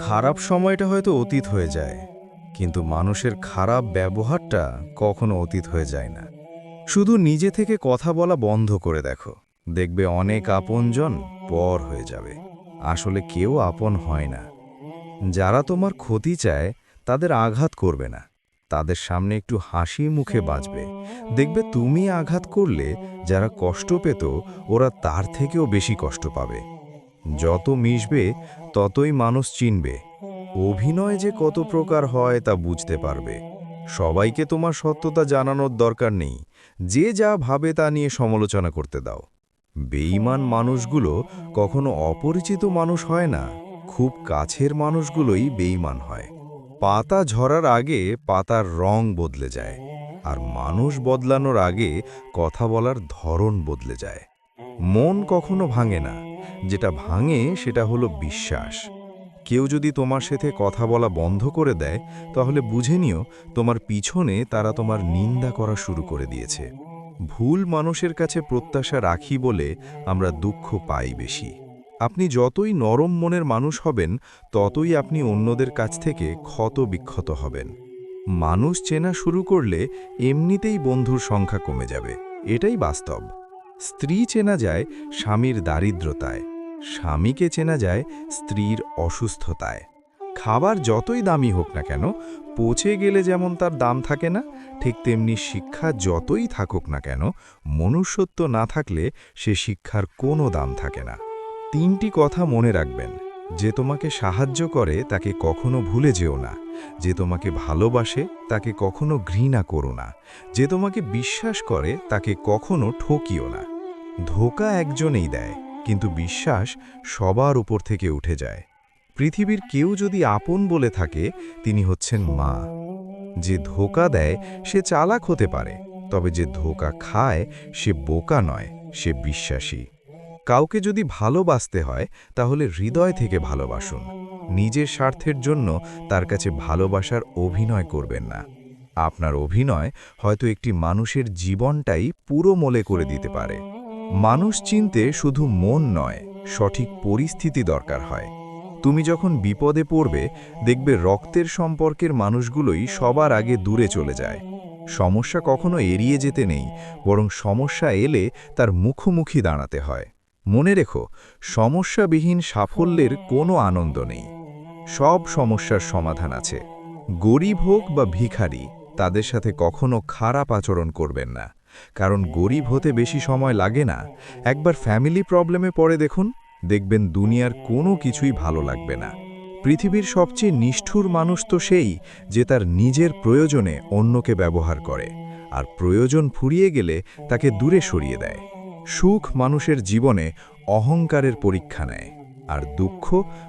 খারাপ সময়টা হয়তো অতীত হয়ে যায়, কিন্তু মানুষের খারাপ ব্যবহারটা কখনো অতীত হয়ে যায় না। শুধু নিজে থেকে কথা বলা বন্ধ করে দেখো, দেখবে অনেক আপনজন পর হয়ে যাবে। আসলে কেউ আপন হয় না। যারা তোমার ক্ষতি চায় তাদের আঘাত করবে না, তাদের সামনে একটু হাসি মুখে বাঁচবে। দেখবে তুমি আঘাত করলে যারা কষ্ট পেত ওরা তার থেকেও বেশি কষ্ট পাবে। যত মিশবে ততই মানুষ চিনবে। অভিনয় যে কত প্রকার হয় তা বুঝতে পারবে। সবাইকে তোমার সত্যতা জানানোর দরকার নেই, যে যা ভাবে তা নিয়ে সমালোচনা করতে দাও। বেঈমান মানুষগুলো কখনো অপরিচিত মানুষ হয় না, খুব কাছের মানুষগুলোই বেঈমান হয়। পাতা ঝরার আগে পাতার রং বদলে যায়, আর মানুষ বদলানোর আগে কথা বলার ধরন বদলে যায়। মন কখনো ভাঙে না, যেটা ভাঙে সেটা হলো বিশ্বাস। কেউ যদি তোমার সাথে কথা বলা বন্ধ করে দেয়, তাহলে বুঝে নিও তোমার পিছনে তারা তোমার নিন্দা করা শুরু করে দিয়েছে। ভুল মানুষের কাছে প্রত্যাশা রাখি বলে আমরা দুঃখ পাই বেশি। আপনি যতই নরম মনের মানুষ হবেন, ততই আপনি অন্যদের কাছ থেকে ক্ষত বিক্ষত হবেন। মানুষ চেনা শুরু করলে এমনিতেই বন্ধুর সংখ্যা কমে যাবে, এটাই বাস্তব। স্ত্রী চেনা যায় স্বামীর দারিদ্রতায়, স্বামীকে চেনা যায় স্ত্রীর অসুস্থতায়। খাবার যতই দামি হোক না কেন, পচে গেলে যেমন তার দাম থাকে না, ঠিক তেমনি শিক্ষা যতই থাকুক না কেন, মনুষ্যত্ব না থাকলে সে শিক্ষার কোনো দাম থাকে না। তিনটি কথা মনে রাখবেন: যে তোমাকে সাহায্য করে তাকে কখনো ভুলে যেও না, যে তোমাকে ভালোবাসে তাকে কখনো ঘৃণা করো না, যে তোমাকে বিশ্বাস করে তাকে কখনো ঠকিও না। ধোঁকা একজনেই দেয়, কিন্তু বিশ্বাস সবার উপর থেকে উঠে যায়। পৃথিবীর কেউ যদি আপন বলে থাকে, তিনি হচ্ছেন মা। যে ধোঁকা দেয় সে চালাক হতে পারে, তবে যে ধোঁকা খায় সে বোকা নয়, সে বিশ্বাসী। কাউকে যদি ভালোবাসতে হয় তাহলে হৃদয় থেকে ভালোবাসুন। নিজের স্বার্থের জন্য তার কাছে ভালোবাসার অভিনয় করবেন না। আপনার অভিনয় হয়তো একটি মানুষের জীবনটাই পুরো মলে করে দিতে পারে। মানুষ চিনতে শুধু মন নয়, সঠিক পরিস্থিতি দরকার হয়। তুমি যখন বিপদে পড়বে, দেখবে রক্তের সম্পর্কের মানুষগুলোই সবার আগে দূরে চলে যায়। সমস্যা কখনো এড়িয়ে যেতে নেই, বরং সমস্যা এলে তার মুখোমুখি দাঁড়াতে হয়। মনে রেখো, সমস্যাবিহীন সাফল্যের কোনো আনন্দ নেই। সব সমস্যার সমাধান আছে। গরিব হোক বা ভিখারি, তাদের সাথে কখনো খারাপ আচরণ করবেন না, কারণ গরিব হতে বেশি সময় লাগে না। একবার ফ্যামিলি প্রবলেমে পড়ে দেখুন, দেখবেন দুনিয়ার কোনো কিছুই ভালো লাগবে না। পৃথিবীর সবচেয়ে নিষ্ঠুর মানুষ তো সেই, যে তার নিজের প্রয়োজনে অন্যকে ব্যবহার করে, আর প্রয়োজন ফুরিয়ে গেলে তাকে দূরে সরিয়ে দেয়। সুখ মানুষের জীবনে অহংকারের পরীক্ষা নেয়, আর দুঃখ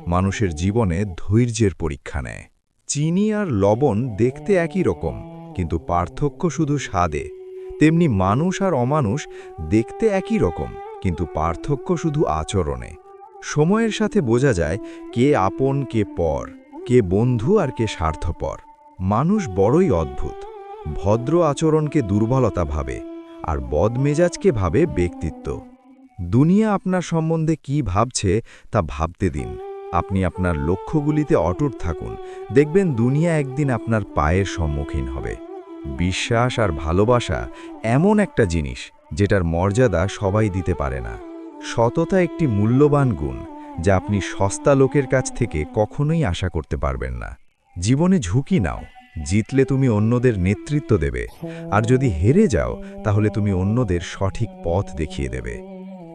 মানুষের জীবনে ধৈর্যের পরীক্ষা নেয়। চিনি আর লবণ দেখতে একই রকম, কিন্তু পার্থক্য শুধু স্বাদে। তেমনি মানুষ আর অমানুষ দেখতে একই রকম, কিন্তু পার্থক্য শুধু আচরণে। সময়ের সাথে বোঝা যায় কে আপন কে পর, কে বন্ধু আর কে স্বার্থপর। মানুষ বড়ই অদ্ভুত। ভদ্র আচরণকে দুর্বলতা ভাবে, আর বদমেজাজকে ভাবে ব্যক্তিত্ব। দুনিয়া আপনার সম্বন্ধে কি ভাবছে তা ভাবতে দিন। আপনি আপনার লক্ষ্যগুলিতে অটুট থাকুন, দেখবেন দুনিয়া একদিন আপনার পায়ের সম্মুখীন হবে। বিশ্বাস আর ভালোবাসা এমন একটা জিনিস যেটার মর্যাদা সবাই দিতে পারে না। সততা একটি মূল্যবান গুণ, যা আপনি সস্তা লোকের কাছ থেকে কখনোই আশা করতে পারবেন না। জীবনে ঝুঁকি নাও, জিতলে তুমি অন্যদের নেতৃত্ব দেবে, আর যদি হেরে যাও তাহলে তুমি অন্যদের সঠিক পথ দেখিয়ে দেবে।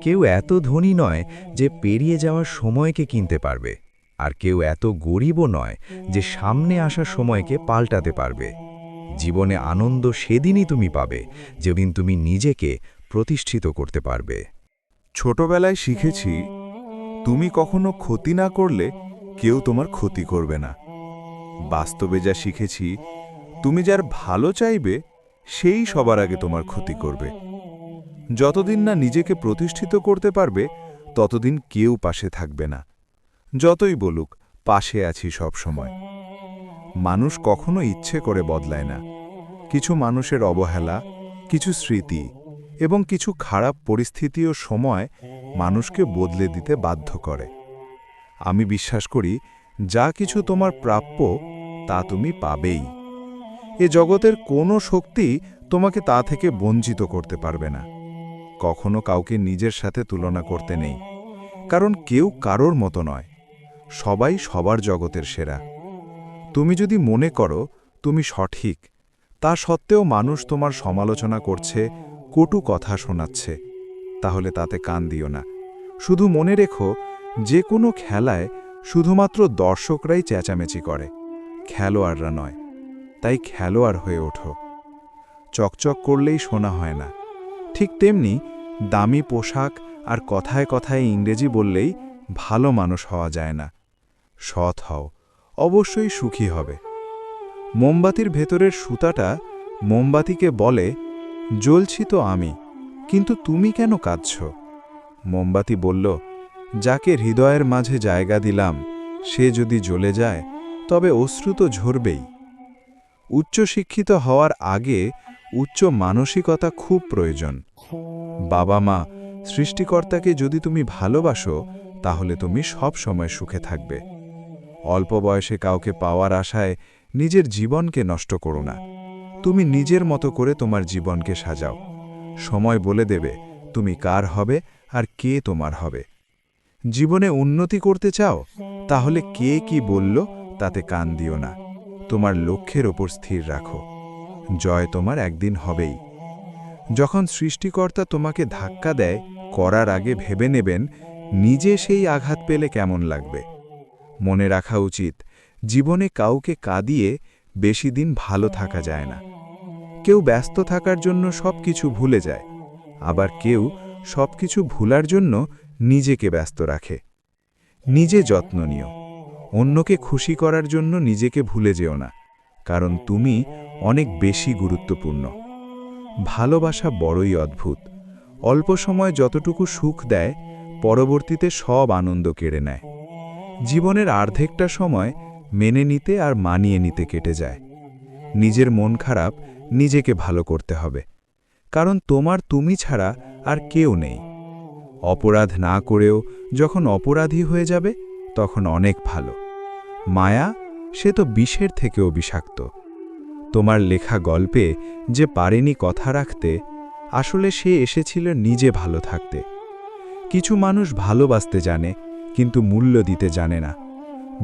কেউ এত ধনী নয় যে পেরিয়ে যাওয়ার সময়কে কিনতে পারবে, আর কেউ এত গরিবও নয় যে সামনে আসার সময়কে পাল্টাতে পারবে। জীবনে আনন্দ সেদিনই তুমি পাবে, যেদিন তুমি নিজেকে প্রতিষ্ঠিত করতে পারবে। ছোটবেলায় শিখেছি, তুমি কখনো ক্ষতি না করলে কেউ তোমার ক্ষতি করবে না। বাস্তবে যা শিখেছি, তুমি যার ভালো চাইবে সেই সবার আগে তোমার ক্ষতি করবে। যতদিন না নিজেকে প্রতিষ্ঠিত করতে পারবে, ততদিন কেউ পাশে থাকবে না। যতই বলুক পাশে আছি সব সময়। মানুষ কখনো ইচ্ছে করে বদলায় না। কিছু মানুষের অবহেলা, কিছু স্মৃতি এবং কিছু খারাপ পরিস্থিতি ও সময় মানুষকে বদলে দিতে বাধ্য করে। আমি বিশ্বাস করি, যা কিছু তোমার প্রাপ্য তা তুমি পাবেই। এ জগতের কোনো শক্তি তোমাকে তা থেকে বঞ্চিত করতে পারবে না। কখনো কাউকে নিজের সাথে তুলনা করতে নেই, কারণ কেউ কারোর মতো নয়, সবাই সবার জগতের সেরা। তুমি যদি মনে করো তুমি সঠিক, তা সত্ত্বেও মানুষ তোমার সমালোচনা করছে, কটু কথা শোনাচ্ছে, তাহলে তাতে কান দিও না। শুধু মনে রেখো, যে কোনো খেলায় শুধুমাত্র দর্শকরাই চেঁচামেচি করে, খেলোয়াড়রা নয়। তাই খেলোয়াড় হয়ে ওঠো। চকচক করলেই শোনা হয় না, ঠিক তেমনি দামি পোশাক আর কথায় কথায় ইংরেজি বললেই ভালো মানুষ হওয়া যায় না। সৎ হও, অবশ্যই সুখী হবে। মোমবাতির ভেতরের সুতাটা মোমবাতিকে বলে, জ্বলছি তো আমি, কিন্তু তুমি কেন কাঁদছ? মোমবাতি বলল, যাকে হৃদয়ের মাঝে জায়গা দিলাম সে যদি জ্বলে যায় তবে অশ্রু তো ঝরবেই। উচ্চশিক্ষিত হওয়ার আগে উচ্চ মানসিকতা খুব প্রয়োজন। বাবা মা, সৃষ্টিকর্তাকে যদি তুমি ভালোবাসো তাহলে তুমি সব সময় সুখে থাকবে। অল্প বয়সে কাউকে পাওয়ার আশায় নিজের জীবনকে নষ্ট করো না। তুমি নিজের মতো করে তোমার জীবনকে সাজাও। সময় বলে দেবে তুমি কার হবে আর কে তোমার হবে। জীবনে উন্নতি করতে চাও, তাহলে কে কি বলল তাতে কান দিও না। তোমার লক্ষ্যের ওপর স্থির রাখো, জয় তোমার একদিন হবেই। যখন সৃষ্টিকর্তা তোমাকে ধাক্কা দেয়, করার আগে ভেবে নেবেন নিজে সেই আঘাত পেলে কেমন লাগবে। মনে রাখা উচিত, জীবনে কাউকে কাঁদিয়ে বেশি দিন ভালো থাকা যায় না। কেউ ব্যস্ত থাকার জন্য সবকিছু ভুলে যায়, আবার কেউ সবকিছু ভুলার জন্য নিজেকে ব্যস্ত রাখে। নিজে যত্ন নিও, অন্যকে খুশি করার জন্য নিজেকে ভুলে যেও না, কারণ তুমি অনেক বেশি গুরুত্বপূর্ণ। ভালোবাসা বড়ই অদ্ভুত। অল্প সময় যতটুকু সুখ দেয়, পরবর্তীতে সব আনন্দ কেড়ে নেয়। জীবনের অর্ধেকটা সময় মেনে নিতে আর মানিয়ে নিতে কেটে যায়। নিজের মন খারাপ নিজেকে ভালো করতে হবে, কারণ তোমার তুমি ছাড়া আর কেউ নেই। অপরাধ না করেও যখন অপরাধী হয়ে যাবে তখন অনেক ভালো। মায়া, সে তো বিষের থেকেও বিষাক্ত। তোমার লেখা গল্পে যে পারেনি কথা রাখতে, আসলে সে এসেছিল নিজে ভালো থাকতে। কিছু মানুষ ভালোবাসতে জানে, কিন্তু মূল্য দিতে জানে না।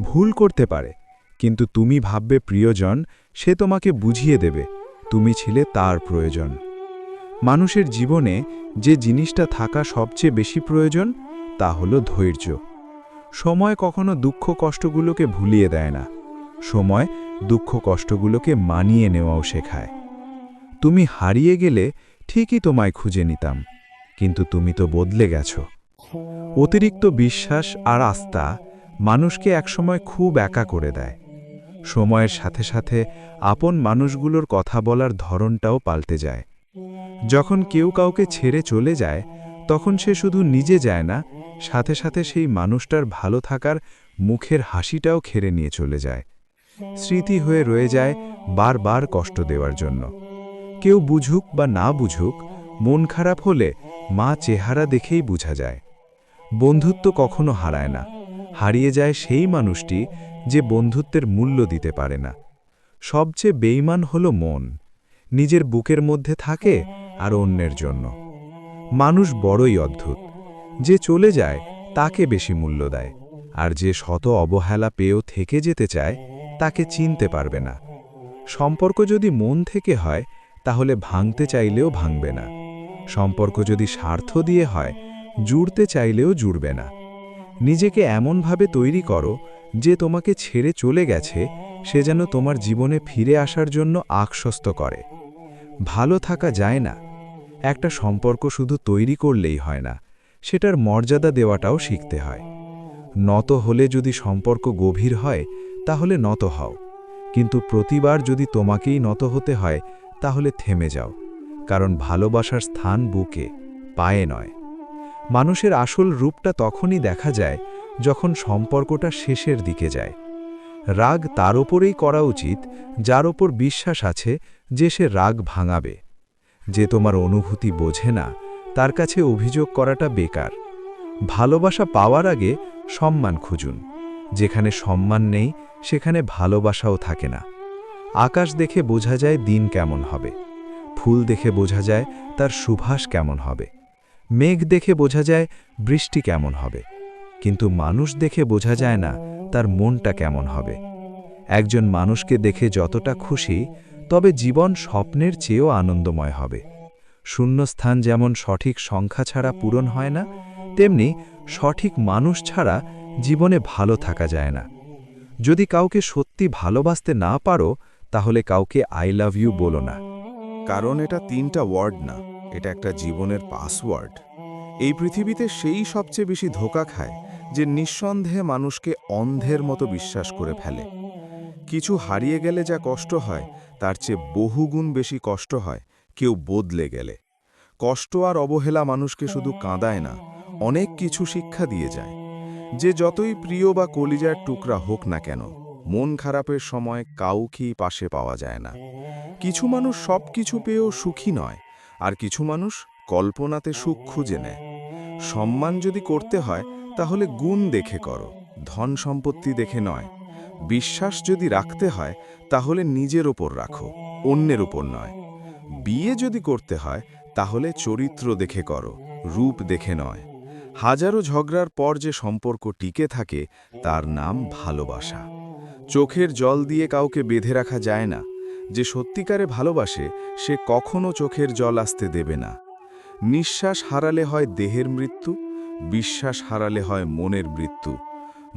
ভুল করতে পারে, কিন্তু তুমি ভাববে প্রিয়জন, সে তোমাকে বুঝিয়ে দেবে তুমি ছিলে তার প্রয়োজন। মানুষের জীবনে যে জিনিসটা থাকা সবচেয়ে বেশি প্রয়োজন তা হলো ধৈর্য। সময় কখনো দুঃখ কষ্টগুলোকে ভুলিয়ে দেয় না, সময় দুঃখ কষ্টগুলোকে মানিয়ে নেওয়াও শেখায়। তুমি হারিয়ে গেলে ঠিকই তোমায় খুঁজে নিতাম, কিন্তু তুমি তো বদলে গেছো। অতিরিক্ত বিশ্বাস আর আস্থা মানুষকে একসময় খুব একা করে দেয়। সময়ের সাথে সাথে আপন মানুষগুলোর কথা বলার ধরনটাও পাল্টে যায়। যখন কেউ কাউকে ছেড়ে চলে যায়, তখন সে শুধু নিজে যায় না, সাথে সাথে সেই মানুষটার ভালো থাকার মুখের হাসিটাও খেড়ে নিয়ে চলে যায়। স্মৃতি হয়ে রয়ে যায় বারবার কষ্ট দেওয়ার জন্য। কেউ বুঝুক বা না বুঝুক, মন খারাপ হলে মা চেহারা দেখেই বোঝা যায়। বন্ধুত্ব কখনো হারায় না, হারিয়ে যায় সেই মানুষটি যে বন্ধুত্বের মূল্য দিতে পারে না। সবচেয়ে বেঈমান হলো মন, নিজের বুকের মধ্যে থাকে আর অন্যের জন্য। মানুষ বড়ই অদ্ভুত, যে চলে যায় তাকে বেশি মূল্য দেয়, আর যে শত অবহেলা পেয়েও থেকে যেতে চায় তাকে চিনতে পারবে না। সম্পর্ক যদি মন থেকে হয় তাহলে ভাঙতে চাইলেও ভাঙবে না। সম্পর্ক যদি স্বার্থ দিয়ে হয়, জুড়তে চাইলেও জুড়বে না। নিজেকে এমনভাবে তৈরি করো যে তোমাকে ছেড়ে চলে গেছে সে যেন তোমার জীবনে ফিরে আসার জন্য আশ্বস্ত করে। ভালো থাকা যায় না, একটা সম্পর্ক শুধু তৈরি করলেই হয় না, সেটার মর্যাদা দেওয়াটাও শিখতে হয়। নত হলে যদি সম্পর্ক গভীর হয় তাহলে নত হও, কিন্তু প্রতিবার যদি তোমাকেই নত হতে হয় তাহলে থেমে যাও, কারণ ভালোবাসার স্থান বুকে, পায়ে নয়। মানুষের আসল রূপটা তখনই দেখা যায় যখন সম্পর্কটা শেষের দিকে যায়। রাগ তার ওপরেই করা উচিত যার ওপর বিশ্বাস আছে যে সে রাগ ভাঙাবে। যে তোমার অনুভূতি বোঝে না তার কাছে অভিযোগ করাটা বেকার। ভালোবাসা পাওয়ার আগে সম্মান খুঁজুন, যেখানে সম্মান নেই সেখানে ভালোবাসাও থাকে না। আকাশ দেখে বোঝা যায় দিন কেমন হবে, ফুল দেখে বোঝা যায় তার সুবাস কেমন হবে, মেঘ দেখে বোঝা যায় বৃষ্টি কেমন হবে, কিন্তু মানুষ দেখে বোঝা যায় না তার মনটা কেমন হবে। একজন মানুষকে দেখে যতটা খুশি, তবে জীবন স্বপ্নের চেয়েও আনন্দময় হবে। শূন্যস্থান যেমন সঠিক সংখ্যা ছাড়া পূরণ হয় না, তেমনি সঠিক মানুষ ছাড়া জীবনে ভালো থাকা যায় না। যদি কাউকে সত্যি ভালোবাসতে না পারো, তাহলে কাউকে আই লাভ ইউ বলো না। কারণ এটা 3টা ওয়ার্ড না, এটা একটা জীবনের পাসওয়ার্ড। এই পৃথিবীতে সেই সবচেয়ে বেশি ধোঁকা খায় যে নিঃসন্দেহে মানুষকে অন্ধের মতো বিশ্বাস করে ফেলে। কিছু হারিয়ে গেলে যা কষ্ট হয়, তার চেয়ে বহুগুণ বেশি কষ্ট হয় কেউ বদলে গেলে। কষ্ট আর অবহেলা মানুষকে শুধু কাঁদায় না, অনেক কিছু শিক্ষা দিয়ে যায়। যে যতই প্রিয় বা কলিজার টুকরা হোক না কেন, মন খারাপের সময় কাউকেই পাশে পাওয়া যায় না। কিছু মানুষ সব কিছু পেয়েও সুখী নয়, আর কিছু মানুষ কল্পনাতে সুখ খুঁজে নেয়। সম্মান যদি করতে হয় তাহলে গুণ দেখে করো, ধন সম্পত্তি দেখে নয়। বিশ্বাস যদি রাখতে হয় তাহলে নিজের ওপর রাখো, অন্যের ওপর নয়। বিয়ে যদি করতে হয় তাহলে চরিত্র দেখে করো, রূপ দেখে নয়। হাজারো ঝগড়ার পর যে সম্পর্ক টিকে থাকে তার নাম ভালোবাসা। চোখের জল দিয়ে কাউকে বেঁধে রাখা যায় না। যে সত্যিকারে ভালোবাসে সে কখনো চোখের জল আসতে দেবে না। নিঃশ্বাস হারালে হয় দেহের মৃত্যু, বিশ্বাস হারালে হয় মনের মৃত্যু।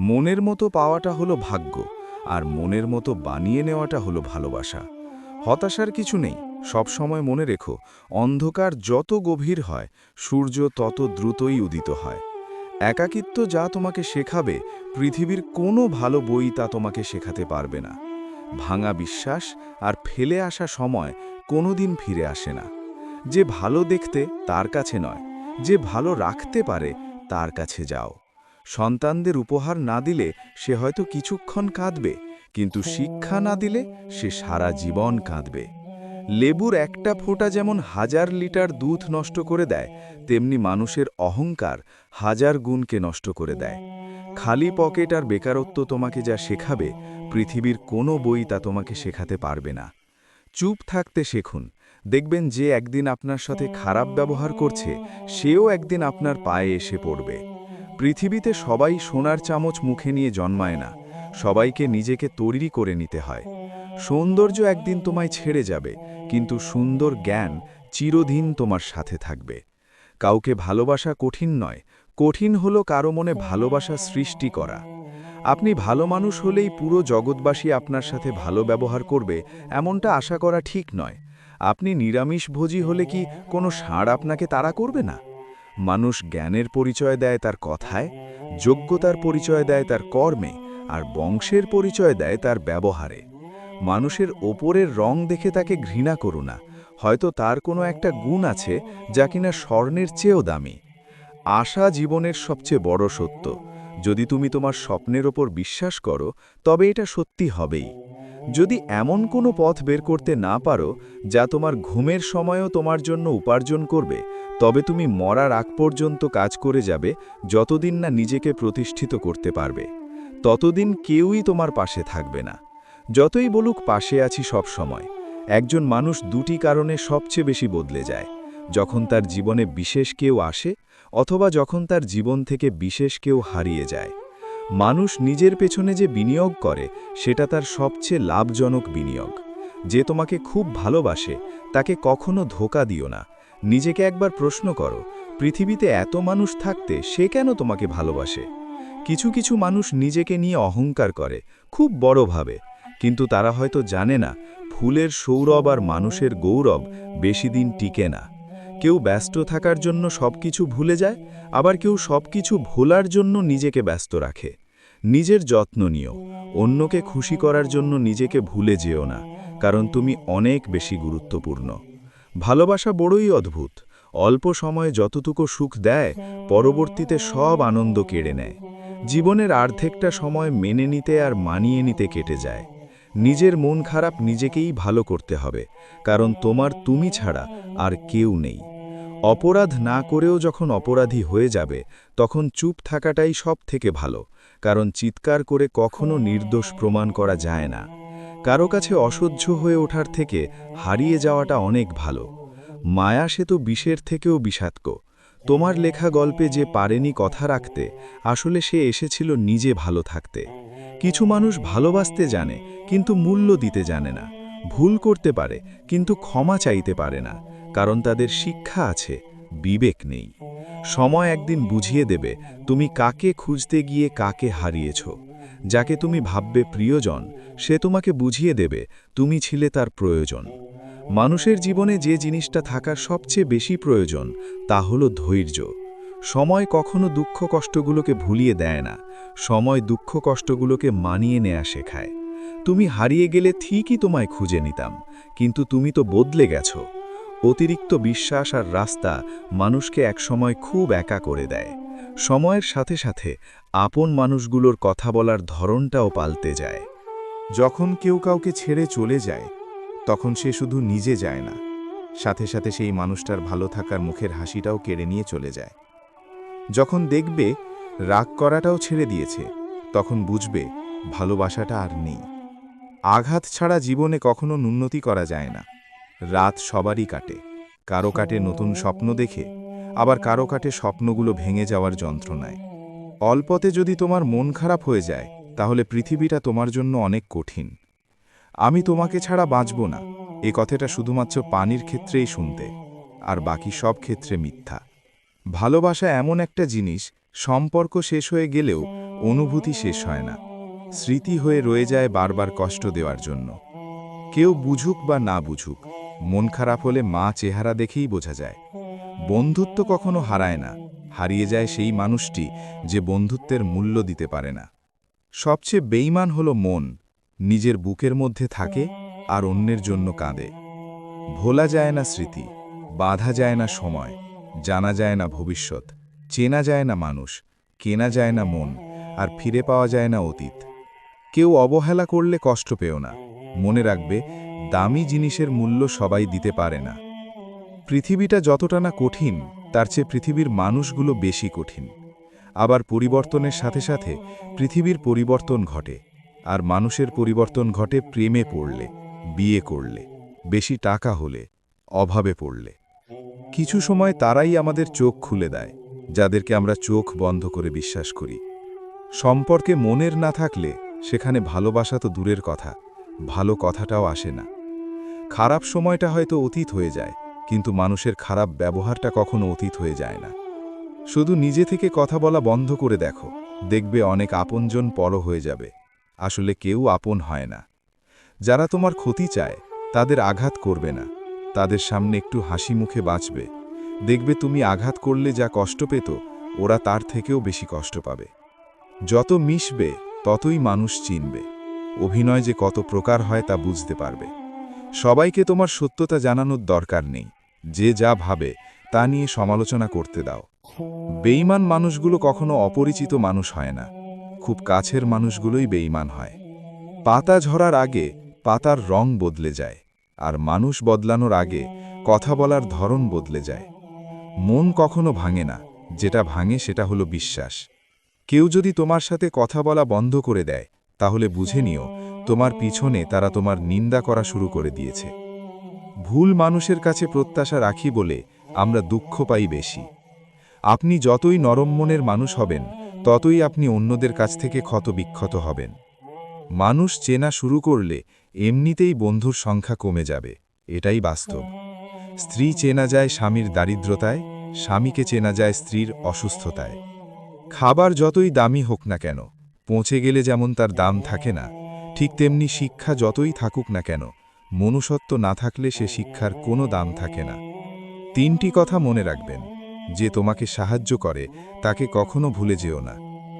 মনের মতো পাওয়াটা হলো ভাগ্য, আর মনের মতো বানিয়ে নেওয়াটা হলো ভালোবাসা। হতাশার কিছু নেই, সব সময় মনে রেখো, অন্ধকার যত গভীর হয় সূর্য তত দ্রুতই উদিত হয়। একাকিত্ব যা তোমাকে শেখাবে, পৃথিবীর কোনো ভালো বই তা তোমাকে শেখাতে পারবে না। ভাঙা বিশ্বাস আর ফেলে আসা সময় কোনোদিন ফিরে আসে না। যে ভালো দেখতে তার কাছে নয়, যে ভালো রাখতে পারে তার কাছে যাও। সন্তানদের উপহার না দিলে সে হয়তো কিছুক্ষণ কাঁদবে, কিন্তু শিক্ষা না দিলে সে সারা জীবন কাঁদবে। লেবুর একটা ফোঁটা যেমন 1000 লিটার দুধ নষ্ট করে দেয়, তেমনি মানুষের অহংকার 1000 গুণকে নষ্ট করে দেয়। খালি পকেট আর বেকারত্ব তোমাকে যা শেখাবে, পৃথিবীর কোনো বই তা তোমাকে শেখাতে পারবে না। চুপ থাকতে শেখুন, দেখবেন যে একদিন আপনার সাথে খারাপ ব্যবহার করছে সেও একদিন আপনার পায়ে এসে পড়বে। পৃথিবীতে সবাই সোনার চামচ মুখে নিয়ে জন্মায় না, সবাইকে নিজেকে তৈরি করে নিতে হয়। সৌন্দর্য একদিন তোমায় ছেড়ে যাবে, কিন্তু সুন্দর জ্ঞান চিরদিন তোমার সাথে থাকবে। কাউকে ভালোবাসা কঠিন নয়, কঠিন হলো কারো মনে ভালোবাসা সৃষ্টি করা। আপনি ভালো মানুষ হলেই পুরো জগৎবাসী আপনার সাথে ভালো ব্যবহার করবে, এমনটা আশা করা ঠিক নয়। আপনি নিরামিষভোজী হলে কি কোনো ষাঁড় আপনাকে তাড়া করবে না? মানুষ জ্ঞানের পরিচয় দেয় তার কথায়, যোগ্যতার পরিচয় দেয় তার কর্মে, আর বংশের পরিচয় দেয় তার ব্যবহারে। মানুষের ওপরের রং দেখে তাকে ঘৃণা করো না, হয়তো তার কোনো একটা গুণ আছে যা কিনা স্বর্ণের চেয়েও দামি। আশা জীবনের সবচেয়ে বড় সত্য। যদি তুমি তোমার স্বপ্নের ওপর বিশ্বাস করো, তবে এটা সত্যি হবেই। যদি এমন কোনো পথ বের করতে না পারো যা তোমার ঘুমের সময়ও তোমার জন্য উপার্জন করবে, তবে তুমি মরার আগ পর্যন্ত কাজ করে যাবে, যতদিন না নিজেকে প্রতিষ্ঠিত করতে পারবে। ততদিন কেউই তোমার পাশে থাকবে না। যতই বলুক পাশে আছি সব সময়, একজন মানুষ দুটি কারণে সবচেয়ে বেশি বদলে যায়: যখন তার জীবনে বিশেষ কেউ আসে, অথবা যখন তার জীবন থেকে বিশেষ কেউ হারিয়ে যায়। মানুষ নিজের পেছনে যে বিনিয়োগ করে সেটা তার সবচেয়ে লাভজনক বিনিয়োগ। যে তোমাকে খুব ভালোবাসে তাকে কখনো ধোঁকা দিও না। নিজেকে একবার প্রশ্ন করো, পৃথিবীতে এত মানুষ থাকতে সে কেন তোমাকে ভালোবাসে? কিছু কিছু মানুষ নিজেকে নিয়ে অহংকার করে, খুব বড়ভাবে, কিন্তু তারা হয়তো জানে না ফুলের সৌরভ আর মানুষের গৌরব বেশি দিন টিকে না। কেউ ব্যস্ত থাকার জন্য সবকিছু ভুলে যায়, আবার কেউ সবকিছু ভোলার জন্য নিজেকে ব্যস্ত রাখে। নিজের যত্ন নিও, অন্যকে খুশি করার জন্য নিজেকে ভুলে যেও না, কারণ তুমি অনেক বেশি গুরুত্বপূর্ণ। ভালোবাসা বড়ই অদ্ভুত, অল্প সময়ে যতটুকু সুখ দেয়, পরবর্তীতে সব আনন্দ কেড়ে নেয়। জীবনের অর্ধেকটা সময় মেনে নিতে আর মানিয়ে নিতে কেটে যায়। নিজের মন খারাপ নিজেকেই ভালো করতে হবে, কারণ তোমার তুমি ছাড়া আর কেউ নেই। অপরাধ না করেও যখন অপরাধী হয়ে যাবে, তখন চুপ থাকাটাই সব থেকে ভালো, কারণ চিৎকার করে কখনো নির্দোষ প্রমাণ করা যায় না। কারো কাছে অসহ্য হয়ে ওঠার থেকে হারিয়ে যাওয়াটা অনেক ভালো। মায়া সে তো বিষের থেকেও বিষাক্ত। তোমার লেখা গল্পে যে পারেনি কথা রাখতে, আসলে সে এসেছিল নিজে ভালো থাকতে। কিছু মানুষ ভালোবাসতে জানে কিন্তু মূল্য দিতে জানে না, ভুল করতে পারে কিন্তু ক্ষমা চাইতে পারে না, কারণ তাদের শিক্ষা আছে, বিবেক নেই। সময় একদিন বুঝিয়ে দেবে তুমি কাকে খুঁজতে গিয়ে কাকে হারিয়েছ। যাকে তুমি ভাববে প্রিয়জন, সে তোমাকে বুঝিয়ে দেবে তুমি ছিলে তার প্রয়োজন। মানুষের জীবনে যে জিনিসটা থাকার সবচেয়ে বেশি প্রয়োজন তা হলো ধৈর্য। সময় কখনো দুঃখ কষ্টগুলোকে ভুলিয়ে দেয় না, সময় দুঃখ কষ্টগুলোকে মানিয়ে নেয়া শেখায়। তুমি হারিয়ে গেলে ঠিকই তোমায় খুঁজে নিতাম, কিন্তু তুমি তো বদলে গেছো। অতিরিক্ত বিশ্বাস আর রাস্তা মানুষকে একসময় খুব একা করে দেয়। সময়ের সাথে সাথে আপন মানুষগুলোর কথা বলার ধরনটাও পাল্টে যায়। যখন কেউ কাউকে ছেড়ে চলে যায়, তখন সে শুধু নিজে যায় না, সাথে সাথে সেই মানুষটার ভালো থাকার মুখের হাসিটাও কেড়ে নিয়ে চলে যায়। যখন দেখবে রাগ করাটাও ছেড়ে দিয়েছে, তখন বুঝবে ভালোবাসাটা আর নেই। আঘাত ছাড়া জীবনে কখনো উন্নতি করা যায় না। রাত সবারই কাটে, কারো কাটে নতুন স্বপ্ন দেখে, আবার কারো কাটে স্বপ্নগুলো ভেঙে যাওয়ার যন্ত্রণায়। অল্পতে যদি তোমার মন খারাপ হয়ে যায়, তাহলে পৃথিবীটা তোমার জন্য অনেক কঠিন। আমি তোমাকে ছাড়া বাঁচব না, এ কথাটা শুধুমাত্র পানির ক্ষেত্রেই শুনতে, আর বাকি সব ক্ষেত্রে মিথ্যা। ভালোবাসা এমন একটা জিনিস, সম্পর্ক শেষ হয়ে গেলেও অনুভূতি শেষ হয় না, স্মৃতি হয়ে রয়ে যায় বারবার কষ্ট দেওয়ার জন্য। কেউ বুঝুক বা না বুঝুক, মন খারাপ হলে মা চেহারা দেখেই বোঝা যায়। বন্ধুত্ব কখনো হারায় না, হারিয়ে যায় সেই মানুষটি যে বন্ধুত্বের মূল্য দিতে পারে না। সবচেয়ে বেইমান হলো মন, নিজের বুকের মধ্যে থাকে আর অন্যের জন্য কাঁদে। ভোলা যায় না স্মৃতি, বাঁধা যায় না সময়, জানা যায় না ভবিষ্যৎ, চেনা যায় না মানুষ, কেনা যায় না মন, আর ফিরে পাওয়া যায় না অতীত। কেউ অবহেলা করলে কষ্ট পেও না, মনে রাখবে দামি জিনিসের মূল্য সবাই দিতে পারে না। পৃথিবীটা যতটা না কঠিন, তার চেয়ে পৃথিবীর মানুষগুলো বেশি কঠিন। আবার পরিবর্তনের সাথে সাথে পৃথিবীর পরিবর্তন ঘটে, আর মানুষের পরিবর্তন ঘটে প্রেমে পড়লে, বিয়ে করলে, বেশি টাকা হলে, অভাবে পড়লে। কিছু সময় তারাই আমাদের চোখ খুলে দেয়, যাদেরকে আমরা চোখ বন্ধ করে বিশ্বাস করি। সম্পর্কে মনের না থাকলে সেখানে ভালোবাসা তো দূরের কথা, ভালো কথাটাও আসে না। খারাপ সময়টা হয়তো অতীত হয়ে যায়, কিন্তু মানুষের খারাপ ব্যবহারটা কখনো অতীত হয়ে যায় না। শুধু নিজে থেকে কথা বলা বন্ধ করে দেখো, দেখবে অনেক আপনজন পর হয়ে যাবে। আসলে কেউ আপন হয় না। যারা তোমার ক্ষতি চায় তাদের আঘাত করবে না, তাদের সামনে একটু হাসি মুখে বাঁচবে। দেখবে তুমি আঘাত করলে যা কষ্ট পেত, ওরা তার থেকেও বেশি কষ্ট পাবে। যত মিশবে ততই মানুষ চিনবে, অভিনয় যে কত প্রকার হয় তা বুঝতে পারবে। সবাইকে তোমার সত্যতা জানানোর দরকার নেই, যে যা ভাবে তা নিয়ে সমালোচনা করতে দাও। বেঈমান মানুষগুলো কখনো অপরিচিত মানুষ হয় না, খুব কাছের মানুষগুলোই বেঈমান হয়। পাতা ঝরার আগে পাতার রং বদলে যায়, আর মানুষ বদলানোর আগে কথা বলার ধরন বদলে যায়। মন কখনো ভাঙে না, যেটা ভাঙে সেটা হলো বিশ্বাস। কেউ যদি তোমার সাথে কথা বলা বন্ধ করে দেয়, তাহলে বুঝে নিও তোমার পিছনে তারা তোমার নিন্দা করা শুরু করে দিয়েছে। ভুল মানুষের কাছে প্রত্যাশা রাখি বলে আমরা দুঃখ পাই বেশি। আপনি যতই নরম মনের মানুষ হবেন, ততই আপনি অন্যদের কাছ থেকে ক্ষতবিক্ষত হবেন। মানুষ চেনা শুরু করলে এমনিতেই বন্ধুর সংখ্যা কমে যাবে, এটাই বাস্তব। স্ত্রী চেনা যায় স্বামীর দারিদ্রতায়, স্বামীকে চেনা যায় স্ত্রীর অসুস্থতায়। খাবার যতই দামি হোক না কেন, পৌঁছে গেলে যেমন তার দাম থাকে না, ঠিক তেমনি শিক্ষা যতই থাকুক না কেন, মনুষ্যত্ব না থাকলে সে শিক্ষার কোনো দাম থাকে না। 3টি কথা মনে রাখবেন: যে তোমাকে সাহায্য করে তাকে কখনো ভুলে যেও না,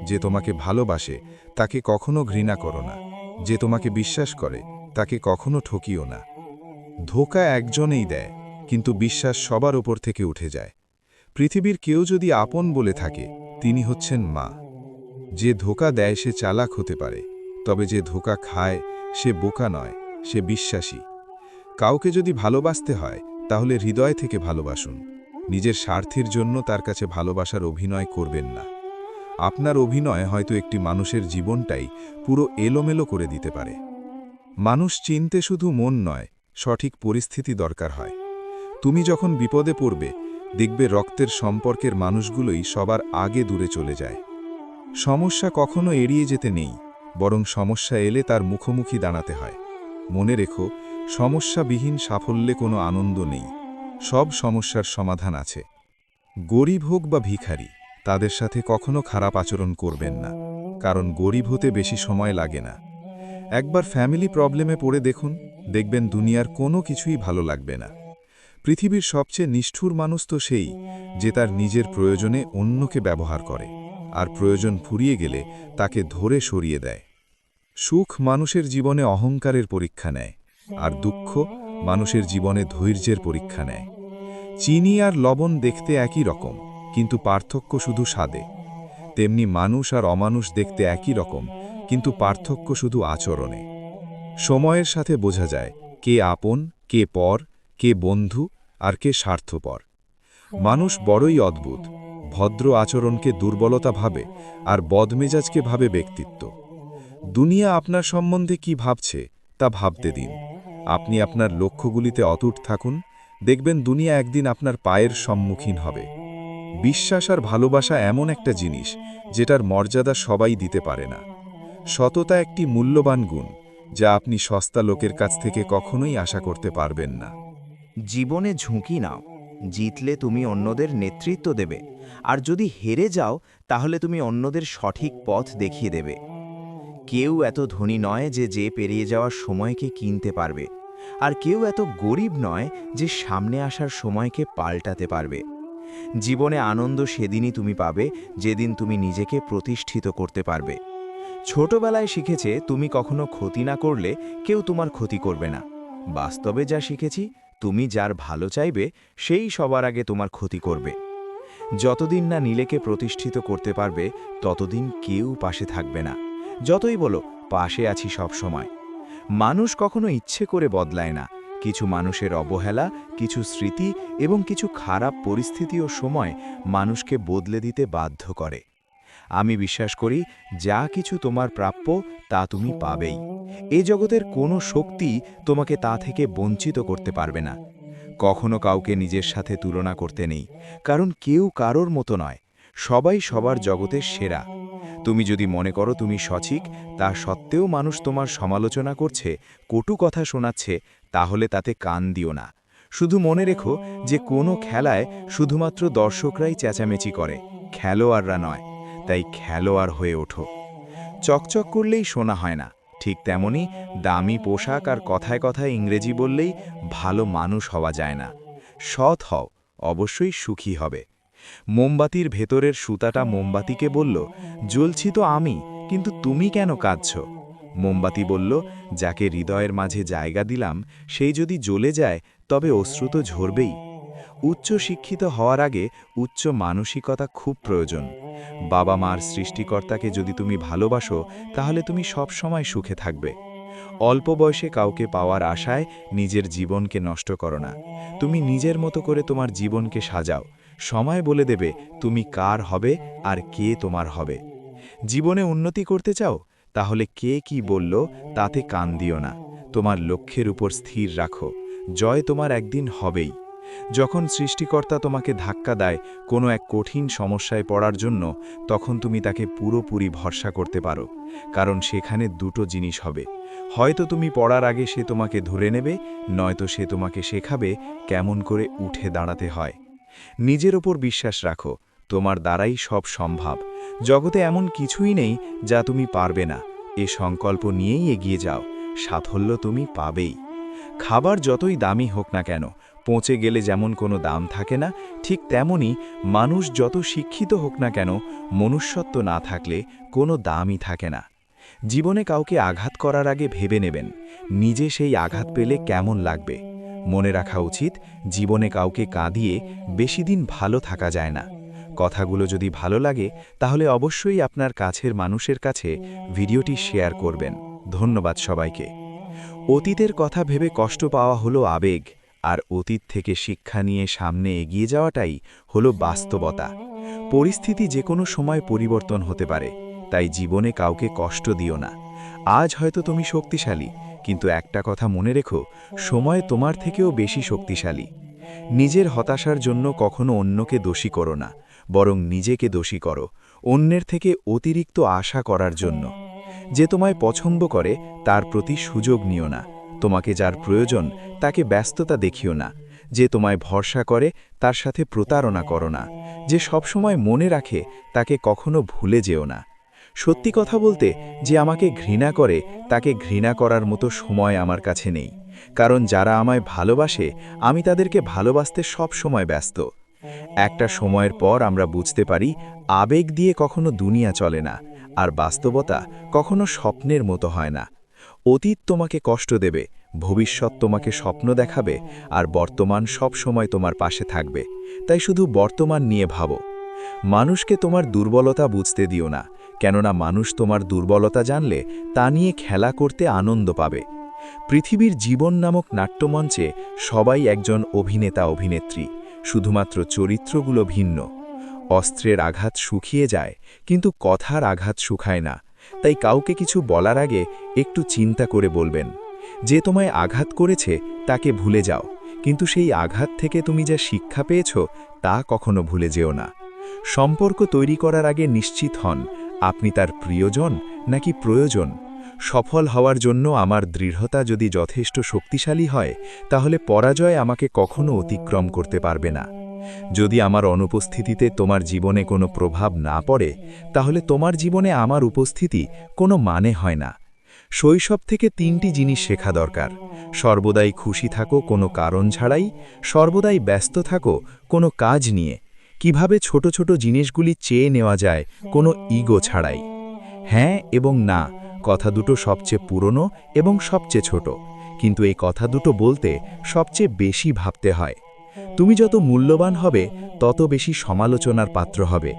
যে তোমাকে ভালোবাসে তাকে কখনো ঘৃণা করো না, যে তোমাকে বিশ্বাস করে তাকে কখনো ঠকিও না। ধোঁকা একজনেই দেয়, কিন্তু বিশ্বাস সবার ওপর থেকে উঠে যায়। পৃথিবীর কেউ যদি আপন বলে থাকে, তিনি হচ্ছেন মা। যে ধোঁকা দেয় সে চালাক হতে পারে, তবে যে ধোঁকা খায় সে বোকা নয়, সে বিশ্বাসী। কাউকে যদি ভালোবাসতে হয়, তাহলে হৃদয় থেকে ভালোবাসুন। নিজের স্বার্থের জন্য তার কাছে ভালোবাসার অভিনয় করবেন না। আপনার অভিনয় হয়তো একটি মানুষের জীবনটাই পুরো এলোমেলো করে দিতে পারে। মানুষ চিনতে শুধু মন নয়, সঠিক পরিস্থিতি দরকার হয়। তুমি যখন বিপদে পড়বে, দেখবে রক্তের সম্পর্কের মানুষগুলোই সবার আগে দূরে চলে যায়। সমস্যা কখনো এড়িয়ে যেতে নেই, বরং সমস্যা এলে তার মুখোমুখি দাঁড়াতে হয়। মনে রেখো, সমস্যাবিহীন সাফল্যে কোনো আনন্দ নেই। সব সমস্যার সমাধান আছে। গরিব হোক বা ভিখারি, তাদের সাথে কখনো খারাপ আচরণ করবেন না, কারণ গরিব হতে বেশি সময় লাগে না। একবার ফ্যামিলি প্রবলেমে পড়ে দেখুন, দেখবেন দুনিয়ার কোনো কিছুই ভালো লাগবে না। পৃথিবীর সবচেয়ে নিষ্ঠুর মানুষ তো সেই, যে তার নিজের প্রয়োজনে অন্যকে ব্যবহার করে, আর প্রয়োজন ফুরিয়ে গেলে তাকে ধরে সরিয়ে দেয়। সুখ মানুষের জীবনে অহংকারের পরীক্ষা নেয়, আর দুঃখ মানুষের জীবনে ধৈর্যের পরীক্ষা নেয়। চিনি আর লবণ দেখতে একই রকম, কিন্তু পার্থক্য শুধু স্বাদে। তেমনি মানুষ আর অমানুষ দেখতে একই রকম, কিন্তু পার্থক্য শুধু আচরণে। সময়ের সাথে বোঝা যায় কে আপন, কে পর, কে বন্ধু আর কে স্বার্থপর। মানুষ বড়ই অদ্ভুত, ভদ্র আচরণকে দুর্বলতা ভাবে, আর বদমেজাজকে ভাবে ব্যক্তিত্ব। দুনিয়া আপনার সম্বন্ধে কি ভাবছে তা ভাবতে দিন। আপনি আপনার লক্ষ্যগুলিতে অটুট থাকুন, দেখবেন দুনিয়া একদিন আপনার পায়ের সম্মুখীন হবে। বিশ্বাস আর ভালোবাসা এমন একটা জিনিস, যেটার মর্যাদা সবাই দিতে পারে না। সততা একটি মূল্যবান গুণ, যা আপনি সস্তা লোকের কাছ থেকে কখনোই আশা করতে পারবেন না। জীবনে ঝুঁকি নাও। জিতলে তুমি অন্যদের নেতৃত্ব দেবে, আর যদি হেরে যাও তাহলে তুমি অন্যদের সঠিক পথ দেখিয়ে দেবে। কেউ এত ধনী নয় যে পেরিয়ে যাওয়ার সময়কে কিনতে পারবে, আর কেউ এত গরিব নয় যে সামনে আসার সময়কে পাল্টাতে পারবে। জীবনে আনন্দ সেদিনই তুমি পাবে যেদিন তুমি নিজেকে প্রতিষ্ঠিত করতে পারবে। ছোটবেলায় শিখেছে তুমি কখনো ক্ষতি না করলে কেউ তোমার ক্ষতি করবে না। বাস্তবে যা শিখেছি, তুমি যার ভালো চাইবে সেই সবার আগে তোমার ক্ষতি করবে। যতদিন না নীলেকে প্রতিষ্ঠিত করতে পারবে, ততদিন কেউ পাশে থাকবে না। যতই বলো পাশে আছি সব সময়। মানুষ কখনো ইচ্ছে করে বদলায় না। কিছু মানুষের অবহেলা, কিছু স্মৃতি এবং কিছু খারাপ পরিস্থিতি ও সময় মানুষকে বদলে দিতে বাধ্য করে। আমি বিশ্বাস করি, যা কিছু তোমার প্রাপ্য তা তুমি পাবেই। এ জগতের কোনো শক্তি তোমাকে তা থেকে বঞ্চিত করতে পারবে না। কখনো কাউকে নিজের সাথে তুলনা করতে নেই, কারণ কেউ কারোর মতো নয়। সবাই সবার জগতের সেরা। তুমি যদি মনে করো তুমি সঠিক, তা সত্ত্বেও মানুষ তোমার সমালোচনা করছে, কটু কথা শোনাচ্ছে, তাহলে তাতে কান দিও না। শুধু মনে রেখো যে কোনো খেলায় শুধুমাত্র দর্শকরাই চেঁচামেচি করে, খেলোয়াড়রা নয়। তাই খেলোয়াড় হয়ে ওঠো। চকচক করলেই শোনা হয় না, ঠিক তেমনি দামি পোশাক আর কথায় কথায় ইংরেজি বললেই ভালো মানুষ হওয়া যায় না। সৎ হও, অবশ্যই সুখী হবে। মোমবাতির ভেতরের সুতাটা মোমবাতিকে বলল, জ্বলছি তো আমি, কিন্তু তুমি কেন কাঁদছ? মোমবাতি বলল, যাকে হৃদয়ের মাঝে জায়গা দিলাম সেই যদি জ্বলে যায়, তবে অশ্রু তো ঝরবেই। উচ্চ শিক্ষিত হওয়ার আগে উচ্চ মানসিকতা খুব প্রয়োজন। বাবা মার সৃষ্টিকর্তাকে যদি তুমি ভালোবাসো, তাহলে তুমি সব সময় সুখে থাকবে। অল্প বয়সে কাউকে পাওয়ার আশায় নিজের জীবনকে নষ্ট করো না। তুমি নিজের মতো করে তোমার জীবনকে সাজাও। সময় বলে দেবে তুমি কার হবে আর কে তোমার হবে। জীবনে উন্নতি করতে চাও, তাহলে কে কি বলল তাতে কান দিও না। তোমার লক্ষ্যের উপর স্থির রাখো, জয় তোমার একদিন হবেই। যখন সৃষ্টিকর্তা তোমাকে ধাক্কা দেয় কোনো এক কঠিন সমস্যায় পড়ার জন্য, তখন তুমি তাকে পুরোপুরি ভরসা করতে পারো, কারণ সেখানে দুটো জিনিস হবে। হয়তো তুমি পড়ার আগে সে তোমাকে ধরে নেবে, নয়তো সে তোমাকে শেখাবে কেমন করে উঠে দাঁড়াতে হয়। নিজের ওপর বিশ্বাস রাখো, তোমার দ্বারাই সব সম্ভব। জগতে এমন কিছুই নেই যা তুমি পারবে না। এ সংকল্প নিয়েই এগিয়ে যাও, সাফল্য তুমি পাবেই। খাবার যতই দামি হোক না কেন, পচে গেলে যেমন কোনো দাম থাকে না, ঠিক তেমনি মানুষ যত শিক্ষিত হোক না কেন, মনুষ্যত্ব না থাকলে কোনো দামই থাকে না। জীবনে কাউকে আঘাত করার আগে ভেবে নেবেন, নিজে সেই আঘাত পেলে কেমন লাগবে। মনে রাখা উচিত, জীবনে কাউকে কাঁদিয়ে বেশি দিন ভালো থাকা যায় না। কথাগুলো যদি ভালো লাগে, তাহলে অবশ্যই আপনার কাছের মানুষের কাছে ভিডিওটি শেয়ার করবেন। ধন্যবাদ সবাইকে। অতীতের কথা ভেবে কষ্ট পাওয়া হলো আবেগ, আর অতীত থেকে শিক্ষা নিয়ে সামনে এগিয়ে যাওয়াটাই হলো বাস্তবতা। পরিস্থিতি যে কোনো সময় পরিবর্তন হতে পারে, তাই জীবনে কাউকে কষ্ট দিও না। আজ হয়তো তুমি শক্তিশালী, কিন্তু একটা কথা মনে রেখো, সময় তোমার থেকেও বেশি শক্তিশালী। নিজের হতাশার জন্য কখনো অন্যকে দোষী করো না, বরং নিজেকে দোষী করো অন্যের থেকে অতিরিক্ত আশা করার জন্য। যে তোমায় পছন্দ করে তার প্রতি সুযোগ নিও না, তোমাকে যার প্রয়োজন তাকে ব্যস্ততা দেখিও না। যে তোমায় ভরসা করে তার সাথে প্রতারণা করো না। যে সবসময় মনে রাখে তাকে কখনো ভুলে যেও না। সত্যি কথা বলতে, যে আমাকে ঘৃণা করে তাকে ঘৃণা করার মতো সময় আমার কাছে নেই, কারণ যারা আমায় ভালোবাসে আমি তাদেরকে ভালোবাসতে সব সময় ব্যস্ত। একটা সময়ের পর আমরা বুঝতে পারি আবেগ দিয়ে কখনো দুনিয়া চলে না, আর বাস্তবতা কখনো স্বপ্নের মতো হয় না। অতীত তোমাকে কষ্ট দেবে, ভবিষ্যৎ তোমাকে স্বপ্ন দেখাবে, আর বর্তমান সব সময় তোমার পাশে থাকবে। তাই শুধু বর্তমান নিয়ে ভাবো। মানুষকে তোমার দুর্বলতা বুঝতে দিও না, কেননা মানুষ তোমার দুর্বলতা জানলে তা নিয়ে খেলা করতে আনন্দ পাবে। পৃথিবীর জীবন নামক নাট্যমঞ্চে সবাই একজন অভিনেতা অভিনেত্রী, শুধুমাত্র চরিত্রগুলো ভিন্ন। অস্ত্রের আঘাত শুকিয়ে যায়, কিন্তু কথার আঘাত শুকায় না। তাই কাউকে কিছু বলার আগে একটু চিন্তা করে বলবেন। যে তোমায় আঘাত করেছে তাকে ভুলে যাও, কিন্তু সেই আঘাত থেকে তুমি যা শিক্ষা পেয়েছ তা কখনো ভুলে যেও না। সম্পর্ক তৈরি করার আগে নিশ্চিত হন আপনি তার প্রিয়জন নাকি প্রয়োজন। সফল হওয়ার জন্য আমার দৃঢ়তা যদি যথেষ্ট শক্তিশালী হয়, তাহলে পরাজয় আমাকে কখনো অতিক্রম করতে পারবে না। যদি আমার অনুপস্থিতিতে তোমার জীবনে কোনো প্রভাব না পড়ে, তাহলে তোমার জীবনে আমার উপস্থিতি কোনো মানে হয় না। শৈশব থেকে 3টি জিনিস শেখা দরকার: সর্বদাই খুশি থাকো কোনো কারণ ছাড়াই, সর্বদাই ব্যস্ত থাকো কোনো কাজ নিয়ে, কিভাবে ছোট ছোট জিনিসগুলি চেয়ে নেওয়া যায় কোনো ইগো ছাড়াই। হ্যাঁ এবং না কথা দুটো সবচেয়ে পুরনো এবং সবচেয়ে ছোট, কিন্তু এই কথা দুটো বলতে সবচেয়ে বেশি ভাবতে হয়। তুমি যত মূল্যবান হবে তত বেশি সমালোচনার পাত্র হবে।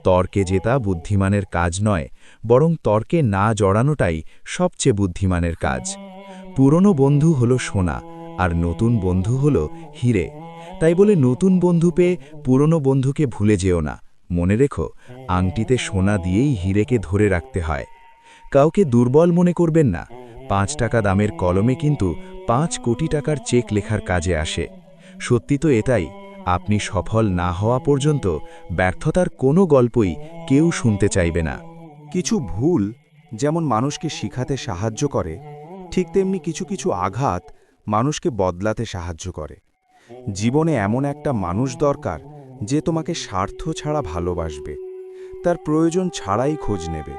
তর্কে জেতা বুদ্ধিমানের কাজ নয়, বরং তর্কে না জড়ানোটাই সবচেয়ে বুদ্ধিমানের কাজ। পুরনো বন্ধু হলো সোনা, আর নতুন বন্ধু হলো হিরে। তাই বলে নতুন বন্ধু পেয়ে পুরনো বন্ধুকে ভুলে যেও না। মনে রেখো, আংটিতে সোনা দিয়েই হিরেকে ধরে রাখতে হয়। কাউকে দুর্বল মনে করবেন না। 5 টাকা দামের কলমে কিন্তু 5 কোটি টাকার চেক লেখার কাজে আসে। সত্যি তো এটাই, আপনি সফল না হওয়া পর্যন্ত ব্যর্থতার কোনো গল্পই কেউ শুনতে চাইবে না। কিছু ভুল যেমন মানুষকে শিখাতে সাহায্য করে, ঠিক তেমনি কিছু কিছু আঘাত মানুষকে বদলাতে সাহায্য করে। জীবনে এমন একটা মানুষ দরকার যে তোমাকে স্বার্থ ছাড়া ভালোবাসবে, তার প্রয়োজন ছাড়াই খোঁজ নেবে।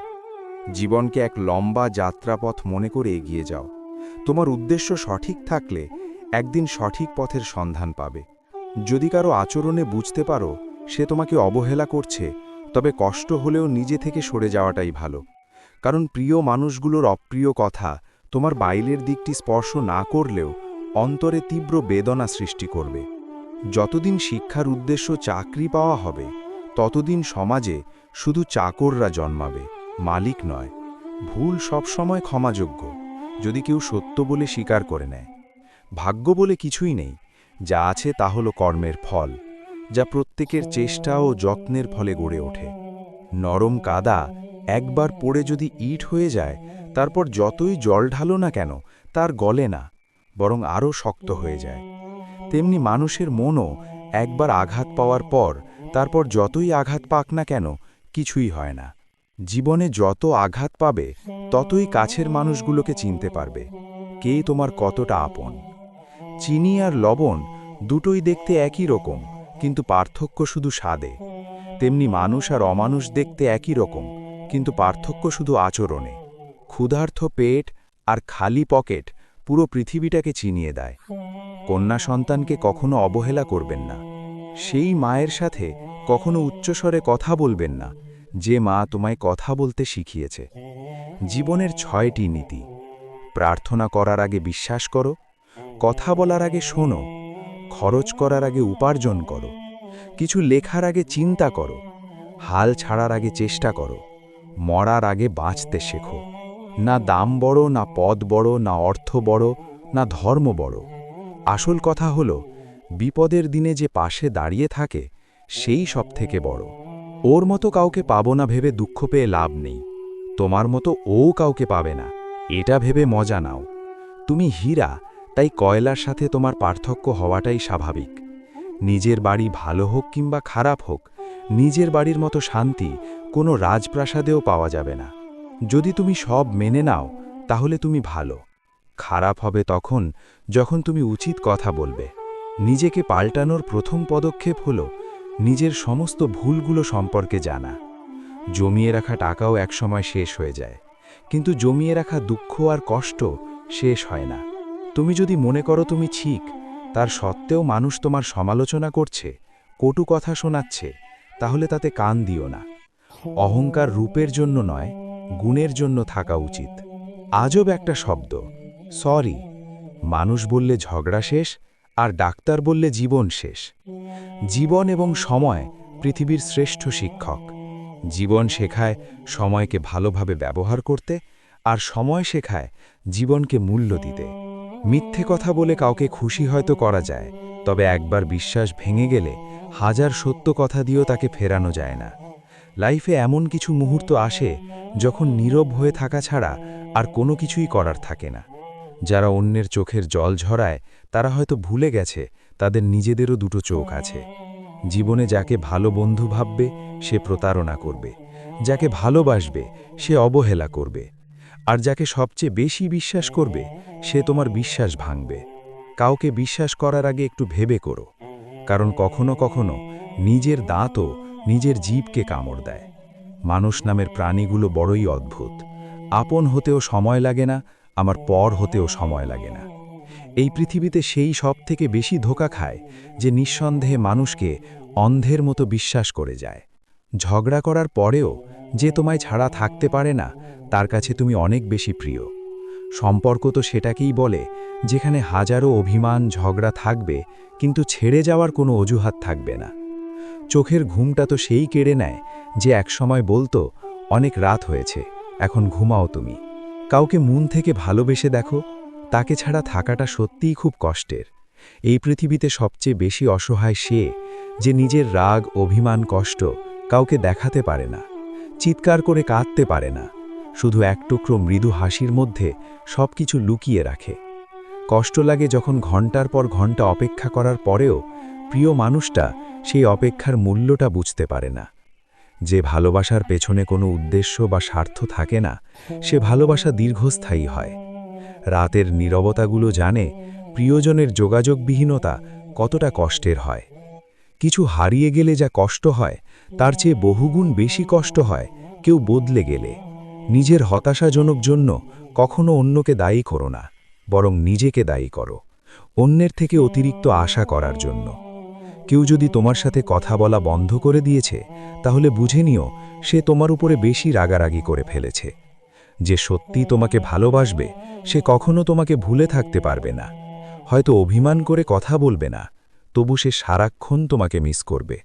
জীবনকে এক লম্বা যাত্রাপথ মনে করে এগিয়ে যাও। তোমার উদ্দেশ্য সঠিক থাকলে একদিন সঠিক পথের সন্ধান পাবে। যদি কারো আচরণে বুঝতে পারো সে তোমাকে অবহেলা করছে, তবে কষ্ট হলেও নিজে থেকে সরে যাওয়াটাই ভালো। কারণ প্রিয় মানুষগুলোর অপ্রিয় কথা তোমার বাইরের দিকটি স্পর্শ না করলেও অন্তরে তীব্র বেদনা সৃষ্টি করবে। যতদিন শিক্ষার উদ্দেশ্য চাকরি পাওয়া হবে, ততদিন সমাজে শুধু চাকররা জন্মাবে, মালিক নয়। ভুল সবসময় ক্ষমাযোগ্য, যদি কেউ সত্য বলে স্বীকার করে নেয়। ভাগ্য বলে কিছুই নেই, যা আছে তা হলো কর্মের ফল, যা প্রত্যেকের চেষ্টা ও যত্নের ফলে গড়ে ওঠে। নরম কাদা একবার পড়ে যদি ইট হয়ে যায়, তারপর যতই জল ঢালো না কেন তার গলে না, বরং আরও শক্ত হয়ে যায়। তেমনি মানুষের মনও একবার আঘাত পাওয়ার পর তারপর যতই আঘাত পাক না কেন কিছুই হয় না। জীবনে যত আঘাত পাবে ততই কাছের মানুষগুলোকে চিনতে পারবে কে তোমার কতটা আপন। চিনি আর লবণ দুটোই দেখতে একই রকম, কিন্তু পার্থক্য শুধু স্বাদে। তেমনি মানুষ আর অমানুষ দেখতে একই রকম, কিন্তু পার্থক্য শুধু আচরণে। ক্ষুধার্ত পেট আর খালি পকেট পুরো পৃথিবীটাকে চিনিয়ে দেয়। কন্যা সন্তানকে কখনো অবহেলা করবেন না। সেই মায়ের সাথে কখনো উচ্চস্বরে কথা বলবেন না, যে মা তোমায় কথা বলতে শিখিয়েছে। জীবনের 6টি নীতি: প্রার্থনা করার আগে বিশ্বাস করো, কথা বলার আগে শোনো, খরচ করার আগে উপার্জন করো, কিছু লেখার আগে চিন্তা করো, হাল ছাড়ার আগে চেষ্টা করো, মরার আগে বাঁচতে শেখো। না দাম বড়, না পদ বড়, না অর্থ বড়, না ধর্ম বড়। আসল কথা হলো বিপদের দিনে যে পাশে দাঁড়িয়ে থাকে সেই সবথেকে বড়। ওর মতো কাউকে পাবো না ভেবে দুঃখ পেয়ে লাভ নেই। তোমার মতো ও কাউকে পাবে না, এটা ভেবে মজা নাও। তুমি হীরা, তাই কয়লার সাথে তোমার পার্থক্য হওয়াটাই স্বাভাবিক। নিজের বাড়ি ভালো হোক কিংবা খারাপ হোক, নিজের বাড়ির মতো শান্তি কোনো রাজপ্রাসাদেও পাওয়া যাবে না। যদি তুমি সব মেনে নাও তাহলে তুমি ভালো। খারাপ হবে তখন যখন তুমি উচিত কথা বলবে। নিজেকে পাল্টানোর প্রথম পদক্ষেপ হলো নিজের সমস্ত ভুলগুলো সম্পর্কে জানা। জমিয়ে রাখা টাকাও একসময় শেষ হয়ে যায়, কিন্তু জমিয়ে রাখা দুঃখ আর কষ্ট শেষ হয় না। তুমি যদি মনে করো তুমি ঠিক, তার সত্ত্বেও মানুষ তোমার সমালোচনা করছে, কটু কথা শোনাচ্ছে, তাহলে তাতে কান দিও না। অহংকার রূপের জন্য নয়, গুণের জন্য থাকা উচিত। আজব একটা শব্দ, সরি। মানুষ বললে ঝগড়া শেষ, আর ডাক্তার বললে জীবন শেষ। জীবন এবং সময় পৃথিবীর শ্রেষ্ঠ শিক্ষক। জীবন শেখায় সময়কে ভালোভাবে ব্যবহার করতে, আর সময় শেখায় জীবনকে মূল্য দিতে। মিথ্যে কথা বলে কাউকে খুশি হয়তো করা যায়, তবে একবার বিশ্বাস ভেঙে গেলে হাজার সত্য কথা দিয়েও তাকে ফেরানো যায় না। লাইফে এমন কিছু মুহূর্ত আসে যখন নীরব হয়ে থাকা ছাড়া আর কোনো কিছুই করার থাকে না। যারা অন্যের চোখের জল ঝরায় তারা হয়তো ভুলে গেছে তাদের নিজেদেরও দুটো চোখ আছে। জীবনে যাকে ভালো বন্ধু ভাববে সে প্রতারণা করবে, যাকে ভালোবাসবে সে অবহেলা করবে, আর যাকে সবচেয়ে বেশি বিশ্বাস করবে সে তোমার বিশ্বাস ভাঙবে। কাউকে বিশ্বাস করার আগে একটু ভেবে করো, কারণ কখনো কখনো নিজের দাঁতও নিজের জিভকে কামড় দেয়। মানুষ নামের প্রাণীগুলো বড়ই অদ্ভুত। আপন হতেও সময় লাগে না, আমার পর হতেও সময় লাগে না। এই পৃথিবীতে সেই সব থেকে বেশি ধোঁকা খায় যে নিঃসন্দেহে মানুষকে অন্ধের মতো বিশ্বাস করে যায়। ঝগড়া করার পরেও যে তোমায় ছাড়া থাকতে পারে না, তার কাছে তুমি অনেক বেশি প্রিয়। সম্পর্ক তো সেটাকেই বলে যেখানে হাজারো অভিমান ঝগড়া থাকবে, কিন্তু ছেড়ে যাওয়ার কোনো অজুহাত থাকবে না। চোখের ঘুমটা তো সেই কেড়ে নেয় যে একসময় বলতো, অনেক রাত হয়েছে, এখন ঘুমাও তুমি। কাউকে মন থেকে ভালোবেসে দেখো, তাকে ছাড়া থাকাটা সত্যিই খুব কষ্টের। এই পৃথিবীতে সবচেয়ে বেশি অসহায় সে যে নিজের রাগ, অভিমান, কষ্ট কাউকে দেখাতে পারে না, চিৎকার করে কাঁদতে পারে না, শুধু এক টুকরো মৃদু হাসির মধ্যে সবকিছু লুকিয়ে রাখে। কষ্ট লাগে যখন ঘন্টার পর ঘন্টা অপেক্ষা করার পরেও প্রিয় মানুষটা সেই অপেক্ষার মূল্যটা বুঝতে পারে না। যে ভালোবাসার পেছনে কোনো উদ্দেশ্য বা স্বার্থ থাকে না, সে ভালোবাসা দীর্ঘস্থায়ী হয়। রাতের নীরবতাগুলো জানে প্রিয়জনের যোগাযোগবিহীনতা কতটা কষ্টের হয়। কিছু হারিয়ে গেলে যা কষ্ট হয়, তার চেয়ে বহুগুণ বেশি কষ্ট হয় কেউ বদলে গেলে। নিজের হতাশাজনক জন্য কখনো অন্যকে দায়ী করো না, বরং নিজেকে দায়ী করো অন্যের থেকে অতিরিক্ত আশা করার জন্য। কেউ যদি তোমার সাথে কথা বলা বন্ধ করে দিয়েছে, তাহলে বুঝে নিও সে তোমার উপরে বেশি রাগারাগি করে ফেলেছে। যে সত্যি তোমাকে ভালোবাসবে সে কখনো তোমাকে ভুলে থাকতে পারবে না। হয়তো অভিমান করে কথা বলবে না, তবু সে সারাক্ষণ তোমাকে মিস করবে।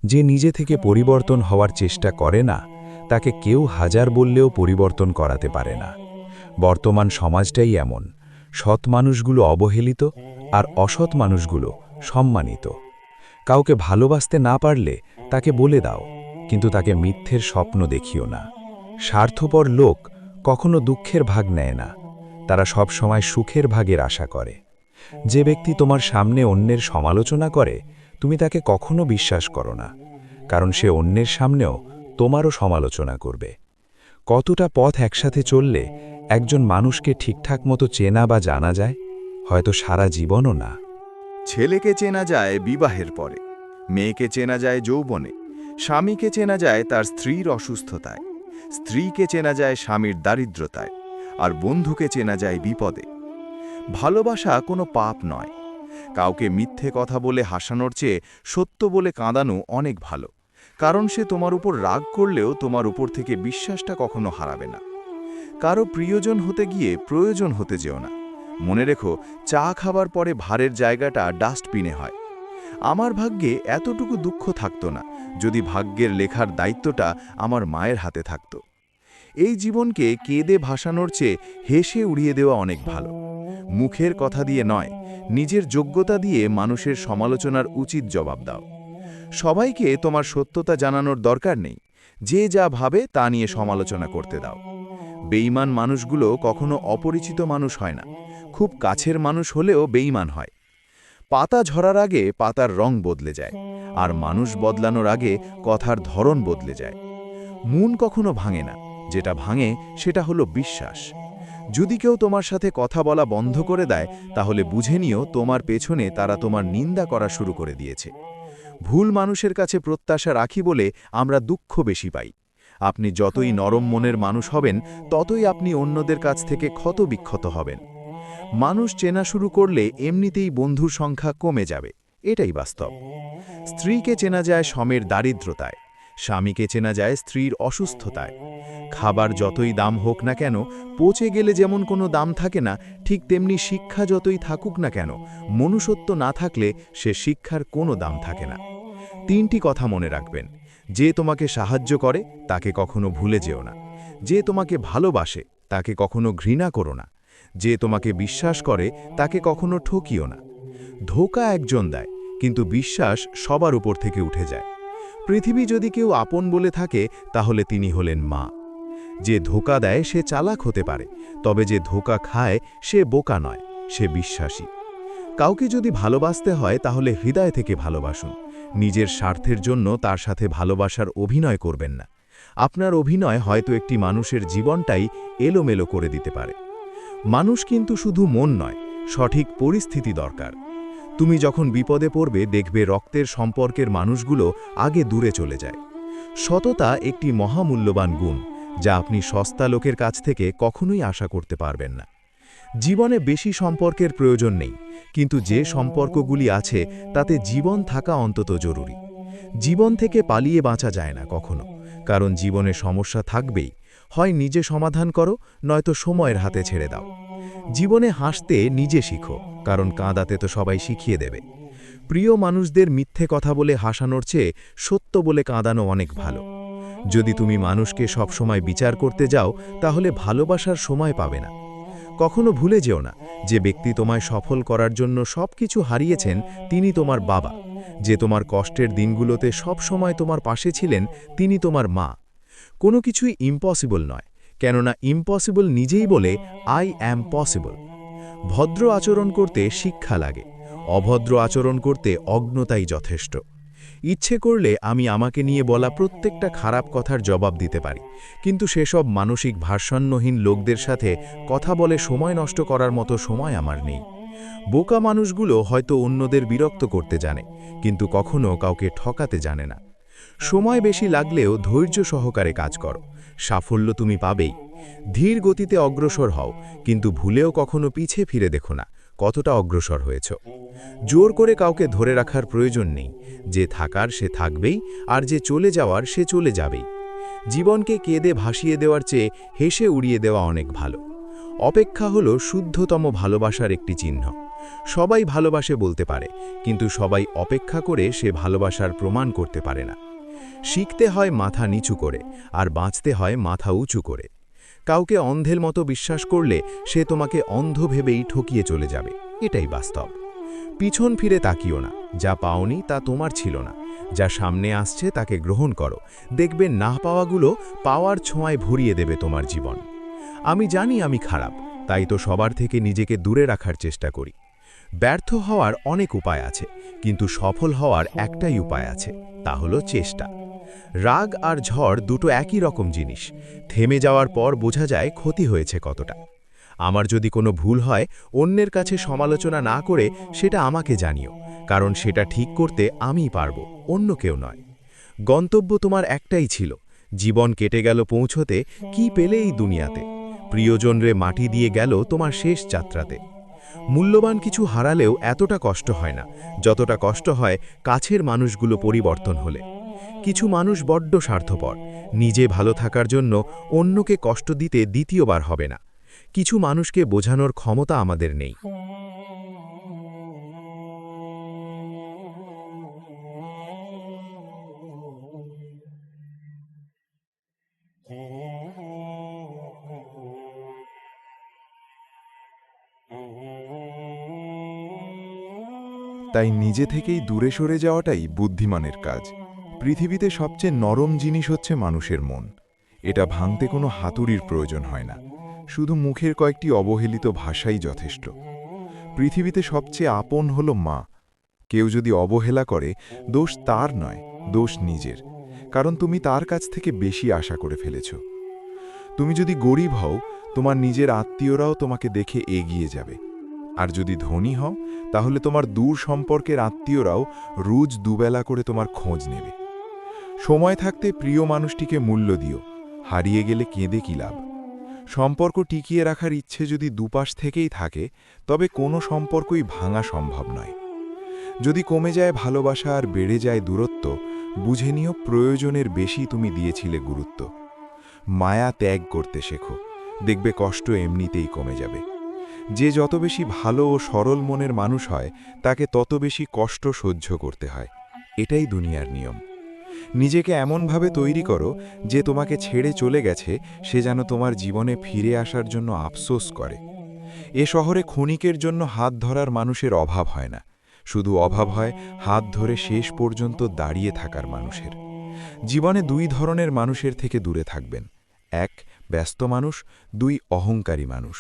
যে নিজে থেকে পরিবর্তন হওয়ার চেষ্টা করে না, তাকে কেউ হাজার বললেও পরিবর্তন করাতে পারে না। বর্তমান সমাজটাই এমন, সৎ মানুষগুলো অবহেলিত আর অসৎ মানুষগুলো সম্মানিত। কাউকে ভালোবাসতে না পারলে তাকে বলে দাও, কিন্তু তাকে মিথ্যের স্বপ্ন দেখিও না। স্বার্থপর লোক কখনো দুঃখের ভাগ নেয় না, তারা সব সময় সুখের ভাগের আশা করে। যে ব্যক্তি তোমার সামনে অন্যের সমালোচনা করে, তুমি তাকে কখনো বিশ্বাস করো না, কারণ সে অন্যের সামনেও তোমারও সমালোচনা করবে। কতটা পথ একসাথে চললে একজন মানুষকে ঠিকঠাক মতো চেনা বা জানা যায়? হয়তো সারা জীবনও না। ছেলেকে চেনা যায় বিবাহের পরে, মেয়েকে চেনা যায় যৌবনে, স্বামীকে চেনা যায় তার স্ত্রীর অসুস্থতায়, স্ত্রীকে চেনা যায় স্বামীর দারিদ্রতায়, আর বন্ধুকে চেনা যায় বিপদে। ভালোবাসা কোনো পাপ নয়। কাউকে মিথ্যে কথা বলে হাসানোর চেয়ে সত্য বলে কাঁদানো অনেক ভালো, কারণ সে তোমার উপর রাগ করলেও তোমার উপর থেকে বিশ্বাসটা কখনো হারাবে না। কারো প্রিয়জন হতে গিয়ে প্রয়োজন হতে যেও না। মনে রেখো, চা খাবার পরে ভারের জায়গাটা ডাস্টবিনে হয়। আমার ভাগ্যে এতটুকু দুঃখ থাকতো না যদি ভাগ্যের লেখার দায়িত্বটা আমার মায়ের হাতে থাকতো। এই জীবনকে কেঁদে ভাসানোর চেয়ে হেসে উড়িয়ে দেওয়া অনেক ভালো। মুখের কথা দিয়ে নয়, নিজের যোগ্যতা দিয়ে মানুষের সমালোচনার উচিত জবাব দাও। সবাইকে তোমার সত্যতা জানানোর দরকার নেই, যে যা ভাবে তা নিয়ে সমালোচনা করতে দাও। বেঈমান মানুষগুলো কখনো অপরিচিত মানুষ হয় না, খুব কাছের মানুষ হলেও বেঈমান হয়। পাতা ঝরার আগে পাতার রং বদলে যায়, আর মানুষ বদলানোর আগে কথার ধরন বদলে যায়। মন কখনো ভাঙে না, যেটা ভাঙে সেটা হলো বিশ্বাস। যদি কেউ তোমার সাথে কথা বলা বন্ধ করে দেয়, তাহলে বুঝে নিও তোমার পেছনে তারা তোমার নিন্দা করা শুরু করে দিয়েছে। ভুল মানুষের কাছে প্রত্যাশা রাখি বলে আমরা দুঃখ বেশি পাই। আপনি যতই নরম মনের মানুষ হবেন, ততই আপনি অন্যদের কাছ থেকে ক্ষতবিক্ষত হবেন। মানুষ চেনা শুরু করলে এমনিতেই বন্ধুর সংখ্যা কমে যাবে, এটাই বাস্তব। স্ত্রীকে চেনা যায় স্বামীর দারিদ্রতায়, স্বামীকে চেনা যায় স্ত্রীর অসুস্থতায়। খাবার যতই দাম হোক না কেন, পচে গেলে যেমন কোনো দাম থাকে না, ঠিক তেমনি শিক্ষা যতই থাকুক না কেন, মনুষ্যত্ব না থাকলে সে শিক্ষার কোনো দাম থাকে না। 3টি কথা মনে রাখবেন: যে তোমাকে সাহায্য করে তাকে কখনো ভুলে যেও না, যে তোমাকে ভালোবাসে তাকে কখনো ঘৃণা করো না, যে তোমাকে বিশ্বাস করে তাকে কখনো ঠকিও না। ধোঁকা একজন দেয়, কিন্তু বিশ্বাস সবার উপর থেকে উঠে যায়। পৃথিবী যদি কেউ আপন বলে থাকে, তাহলে তিনি হলেন মা। যে ধোঁকা দেয় সে চালাক হতে পারে, তবে যে ধোঁকা খায় সে বোকা নয়, সে বিশ্বাসী। কাউকে যদি ভালোবাসতে হয় তাহলে হৃদয় থেকে ভালোবাসুন। নিজের স্বার্থের জন্য তার সাথে ভালোবাসার অভিনয় করবেন না। আপনার অভিনয় হয়তো একটি মানুষের জীবনটাই এলোমেলো করে দিতে পারে। মানুষ কিন্তু শুধু মন নয়, সঠিক পরিস্থিতি দরকার। তুমি যখন বিপদে পড়বে দেখবে রক্তের সম্পর্কের মানুষগুলো আগে দূরে চলে যায়। সততা একটি মহামূল্যবান গুণ, যা আপনি সস্তা লোকের কাছ থেকে কখনোই আশা করতে পারবেন না। জীবনে বেশি সম্পর্কের প্রয়োজন নেই, কিন্তু যে সম্পর্কগুলি আছে তাতে জীবন থাকা অন্তত জরুরি। জীবন থেকে পালিয়ে বাঁচা যায় না কখনো, কারণ জীবনে সমস্যা থাকবেই। হয় নিজে সমাধান করো, নয়তো সময়ের হাতে ছেড়ে দাও। জীবনে হাসতে নিজে শিখো, কারণ কাঁদাতে তো সবাই শিখিয়ে দেবে। প্রিয় মানুষদের মিথ্যে কথা বলে হাসানোর চেয়ে সত্য বলে কাঁদানো অনেক ভালো। যদি তুমি মানুষকে সবসময় বিচার করতে যাও, তাহলে ভালোবাসার সময় পাবে না। কখনো ভুলে যেও না, যে ব্যক্তি তোমায় সফল করার জন্য সবকিছু হারিয়েছেন তিনি তোমার বাবা। যে তোমার কষ্টের দিনগুলোতে সব সময় তোমার পাশে ছিলেন তিনি তোমার মা। কোনো কিছুই ইম্পসিবল নয়, কেননা ইম্পসিবল নিজেই বলে আই অ্যাম পসিবল। ভদ্র আচরণ করতে শিক্ষা লাগে, অভদ্র আচরণ করতে অজ্ঞতাই যথেষ্ট। ইচ্ছে করলে আমি আমাকে নিয়ে বলা প্রত্যেকটা খারাপ কথার জবাব দিতে পারি, কিন্তু সেসব মানসিক ভারসাম্যহীন লোকদের সাথে কথা বলে সময় নষ্ট করার মতো সময় আমার নেই। বোকা মানুষগুলো হয়তো অন্যদের বিরক্ত করতে জানে, কিন্তু কখনো কাউকে ঠকাতে জানে না। সময় বেশি লাগলেও ধৈর্য সহকারে কাজ করো, সাফল্য তুমি পাবেই। ধীর গতিতে অগ্রসর হও, কিন্তু ভুলেও কখনো পিছে ফিরে দেখো না কতটা অগ্রসর হয়েছ। জোর করে কাউকে ধরে রাখার প্রয়োজন নেই, যে থাকার সে থাকবেই, আর যে চলে যাওয়ার সে চলে যাবেই। জীবনকে কেঁদে ভাসিয়ে দেওয়ার চেয়ে হেসে উড়িয়ে দেওয়া অনেক ভালো। অপেক্ষা হলো শুদ্ধতম ভালোবাসার একটি চিহ্ন। সবাই ভালোবাসে বলতে পারে, কিন্তু সবাই অপেক্ষা করে সে ভালোবাসার প্রমাণ করতে পারে না। শিখতে হয় মাথা নিচু করে, আর বাঁচতে হয় মাথা উঁচু করে। কাউকে অন্ধের মতো বিশ্বাস করলে সে তোমাকে অন্ধ ভেবেই ঠকিয়ে চলে যাবে, এটাই বাস্তব। পিছন ফিরে তাকিও না, যা পাওনি তা তোমার ছিল না। যা সামনে আসছে তাকে গ্রহণ করো, দেখবে না পাওয়াগুলো পাওয়ার ছোঁয়ায় ভরিয়ে দেবে তোমার জীবন। আমি জানি আমি খারাপ, তাই তো সবার থেকে নিজেকে দূরে রাখার চেষ্টা করি। ব্যর্থ হওয়ার অনেক উপায় আছে, কিন্তু সফল হওয়ার একটাই উপায় আছে, তা হলো চেষ্টা। রাগ আর ঝড় দুটো একই রকম জিনিস, থেমে যাওয়ার পর বোঝা যায় ক্ষতি হয়েছে কতটা। আমার যদি কোনো ভুল হয়, অন্যের কাছে সমালোচনা না করে সেটা আমাকে জানিও, কারণ সেটা ঠিক করতে আমিই পারব, অন্য কেউ নয়। গন্তব্য তোমার একটাই ছিল, জীবন কেটে গেল পৌঁছতে, কি পেলে এই দুনিয়াতে? প্রিয়জনরে মাটি দিয়ে গেল তোমার শেষ যাত্রাতে। মূল্যবান কিছু হারালেও এতটা কষ্ট হয় না, যতটা কষ্ট হয় কাছের মানুষগুলো পরিবর্তন হলে। কিছু মানুষ বড্ড স্বার্থপর, নিজে ভালো থাকার জন্য অন্যকে কষ্ট দিতে দ্বিতীয়বার হবে না। কিছু মানুষকে বোঝানোর ক্ষমতা আমাদের নেই। তাই নিজে থেকেই দূরে সরে যাওয়াটাই বুদ্ধিমানের কাজ। পৃথিবীতে সবচেয়ে নরম জিনিস হচ্ছে মানুষের মন। এটা ভাঙতে কোনো হাতুড়ির প্রয়োজন হয় না, শুধু মুখের কয়েকটি অবহেলিত ভাষাই যথেষ্ট। পৃথিবীতে সবচেয়ে আপন হল মা। কেউ যদি অবহেলা করে, দোষ তার নয়, দোষ নিজের, কারণ তুমি তার কাছ থেকে বেশি আশা করে ফেলেছ। তুমি যদি গরিব হও, তোমার নিজের আত্মীয়রাও তোমাকে দেখে এগিয়ে যাবে। আর যদি ধনী হও, তাহলে তোমার দূর সম্পর্কের আত্মীয়রাও রোজ দুবেলা করে তোমার খোঁজ নেবে। সময় থাকতে প্রিয় মানুষটিকে মূল্য দিও, হারিয়ে গেলে কেঁদে কি লাভ। সম্পর্ক টিকিয়ে রাখার ইচ্ছে যদি দুপাশ থেকেই থাকে, তবে কোনো সম্পর্কই ভাঙা সম্ভব নয়। যদি কমে যায় ভালোবাসা আর বেড়ে যায় দূরত্ব, বুঝে নিও প্রয়োজনের বেশি তুমি দিয়েছিলে গুরুত্ব। মায়া ত্যাগ করতে শেখো, দেখবে কষ্ট এমনিতেই কমে যাবে। যে যত বেশি ভালো ও সরল মনের মানুষ হয়, তাকে তত বেশি কষ্ট সহ্য করতে হয়। এটাই দুনিয়ার নিয়ম। নিজেকে এমনভাবে তৈরি করো যে তোমাকে ছেড়ে চলে গেছে সে যেন তোমার জীবনে ফিরে আসার জন্য আফসোস করে। এ শহরে ক্ষণিকের জন্য হাত ধরার মানুষের অভাব হয় না, শুধু অভাব হয় হাত ধরে শেষ পর্যন্ত দাঁড়িয়ে থাকার মানুষের। জীবনে দুই ধরনের মানুষের থেকে দূরে থাকবেন। এক, ব্যস্ত মানুষ। দুই, অহংকারী মানুষ।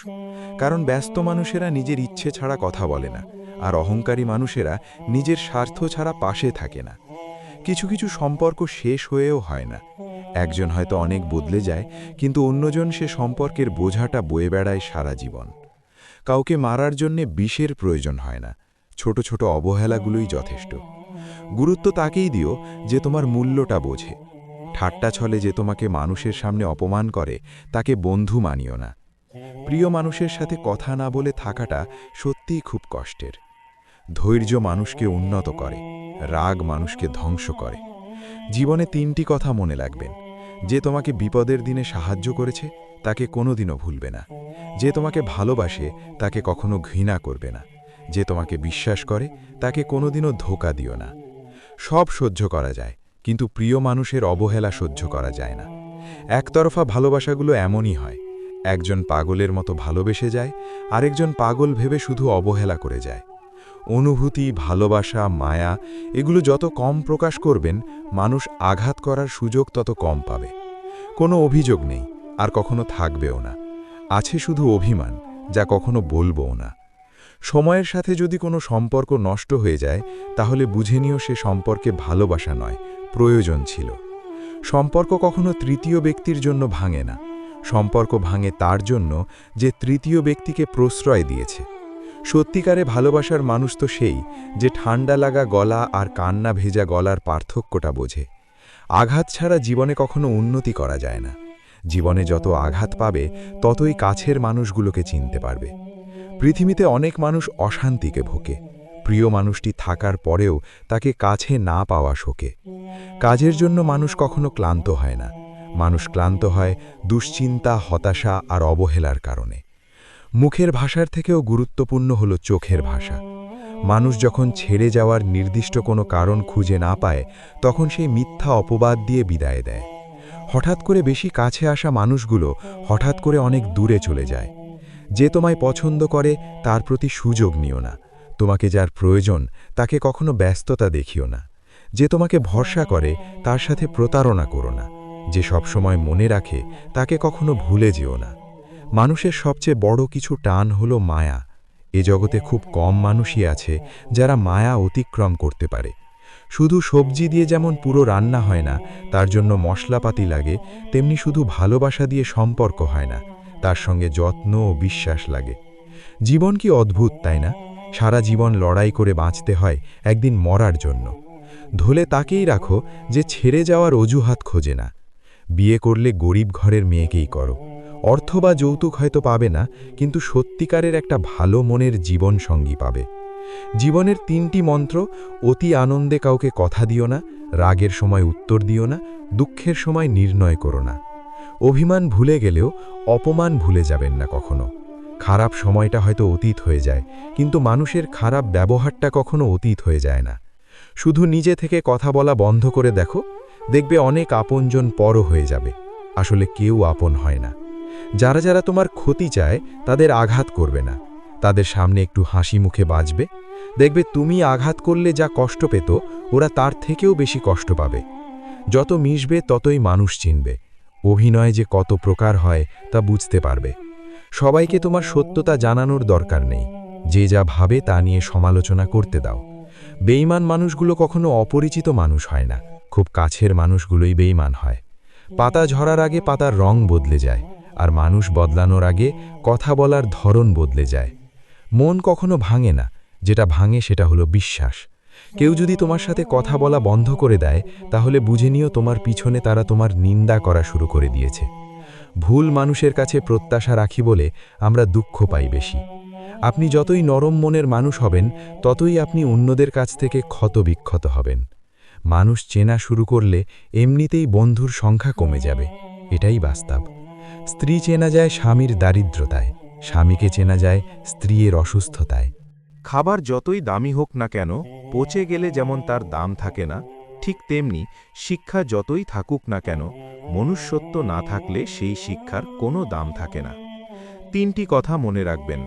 কারণ ব্যস্ত মানুষেরা নিজের ইচ্ছে ছাড়া কথা বলে না, আর অহংকারী মানুষেরা নিজের স্বার্থ ছাড়া পাশে থাকে না। কিছু কিছু সম্পর্ক শেষ হয়েও হয় না। একজন হয়তো অনেক বদলে যায়, কিন্তু অন্যজন সে সম্পর্কের বোঝাটা বয়ে বেড়ায় সারা জীবন। কাউকে মারার জন্যে বিষের প্রয়োজন হয় না, ছোট ছোট অবহেলাগুলোই যথেষ্ট। গুরুত্ব তাকেই দিও যে তোমার মূল্যটা বোঝে। ঠাট্টা ছলে যে তোমাকে মানুষের সামনে অপমান করে, তাকে বন্ধু মানিও না। প্রিয় মানুষের সাথে কথা না বলে থাকাটা সত্যিই খুব কষ্টের। ধৈর্য মানুষকে উন্নত করে, রাগ মানুষকে ধ্বংস করে। জীবনে তিনটি কথা মনে রাখবেন: যে তোমাকে বিপদের দিনে সাহায্য করেছে, তাকে কোনোদিনও ভুলবে না। যে তোমাকে ভালোবাসে, তাকে কখনো ঘৃণা করবে না। যে তোমাকে বিশ্বাস করে, তাকে কোনোদিনও ধোঁকা দিও না। সব সহ্য করা যায়, কিন্তু প্রিয় মানুষের অবহেলা সহ্য করা যায় না। একতরফা ভালোবাসাগুলো এমনই হয়, একজন পাগলের মতো ভালোবেসে যায়, আরেকজন পাগল ভেবে শুধু অবহেলা করে যায়। অনুভূতি, ভালোবাসা, মায়া এগুলো যত কম প্রকাশ করবেন, মানুষ আঘাত করার সুযোগ তত কম পাবে। কোনো অভিযোগ নেই, আর কখনো থাকবেও না। আছে শুধু অভিমান, যা কখনো বলবও না। সময়ের সাথে যদি কোনো সম্পর্ক নষ্ট হয়ে যায়, তাহলে বুঝে নিও সে সম্পর্কে ভালোবাসা নয়, প্রয়োজন ছিল। সম্পর্ক কখনো তৃতীয় ব্যক্তির জন্য ভাঙে না, সম্পর্ক ভাঙে তার জন্য যে তৃতীয় ব্যক্তিকে প্রশ্রয় দিয়েছে। সত্যিকারে ভালোবাসার মানুষ তো সেই যে ঠান্ডা লাগা গলা আর কান্না ভেজা গলার পার্থক্যটা বোঝে। আঘাত ছাড়া জীবনে কখনো উন্নতি করা যায় না। জীবনে যত আঘাত পাবে, ততই কাছের মানুষগুলোকে চিনতে পারবে। পৃথিবীতে অনেক মানুষ অশান্তিকে ভোগে, প্রিয় মানুষটি থাকার পরেও তাকে কাছে না পাওয়া শোকে। কাজের জন্য মানুষ কখনো ক্লান্ত হয় না, মানুষ ক্লান্ত হয় দুশ্চিন্তা, হতাশা আর অবহেলার কারণে। মুখের ভাষার থেকেও গুরুত্বপূর্ণ হলো চোখের ভাষা। মানুষ যখন ছেড়ে যাওয়ার নির্দিষ্ট কোনো কারণ খুঁজে না পায়, তখন সেই মিথ্যা অপবাদ দিয়ে বিদায় দেয়। হঠাৎ করে বেশি কাছে আসা মানুষগুলো হঠাৎ করে অনেক দূরে চলে যায়। যে তোমায় পছন্দ করে তার প্রতি সুযোগ নিও না। তোমাকে যার প্রয়োজন তাকে কখনো ব্যস্ততা দেখিও না। যে তোমাকে ভরসা করে তার সাথে প্রতারণা করো না। যে সবসময় মনে রাখে তাকে কখনো ভুলে যেও না। মানুষের সবচেয়ে বড় কিছু টান হলো মায়া। এ জগতে খুব কম মানুষই আছে যারা মায়া অতিক্রম করতে পারে। শুধু সবজি দিয়ে যেমন পুরো রান্না হয় না, তার জন্য মশলাপাতি লাগে, তেমনি শুধু ভালোবাসা দিয়ে সম্পর্ক হয় না, তার সঙ্গে যত্ন ও বিশ্বাস লাগে। জীবন কি অদ্ভুত, তাই না? সারা জীবন লড়াই করে বাঁচতে হয় একদিন মরার জন্য। ধলে তাকেই রাখো যে ছেড়ে যাওয়ার অজুহাত খোঁজে না। বিয়ে করলে গরিব ঘরের মেয়েকেই করো। অর্থ বা যৌতুক হয়তো পাবে না, কিন্তু সত্যিকারের একটা ভালো মনের জীবন সঙ্গী পাবে। জীবনের তিনটি মন্ত্র: অতি আনন্দে কাউকে কথা দিও না, রাগের সময় উত্তর দিও না, দুঃখের সময় নির্ণয় করো না। অভিমান ভুলে গেলেও অপমান ভুলে যাবেন না কখনো। খারাপ সময়টা হয়তো অতীত হয়ে যায়, কিন্তু মানুষের খারাপ ব্যবহারটা কখনো অতীত হয়ে যায় না। শুধু নিজে থেকে কথা বলা বন্ধ করে দেখো, দেখবে অনেক আপনজন পরও হয়ে যাবে। আসলে কেউ আপন হয় না। যারা যারা তোমার ক্ষতি চায় তাদের আঘাত করবে না, তাদের সামনে একটু হাসি মুখে বাঁচবে। দেখবে তুমি আঘাত করলে যা কষ্ট পেত ওরা তার থেকেও বেশি কষ্ট পাবে। যত মিশবে ততই মানুষ চিনবে, অভিনয় যে কত প্রকার হয় তা বুঝতে পারবে। সবাইকে তোমার সত্যতা জানানোর দরকার নেই, যে যা ভাবে তা নিয়ে সমালোচনা করতে দাও। বেঈমান মানুষগুলো কখনো অপরিচিত মানুষ হয় না, খুব কাছের মানুষগুলোই বেঈমান হয়। পাতা ঝরার আগে পাতার রং বদলে যায়, আর মানুষ বদলানোর আগে কথা বলার ধরন বদলে যায়। মন কখনো ভাঙে না, যেটা ভাঙে সেটা হলো বিশ্বাস। কেউ যদি তোমার সাথে কথা বলা বন্ধ করে দেয়, তাহলে বুঝে নিও তোমার পিছনে তারা তোমার নিন্দা করা শুরু করে দিয়েছে। ভুল মানুষের কাছে প্রত্যাশা রাখি বলে আমরা দুঃখ পাই বেশি। আপনি যতই নরম মনের মানুষ হবেন, ততই আপনি অন্যদের কাছ থেকে ক্ষতবিক্ষত হবেন। মানুষ চেনা শুরু করলে এমনিতেই বন্ধুর সংখ্যা কমে যাবে, এটাই বাস্তব। স্ত্রী চেনা যায় স্বামীর দারিদ্রতায়, স্বামীকে চেনা যায় স্ত্রীর অসুস্থতায়। খাবার যতই দামি হোক না কেন, পচে গেলে যেমন তার দাম থাকে না, ঠিক তেমনি শিক্ষা যতই থাকুক না কেন, মনুষ্যত্ব না থাকলে সেই শিক্ষার কোনো দাম থাকে না। 3টি কথা মনে রাখবেন।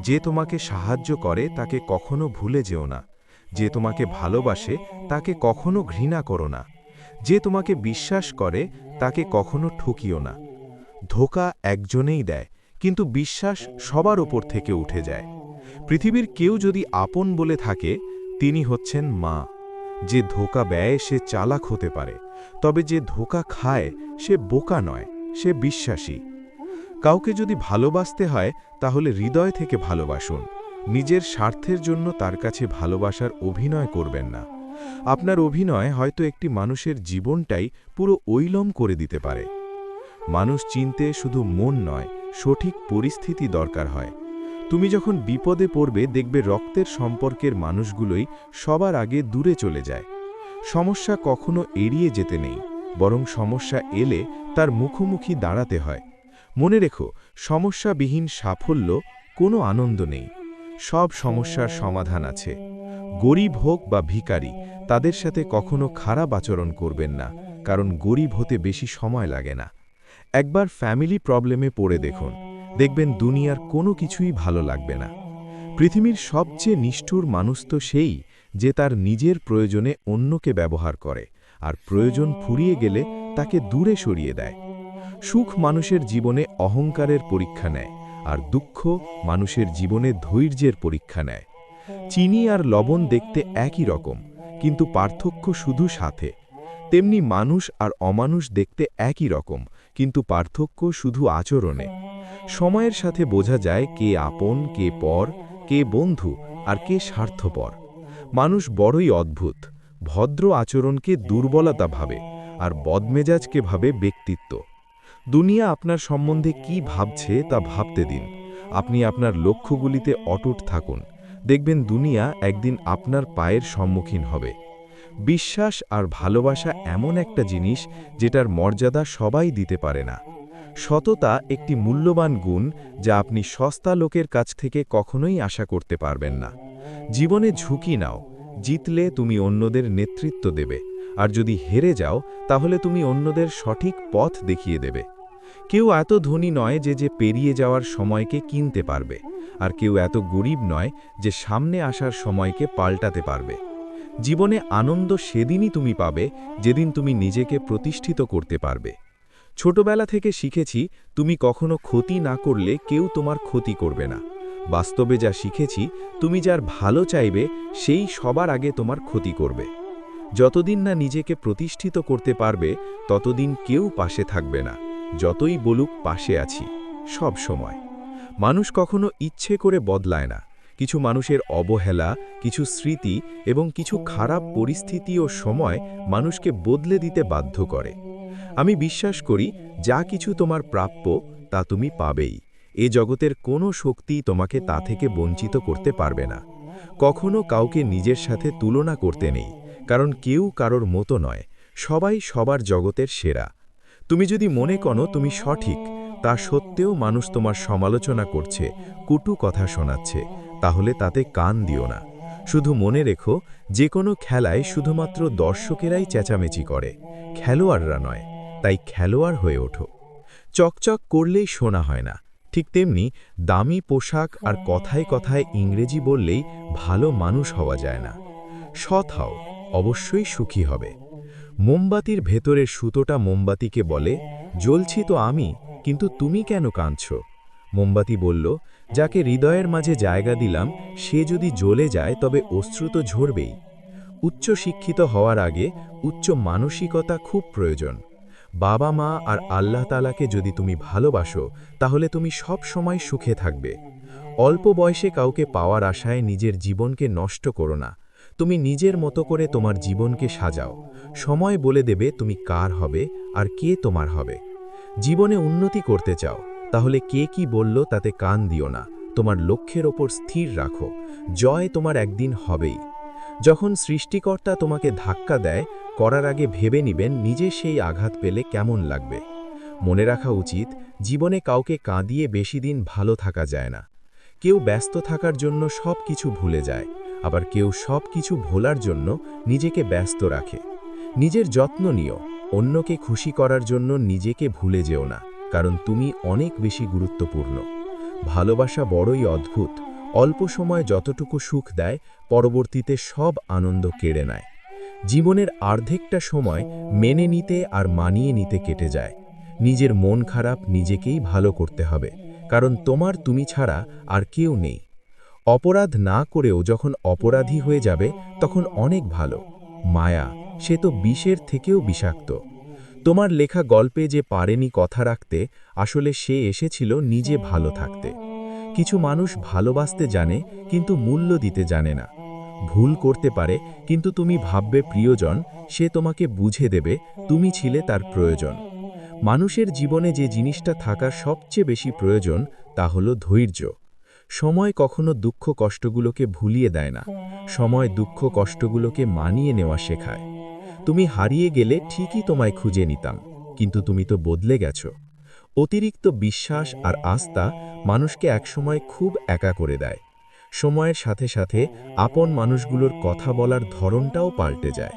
যে তোমাকে সাহায্য করে তাকে কখনো ভুলে যেও না। যে তোমাকে ভালোবাসে তাকে কখনো ঘৃণা করো না। যে তোমাকে বিশ্বাস করে তাকে কখনো ঠকিও না। ধোঁকা একজনেই দেয়, কিন্তু বিশ্বাস সবার ওপর থেকে উঠে যায়। পৃথিবীর কেউ যদি আপন বলে থাকে, তিনি হচ্ছেন মা। যে ধোঁকা দেয় সে চালাক হতে পারে, তবে যে ধোঁকা খায় সে বোকা নয়, সে বিশ্বাসী। কাউকে যদি ভালোবাসতে হয় তাহলে হৃদয় থেকে ভালোবাসুন। নিজের স্বার্থের জন্য তার কাছে ভালোবাসার অভিনয় করবেন না। আপনার অভিনয় হয়তো একটি মানুষের জীবনটাই পুরো ঐলম করে দিতে পারে। মানুষ চিনতে শুধু মন নয়, সঠিক পরিস্থিতি দরকার হয়। তুমি যখন বিপদে পড়বে দেখবে রক্তের সম্পর্কের মানুষগুলোই সবার আগে দূরে চলে যায়। সমস্যা কখনো এড়িয়ে যেতে নেই, বরং সমস্যা এলে তার মুখোমুখি দাঁড়াতে হয়। মনে রেখো, সমস্যাবিহীন সাফল্য কোনো আনন্দ নেই। সব সমস্যার সমাধান আছে। গরিব হোক বা ভিখারি, তাদের সাথে কখনো খারাপ আচরণ করবেন না, কারণ গরিব হতে বেশি সময় লাগে না। একবার ফ্যামিলি প্রবলেমে পড়ে দেখুন, দেখবেন দুনিয়ার কোনো কিছুই ভালো লাগবে না। পৃথিবীর সবচেয়ে নিষ্ঠুর মানুষ তো সেই যে তার নিজের প্রয়োজনে অন্যকে ব্যবহার করে, আর প্রয়োজন ফুরিয়ে গেলে তাকে দূরে সরিয়ে দেয়। সুখ মানুষের জীবনে অহংকারের পরীক্ষা নেয়, আর দুঃখ মানুষের জীবনে ধৈর্যের পরীক্ষা নেয়। চিনি আর লবণ দেখতে একই রকম, কিন্তু পার্থক্য শুধু সাথে। তেমনি মানুষ আর অমানুষ দেখতে একই রকম, কিন্তু পার্থক্য শুধু আচরণে। সময়ের সাথে বোঝা যায় কে আপন, কে পর, কে বন্ধু আর কে স্বার্থপর। মানুষ বড়ই অদ্ভুত। ভদ্র আচরণকে দুর্বলতা ভাবে, আর বদমেজাজকে ভাবে ব্যক্তিত্ব। দুনিয়া আপনার সম্বন্ধে কি ভাবছে তা ভাবতে দিন। আপনি আপনার লক্ষ্যগুলিতে অটুট থাকুন, দেখবেন দুনিয়া একদিন আপনার পায়ের সম্মুখীন হবে। বিশ্বাস আর ভালোবাসা এমন একটা জিনিস যেটার মর্যাদা সবাই দিতে পারে না। সততা একটি মূল্যবান গুণ যা আপনি সস্তা লোকের কাছ থেকে কখনোই আশা করতে পারবেন না। জীবনে ঝুঁকি নাও। জিতলে তুমি অন্যদের নেতৃত্ব দেবে, আর যদি হেরে যাও তাহলে তুমি অন্যদের সঠিক পথ দেখিয়ে দেবে। কেউ এত ধনী নয় যে পেরিয়ে যাওয়ার সময়কে কিনতে পারবে, আর কেউ এত গরিব নয় যে সামনে আসার সময়কে পাল্টাতে পারবে। জীবনে আনন্দ সেদিনই তুমি পাবে যেদিন তুমি নিজেকে প্রতিষ্ঠিত করতে পারবে। ছোটবেলা থেকে শিখেছি, তুমি কখনো ক্ষতি না করলে কেউ তোমার ক্ষতি করবে না। বাস্তবে যা শিখেছি, তুমি যার ভালো চাইবে সেই সবার আগে তোমার ক্ষতি করবে। যতদিন না নিজেকে প্রতিষ্ঠিত করতে পারবে, ততদিন কেউ পাশে থাকবে না, যতই বলুক পাশে আছি সব সময়। মানুষ কখনো ইচ্ছে করে বদলায় না। কিছু মানুষের অবহেলা, কিছু স্মৃতি এবং কিছু খারাপ পরিস্থিতি ও সময় মানুষকে বদলে দিতে বাধ্য করে। আমি বিশ্বাস করি, যা কিছু তোমার প্রাপ্য তা তুমি পাবেই। এ জগতের কোনো শক্তি তোমাকে তা থেকে বঞ্চিত করতে পারবে না। কখনো কাউকে নিজের সাথে তুলনা করতে নেই, কারণ কেউ কারোর মতো নয়, সবাই সবার জগতের সেরা। তুমি যদি মনে করো তুমি সঠিক, তা সত্ত্বেও মানুষ তোমার সমালোচনা করছে, কটু কথা শোনাচ্ছে, তাহলে তাতে কান দিও না। শুধু মনে রেখো, যে কোনো খেলায় শুধুমাত্র দর্শকেরাই চেঁচামেচি করে, খেলোয়াড়রা নয়। তাই খেলোয়াড় হয়ে ওঠো। চকচক করলেই সোনা হয় না, ঠিক তেমনি দামি পোশাক আর কথায় কথায় ইংরেজি বললেই ভালো মানুষ হওয়া যায় না। সৎ হও, অবশ্যই সুখী হবে। মোমবাতির ভেতরের সুতোটা মোমবাতিকে বলে, জ্বলছি তো আমি, কিন্তু তুমি কেন কাঁদছ? মোমবাতি বলল, যাকে হৃদয়ের মাঝে জায়গা দিলাম সে যদি জ্বলে যায় তবে অশ্রু তো ঝরবেই। উচ্চ শিক্ষিত হওয়ার আগে উচ্চ মানসিকতা খুব প্রয়োজন। বাবা মা আর আল্লাহ তাআলাকে যদি তুমি ভালোবাসো তাহলে তুমি সব সময় সুখে থাকবে। অল্প বয়সে কাউকে পাওয়ার আশায় নিজের জীবনকে নষ্ট করো না। তুমি নিজের মতো করে তোমার জীবনকে সাজাও। সময় বলে দেবে তুমি কার হবে আর কে তোমার হবে। জীবনে উন্নতি করতে চাও, তাহলে কে কি বলল তাতে কান দিও না। তোমার লক্ষ্যের ওপর স্থির রাখো, জয় তোমার একদিন হবেই। যখন সৃষ্টিকর্তা তোমাকে ধাক্কা দেয়, করার আগে ভেবে নিবেন নিজে সেই আঘাত পেলে কেমন লাগবে। মনে রাখা উচিত, জীবনে কাউকে কাঁদিয়ে বেশি দিন ভালো থাকা যায় না। কেউ ব্যস্ত থাকার জন্য সব কিছু ভুলে যায়, আবার কেউ সব কিছু ভোলার জন্য নিজেকে ব্যস্ত রাখে। নিজের যত্ন নিও, অন্যকে খুশি করার জন্য নিজেকে ভুলে যেও না, কারণ তুমি অনেক বেশি গুরুত্বপূর্ণ। ভালোবাসা বড়ই অদ্ভুত, অল্প সময় যতটুকু সুখ দেয় পরবর্তীতে সব আনন্দ কেড়ে নেয়। জীবনের অর্ধেকটা সময় মেনে নিতে আর মানিয়ে নিতে কেটে যায়। নিজের মন খারাপ নিজেকেই ভালো করতে হবে, কারণ তোমার তুমি ছাড়া আর কেউ নেই। অপরাধ না করেও যখন অপরাধী হয়ে যাবে তখন অনেক ভালো। মায়া, সে তো বিষের থেকেও বিষাক্ত। তোমার লেখা গল্পে যে পারেনি কথা রাখতে, আসলে সে এসেছিল নিজে ভালো থাকতে। কিছু মানুষ ভালোবাসতে জানে কিন্তু মূল্য দিতে জানে না। ভুল করতে পারে, কিন্তু তুমি ভাববে প্রিয়জন, সে তোমাকে বুঝে দেবে তুমি ছিলে তার প্রয়োজন। মানুষের জীবনে যে জিনিসটা থাকার সবচেয়ে বেশি প্রয়োজন তা হলো ধৈর্য। সময় কখনো দুঃখ কষ্টগুলোকে ভুলিয়ে দেয় না, সময় দুঃখ কষ্টগুলোকে মানিয়ে নেওয়া শেখায়। তুমি হারিয়ে গেলে ঠিকই তোমায় খুঁজে নিতাম, কিন্তু তুমি তো বদলে গেছো। অতিরিক্ত বিশ্বাস আর আস্থা মানুষকে একসময় খুব একা করে দেয়। সময়ের সাথে সাথে আপন মানুষগুলোর কথা বলার ধরনটাও পাল্টে যায়।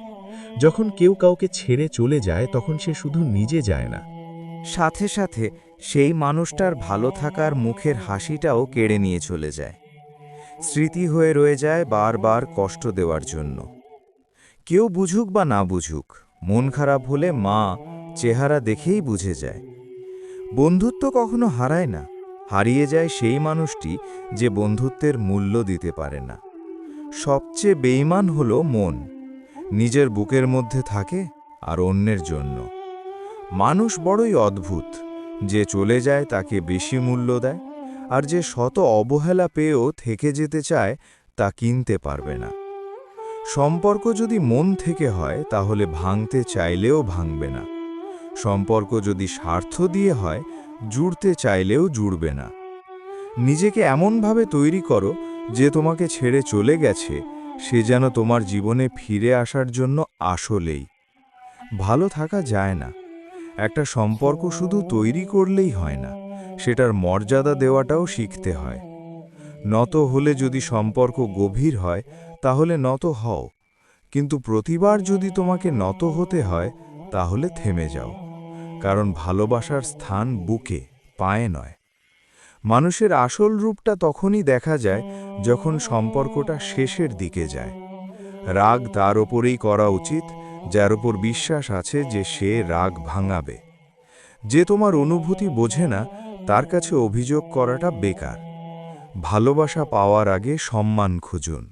যখন কেউ কাউকে ছেড়ে চলে যায় তখন সে শুধু নিজে যায় না, সাথে সাথে সেই মানুষটার ভালো থাকার মুখের হাসিটাও কেড়ে নিয়ে চলে যায়। স্মৃতি হয়ে রয়ে যায় বারবার কষ্ট দেওয়ার জন্য। কেউ বুঝুক বা না বুঝুক, মন খারাপ হলে মা চেহারা দেখেই বুঝে যায়। বন্ধুত্ব কখনো হারায় না, হারিয়ে যায় সেই মানুষটি যে বন্ধুত্বের মূল্য দিতে পারে না। সবচেয়ে বেঈমান হলো মন, নিজের বুকের মধ্যে থাকে আর অন্যের জন্য। মানুষ বড়ই অদ্ভুত, যে চলে যায় তাকে বেশি মূল্য দেয়, আর যে শত অবহেলা পেয়েও থেকে যেতে চায় তা কিনতে পারবে না। সম্পর্ক যদি মন থেকে হয় তাহলে ভাঙতে চাইলেও ভাঙবে না। সম্পর্ক যদি স্বার্থ দিয়ে হয়, জুড়তে চাইলেও জুড়বে না। নিজেকে এমনভাবে তৈরি করো যে তোমাকে ছেড়ে চলে গেছে সে যেন তোমার জীবনে ফিরে আসার জন্য আসলেই। ভালো থাকা যায় না, একটা সম্পর্ক শুধু তৈরি করলেই হয় না, সেটার মর্যাদা দেওয়াটাও শিখতে হয়। নত হলে যদি সম্পর্ক গভীর হয় তাহলে নত হও, কিন্তু প্রতিবার যদি তোমাকে নত হতে হয় তাহলে থেমে যাও, কারণ ভালোবাসার স্থান বুকে, পায়ে নয়। মানুষের আসল রূপটা তখনই দেখা যায় যখন সম্পর্কটা শেষের দিকে যায়। রাগ তার ওপরেই করা উচিত যার ওপর বিশ্বাস আছে যে সে রাগ ভাঙাবে। যে তোমার অনুভূতি বোঝে না তার কাছে অভিযোগ করাটা বেকার। ভালোবাসা পাওয়ার আগে সম্মান খুঁজুন।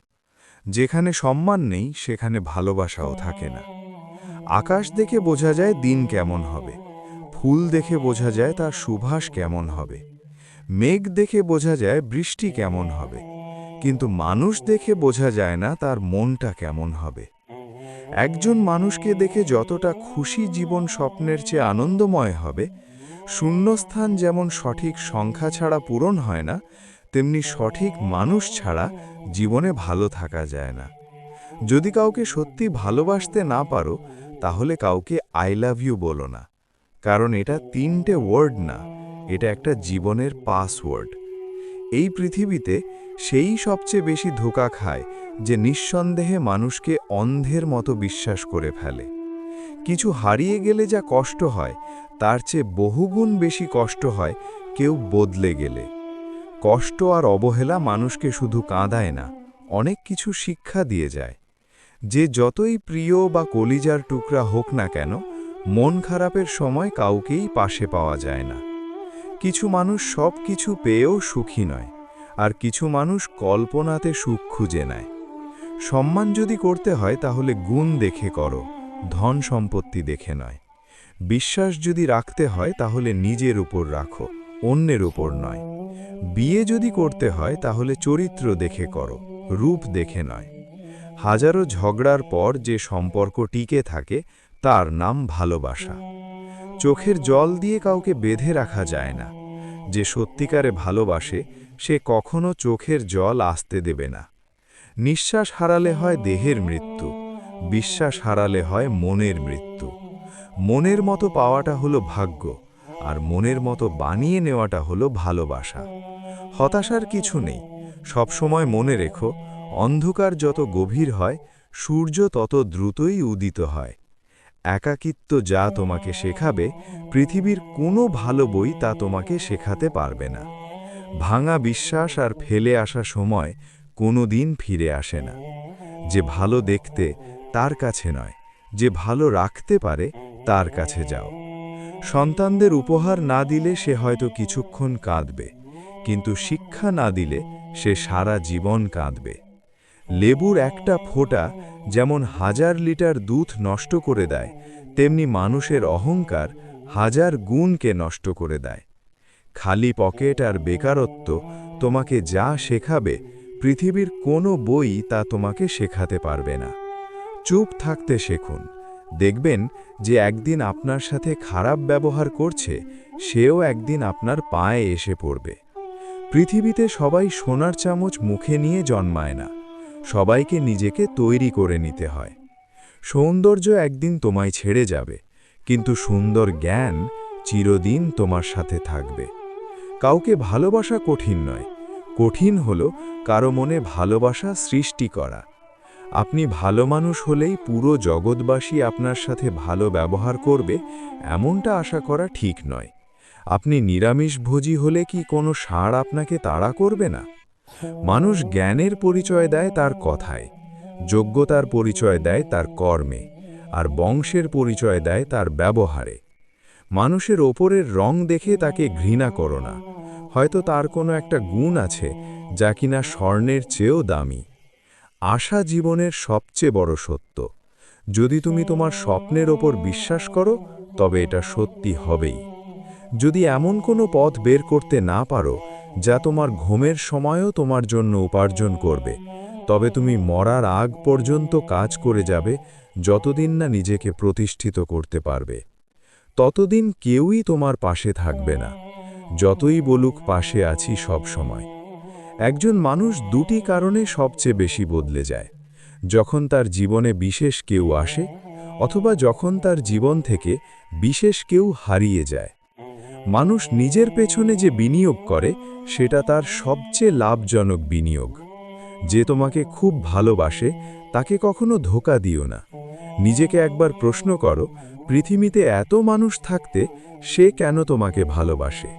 যেখানে সম্মান নেই সেখানে ভালোবাসাও থাকে না। আকাশ দেখে বোঝা যায় দিন কেমন হবে, ফুল দেখে বোঝা যায় তার সুবাস কেমন হবে, মেঘ দেখে বোঝা যায় বৃষ্টি কেমন হবে, কিন্তু মানুষ দেখে বোঝা যায় না তার মনটা কেমন হবে। একজন মানুষকে দেখে যতটা খুশি জীবন স্বপ্নের চেয়ে আনন্দময় হবে, শূন্যস্থান যেমন সঠিক সংখ্যা ছাড়া পূরণ হয় না, তেমনি সঠিক মানুষ ছাড়া জীবনে ভালো থাকা যায় না। যদি কাউকে সত্যি ভালোবাসতে না পারো তাহলে কাউকে আই লাভ ইউ বলো না, কারণ এটা 3টে ওয়ার্ড না, এটা একটা জীবনের পাসওয়ার্ড। এই পৃথিবীতে সেই সবচেয়ে বেশি ধোঁকা খায় যে নিঃসন্দেহে মানুষকে অন্ধের মতো বিশ্বাস করে ফেলে। কিছু হারিয়ে গেলে যা কষ্ট হয় তার চেয়ে বহুগুণ বেশি কষ্ট হয় কেউ বদলে গেলে। কষ্ট আর অবহেলা মানুষকে শুধু কাঁদায় না, অনেক কিছু শিক্ষা দিয়ে যায়। যে যতই প্রিয় বা কলিজার টুকরা হোক না কেন, মন খারাপের সময় কাউকেই পাশে পাওয়া যায় না। কিছু মানুষ সব কিছু পেয়েও সুখী নয়, আর কিছু মানুষ কল্পনাতে সুখ খুঁজে নেয়। সম্মান যদি করতে হয় তাহলে গুণ দেখে করো, ধন সম্পত্তি দেখে নয়। বিশ্বাস যদি রাখতে হয় তাহলে নিজের উপর রাখো, অন্যের উপর নয়। বিয়ে যদি করতে হয় তাহলে চরিত্র দেখে করো, রূপ দেখে নয়। হাজারো ঝগড়ার পর যে সম্পর্ক টিকে থাকে তার নাম ভালোবাসা। চোখের জল দিয়ে কাউকে বেঁধে রাখা যায় না। যে সত্যিকারে ভালোবাসে সে কখনো চোখের জল আসতে দেবে না। নিঃশ্বাস হারালে হয় দেহের মৃত্যু, বিশ্বাস হারালে হয় মনের মৃত্যু। মনের মতো পাওয়াটা হলো ভাগ্য, আর মনের মতো বানিয়ে নেওয়াটা হলো ভালোবাসা। হতাশার কিছু নেই, সবসময় মনে রেখো, অন্ধকার যত গভীর হয় সূর্য তত দ্রুতই উদিত হয়। একাকিত্ব যা তোমাকে শেখাবে, পৃথিবীর কোনো ভালো বই তা তোমাকে শেখাতে পারবে না। ভাঙা বিশ্বাস আর ফেলে আসা সময় কোনো দিন ফিরে আসে না। যে ভালো দেখতে তার কাছে নয়, যে ভালো রাখতে পারে তার কাছে যাও। সন্তানদের উপহার না দিলে সে হয়তো কিছুক্ষণ কাঁদবে, কিন্তু শিক্ষা না দিলে সে সারা জীবন কাঁদবে। লেবুর একটা ফোঁটা যেমন 1000 লিটার দুধ নষ্ট করে দেয়, তেমনি মানুষের অহংকার 1000 গুণকে নষ্ট করে দেয়। খালি পকেট আর বেকারত্ব তোমাকে যা শেখাবে, পৃথিবীর কোনো বই তা তোমাকে শেখাতে পারবে না। চুপ থাকতে শেখুন, দেখবেন যে একদিন আপনার সাথে খারাপ ব্যবহার করছে, সেও একদিন আপনার পায়ে এসে পড়বে। পৃথিবীতে সবাই সোনার চামচ মুখে নিয়ে জন্মায় না, সবাইকে নিজেকে তৈরি করে নিতে হয়। সৌন্দর্য একদিন তোমায় ছেড়ে যাবে, কিন্তু সুন্দর জ্ঞান চিরদিন তোমার সাথে থাকবে। কাউকে ভালোবাসা কঠিন নয়, কঠিন হলো কারো মনে ভালোবাসা সৃষ্টি করা। আপনি ভালো মানুষ হলেই পুরো জগৎবাসী আপনার সাথে ভালো ব্যবহার করবে, এমনটা আশা করা ঠিক নয়। আপনি নিরামিষভোজী হলে কি কোনো ষাঁড় আপনাকে তাড়া করবে না? মানুষ জ্ঞানের পরিচয় দেয় তার কথায়, যোগ্যতার পরিচয় দেয় তার কর্মে, আর বংশের পরিচয় দেয় তার ব্যবহারে। মানুষের ওপরের রং দেখে তাকে ঘৃণা করো না, হয়তো তার কোনো একটা গুণ আছে যা কিনা স্বর্ণের চেয়েও দামি। আশা জীবনের সবচেয়ে বড় সত্য। যদি তুমি তোমার স্বপ্নের ওপর বিশ্বাস করো, তবে এটা সত্যি হবেই। যদি এমন কোনো পথ বের করতে না পারো যা তোমার ঘুমের সময়ও তোমার জন্য উপার্জন করবে, তবে তুমি মরার আগ পর্যন্ত কাজ করে যাবে, যতদিন না নিজেকে প্রতিষ্ঠিত করতে পারবে। ততদিন কেউই তোমার পাশে থাকবে না, যতই বলুক পাশে আছি সব সময়। একজন মানুষ দুটি কারণে সবচেয়ে বেশি বদলে যায়: যখন তার জীবনে বিশেষ কেউ আসে, অথবা যখন তার জীবন থেকে বিশেষ কেউ হারিয়ে যায়। মানুষ নিজের পেছনে যে বিনিয়োগ করে সেটা তার সবচেয়ে লাভজনক বিনিয়োগ। যে তোমাকে খুব ভালোবাসে তাকে কখনো ধোঁকা দিও না। নিজেকে একবার প্রশ্ন করো, পৃথিবীতে এত মানুষ থাকতে সে কেন তোমাকে ভালোবাসে?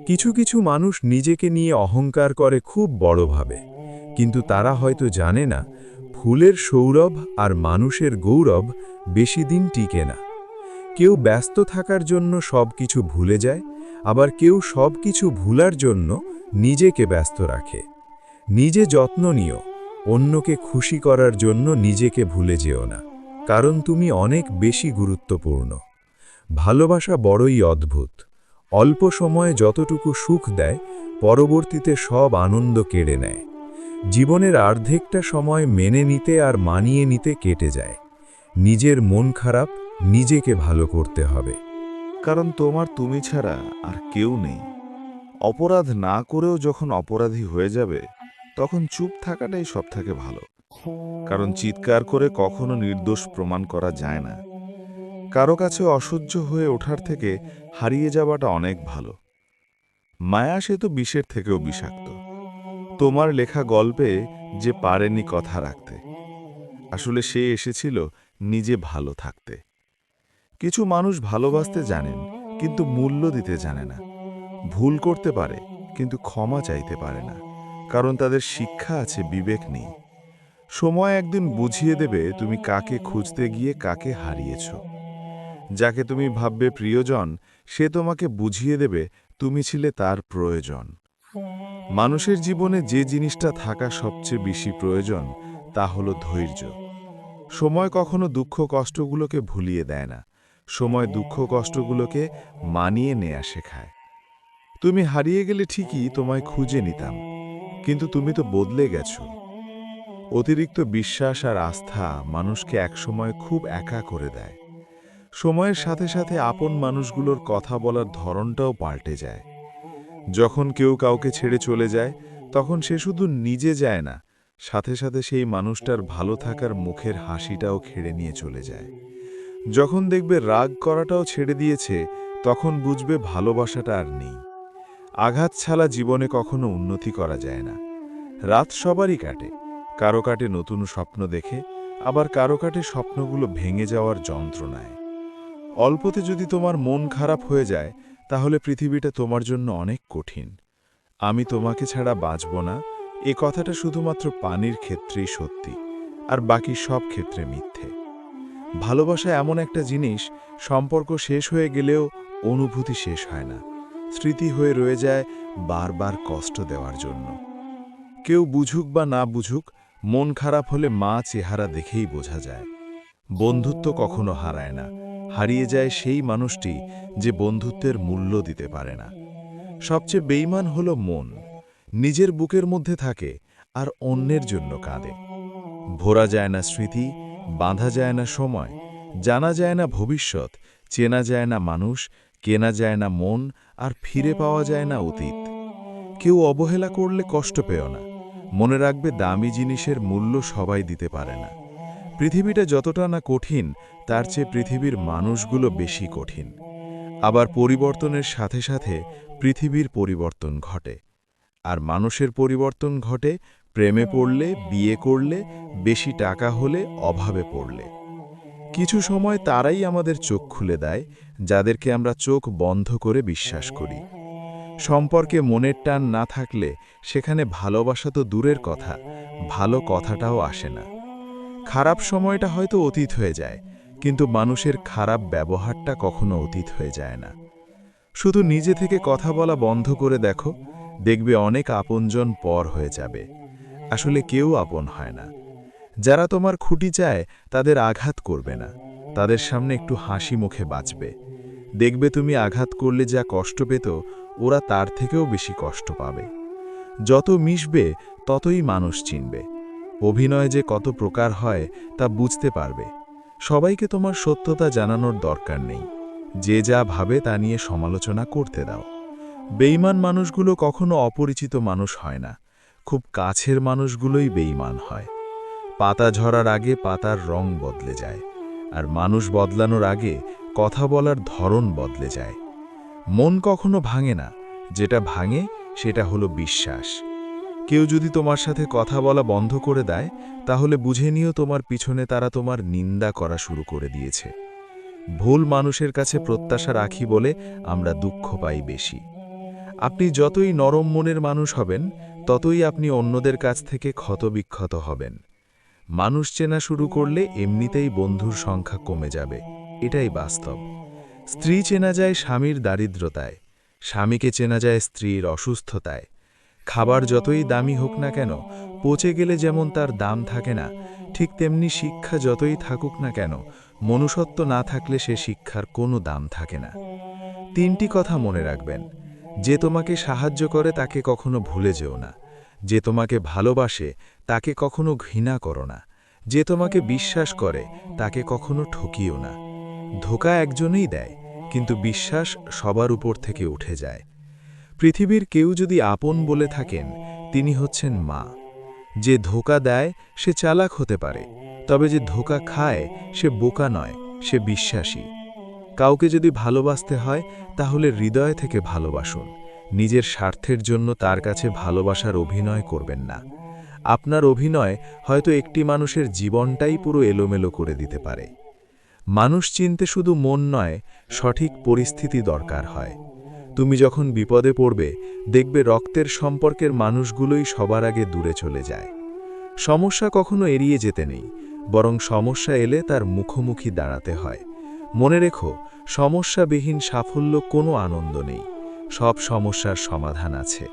কিছু কিছু মানুষ নিজেকে নিয়ে অহংকার করে খুব বড়ভাবে, কিন্তু তারা হয়তো জানে না ফুলের সৌরভ আর মানুষের গৌরব বেশি দিন টিকে না। কেউ ব্যস্ত থাকার জন্য সব কিছু ভুলে যায়, আবার কেউ সব কিছু ভুলার জন্য নিজেকে ব্যস্ত রাখে। নিজে যত্ন নিও, অন্যকে খুশি করার জন্য নিজেকে ভুলে যেও না, কারণ তুমি অনেক বেশি গুরুত্বপূর্ণ। ভালোবাসা বড়ই অদ্ভুত। অল্প সময়ে যতটুকু সুখ দেয়, পরবর্তীতে সব আনন্দ কেড়ে নেয়। জীবনের অর্ধেকটা সময় মেনে নিতে আর মানিয়ে নিতে কেটে যায়। নিজের মন খারাপ নিজেকে ভালো করতে হবে। কারণ তোমার তুমি ছাড়া আর কেউ নেই। অপরাধ না করেও যখন অপরাধী হয়ে যাবে, তখন চুপ থাকাটাই সব থেকে ভালো। কারণ চিৎকার করে কখনো নির্দোষ প্রমাণ করা যায় না। কারো কাছে অসহ্য হয়ে ওঠার থেকে হারিয়ে যাওয়াটা অনেক ভালো। মায়া সে তো বিষের থেকেও বিষাক্ত। তোমার লেখা গল্পে যে পারেনি কথা রাখতে, আসলে সে এসেছিল নিজে ভালো থাকতে। কিছু মানুষ ভালোবাসতে জানেন, কিন্তু মূল্য দিতে জানে না। ভুল করতে পারে কিন্তু ক্ষমা চাইতে পারে না, কারণ তাদের শিক্ষা আছে, বিবেক নেই। সময় একদিন বুঝিয়ে দেবে তুমি কাকে খুঁজতে গিয়ে কাকে হারিয়েছ। যাকে তুমি ভাববে প্রিয়জন, সে তোমাকে বুঝিয়ে দেবে তুমি ছিলে তার প্রয়োজন। মানুষের জীবনে যে জিনিসটা থাকা সবচেয়ে বেশি প্রয়োজন তা হলো ধৈর্য। সময় কখনো দুঃখ কষ্টগুলোকে ভুলিয়ে দেয় না, সময় দুঃখ কষ্টগুলোকে মানিয়ে নেয়া শেখায়। তুমি হারিয়ে গেলে ঠিকই, তোমায় খুঁজে নিতাম, কিন্তু তুমি তো বদলে গেছো। অতিরিক্ত বিশ্বাস আর আস্থা মানুষকে একসময় খুব একা করে দেয়। সময়ের সাথে সাথে আপন মানুষগুলোর কথা বলার ধরনটাও পাল্টে যায়। যখন কেউ কাউকে ছেড়ে চলে যায়, তখন সে শুধু নিজে যায় না, সাথে সাথে সেই মানুষটার ভালো থাকার মুখের হাসিটাও খেড়ে নিয়ে চলে যায়। যখন দেখবে রাগ করাটাও ছেড়ে দিয়েছে, তখন বুঝবে ভালোবাসাটা আর নেই। আঘাত ছাড়া জীবনে কখনো উন্নতি করা যায় না। রাত সবারই কাটে, কারো কাটে নতুন স্বপ্ন দেখে, আবার কারো কাটে স্বপ্নগুলো ভেঙে যাওয়ার যন্ত্রণায়। অল্পতে যদি তোমার মন খারাপ হয়ে যায়, তাহলে পৃথিবীটা তোমার জন্য অনেক কঠিন। আমি তোমাকে ছাড়া বাঁচব না, এ কথাটা শুধুমাত্র পানির ক্ষেত্রেই সত্যি, আর বাকি সব ক্ষেত্রে মিথ্যে। ভালোবাসা এমন একটা জিনিস, সম্পর্ক শেষ হয়ে গেলেও অনুভূতি শেষ হয় না, স্মৃতি হয়ে রয়ে যায় বারবার কষ্ট দেওয়ার জন্য। কেউ বুঝুক বা না বুঝুক, মন খারাপ হলে মা চেহারা দেখেই বোঝা যায়। বন্ধুত্ব কখনো হারায় না, হারিয়ে যায় সেই মানুষটি যে বন্ধুত্বের মূল্য দিতে পারে না। সবচেয়ে বেইমান হলো মন, নিজের বুকের মধ্যে থাকে আর অন্যের জন্য কাঁদে। ভোরা যায় না স্মৃতি, বাঁধা যায় না সময়, জানা যায় না ভবিষ্যৎ, চেনা যায় না মানুষ, কেনা যায় না মন, আর ফিরে পাওয়া যায় না অতীত। কেউ অবহেলা করলে কষ্ট পেও না, মনে রাখবে দামি জিনিসের মূল্য সবাই দিতে পারে না। পৃথিবীটা যতটা না কঠিন, তার চেয়ে পৃথিবীর মানুষগুলো বেশি কঠিন। আবার পরিবর্তনের সাথে সাথে পৃথিবীর পরিবর্তন ঘটে, আর মানুষের পরিবর্তন ঘটে প্রেমে পড়লে, বিয়ে করলে, বেশি টাকা হলে, অভাবে পড়লে। কিছু সময় তারাই আমাদের চোখ খুলে দেয়, যাদেরকে আমরা চোখ বন্ধ করে বিশ্বাস করি। সম্পর্কে মনের টান না থাকলে সেখানে ভালোবাসা তো দূরের কথা, ভালো কথাটাও আসে না। খারাপ সময়টা হয়তো অতীত হয়ে যায়, কিন্তু মানুষের খারাপ ব্যবহারটা কখনো অতীত হয়ে যায় না। শুধু নিজে থেকে কথা বলা বন্ধ করে দেখো, দেখবে অনেক আপনজন পর হয়ে যাবে। আসলে কেউ আপন হয় না। যারা তোমার খুঁটি চায় তাদের আঘাত করবে না, তাদের সামনে একটু হাসি মুখে বাঁচবে। দেখবে তুমি আঘাত করলে যা কষ্ট পেত, ওরা তার থেকেও বেশি কষ্ট পাবে। যত মিশবে ততই মানুষ চিনবে। অভিনয় যে কত প্রকার হয় তা বুঝতে পারবে। সবাইকে তোমার সত্যতা জানানোর দরকার নেই, যে যা ভাবে তা নিয়ে সমালোচনা করতে দাও। বেঈমান মানুষগুলো কখনো অপরিচিত মানুষ হয় না, খুব কাছের মানুষগুলোই বেঈমান হয়। পাতা ঝরার আগে পাতার রং বদলে যায়, আর মানুষ বদলানোর আগে কথা বলার ধরন বদলে যায়। মন কখনো ভাঙে না, যেটা ভাঙে সেটা হলো বিশ্বাস। কেউ যদি তোমার সাথে কথা বলা বন্ধ করে দেয়, তাহলে বুঝে নিও তোমার পিছনে তারা তোমার নিন্দা করা শুরু করে দিয়েছে। ভুল মানুষের কাছে প্রত্যাশা রাখি বলে আমরা দুঃখ পাই বেশি। আপনি যতই নরম মনের মানুষ হবেন, ততই আপনি অন্যদের কাছ থেকে ক্ষতবিক্ষত হবেন। মানুষ চেনা শুরু করলে এমনিতেই বন্ধুর সংখ্যা কমে যাবে, এটাই বাস্তব। স্ত্রী চেনা যায় স্বামীর দারিদ্রতায়, স্বামীকে চেনা যায় স্ত্রীর অসুস্থতায়। খাবার যতই দামি হোক না কেন, পচে গেলে যেমন তার দাম থাকে না, ঠিক তেমনি শিক্ষা যতই থাকুক না কেন, মনুষ্যত্ব না থাকলে সে শিক্ষার কোনো দাম থাকে না। 3টি কথা মনে রাখবেন: যে তোমাকে সাহায্য করে তাকে কখনো ভুলে যেও না, যে তোমাকে ভালোবাসে তাকে কখনো ঘৃণা করো না, যে তোমাকে বিশ্বাস করে তাকে কখনো ঠকিও না। ধোঁকা একজনেই দেয়, কিন্তু বিশ্বাস সবার উপর থেকে উঠে যায়। পৃথিবীর কেউ যদি আপন বলে থাকেন, তিনি হচ্ছেন মা। যে ধোঁকা দেয় সে চালাক হতে পারে, তবে যে ধোঁকা খায় সে বোকা নয়, সে বিশ্বাসী। কাউকে যদি ভালোবাসতে হয় তাহলে হৃদয় থেকে ভালোবাসুন, নিজের স্বার্থের জন্য তার কাছে ভালোবাসার অভিনয় করবেন না। আপনার অভিনয় হয়তো একটি মানুষের জীবনটাই পুরো এলোমেলো করে দিতে পারে। মানুষ চিনতে শুধু মন নয়, সঠিক পরিস্থিতি দরকার হয়। তুমি যখন বিপদে পড়বে দেখবে রক্তের সম্পর্কের মানুষগুলোই সবার আগে দূরে চলে যায়। সমস্যা কখনো এড়িয়ে যেতে নেই, বরং সমস্যা এলে তার মুখোমুখি দাঁড়াতে হয়। মনে রেখো, সমস্যাবিহীন সাফল্য কোনো আনন্দ নেই। সব সমস্যার সমাধান আছে।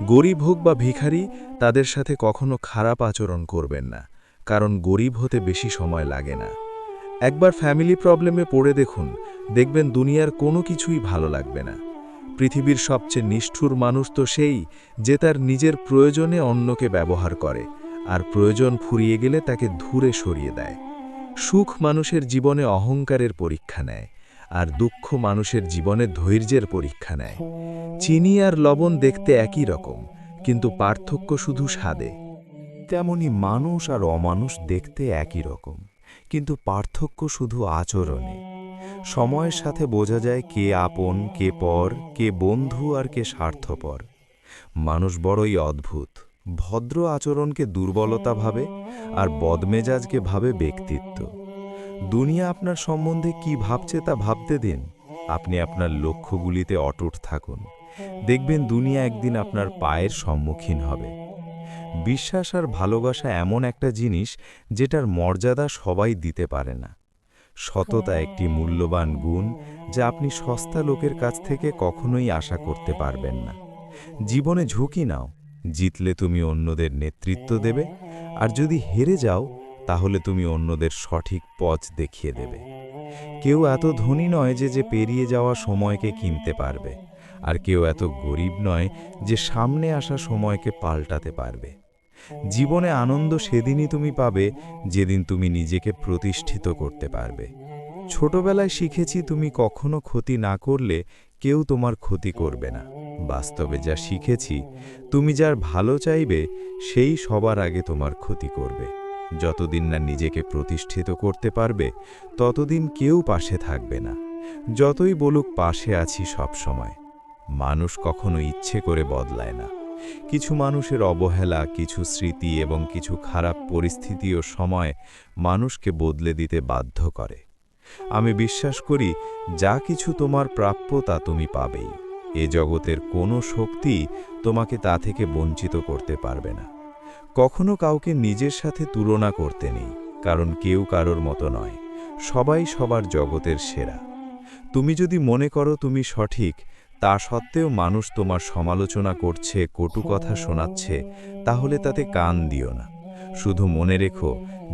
গরিব হোক বা ভিখারি, তাদের সাথে কখনো খারাপ আচরণ করবেন না, কারণ গরিব হতে বেশি সময় লাগে না। একবার ফ্যামিলি প্রবলেমে পড়ে দেখুন, দেখবেন দুনিয়ার কোনো কিছুই ভালো লাগবে না। পৃথিবীর সবচেয়ে নিষ্ঠুর মানুষ তো সেই, যে তার নিজের প্রয়োজনে অন্যকে ব্যবহার করে, আর প্রয়োজন ফুরিয়ে গেলে তাকে দূরে সরিয়ে দেয়। সুখ মানুষের জীবনে অহংকারের পরীক্ষা নেয়, আর দুঃখ মানুষের জীবনে ধৈর্যের পরীক্ষা নেয়। চিনি আর লবণ দেখতে একই রকম, কিন্তু পার্থক্য শুধু স্বাদে। তেমনি মানুষ আর অমানুষ দেখতে একই রকম, কিন্তু পার্থক্য শুধু আচরণে। সময়ের সাথে বোঝা যায় কে আপন, কে পর, কে বন্ধু আর কে স্বার্থপর। মানুষ বড়ই অদ্ভুত। ভদ্র আচরণকে দুর্বলতা ভাবে, আর বদমেজাজকে ভাবে ব্যক্তিত্ব। দুনিয়া আপনার সম্বন্ধে কি ভাবছে তা ভাবতে দিন। আপনি আপনার লক্ষ্যগুলিতে অটুট থাকুন। দেখবেন দুনিয়া একদিন আপনার পায়ের সম্মুখীন হবে। বিশ্বাস আর ভালোবাসা এমন একটা জিনিস যেটার মর্যাদা সবাই দিতে পারে না। সততা একটি মূল্যবান গুণ, যা আপনি সস্তা লোকের কাছ থেকে কখনোই আশা করতে পারবেন না। জীবনে ঝুঁকি নাও। জিতলে তুমি অন্যদের নেতৃত্ব দেবে, আর যদি হেরে যাও তাহলে তুমি অন্যদের সঠিক পথ দেখিয়ে দেবে। কেউ এত ধনী নয় যে পেরিয়ে যাওয়া সময়কে কিনতে পারবে, আর কেউ এত গরিব নয় যে সামনে আসা সময়কে পাল্টাতে পারবে। জীবনে আনন্দ সেদিনই তুমি পাবে যেদিন তুমি নিজেকে প্রতিষ্ঠিত করতে পারবে। ছোটবেলায় শিখেছি তুমি কখনো ক্ষতি না করলে কেউ তোমার ক্ষতি করবে না। বাস্তবে যা শিখেছি, তুমি যার ভালো চাইবে সেই সবার আগে তোমার ক্ষতি করবে। যতদিন না নিজেকে প্রতিষ্ঠিত করতে পারবে ততদিন কেউ পাশে থাকবে না। যতই বলুক পাশে আছি সব সময়। মানুষ কখনো ইচ্ছে করে বদলায় না। কিছু মানুষের অবহেলা, কিছু স্মৃতি এবং কিছু খারাপ পরিস্থিতি ও সময় মানুষকে বদলে দিতে বাধ্য করে। আমি বিশ্বাস করি, যা কিছু তোমার প্রাপ্য তা তুমি পাবেই। এ জগতের কোনো শক্তি তোমাকে তা থেকে বঞ্চিত করতে পারবে না। কখনো কাউকে নিজের সাথে তুলনা করতে নেই, কারণ কেউ কারোর মতো নয়। সবাই সবার জগতের সেরা। তুমি যদি মনে করো তুমি সঠিক, তা সত্ত্বেও মানুষ তোমার সমালোচনা করছে, কটু কথা শোনাচ্ছে, তাহলে তাতে কান দিও না। শুধু মনে রেখো,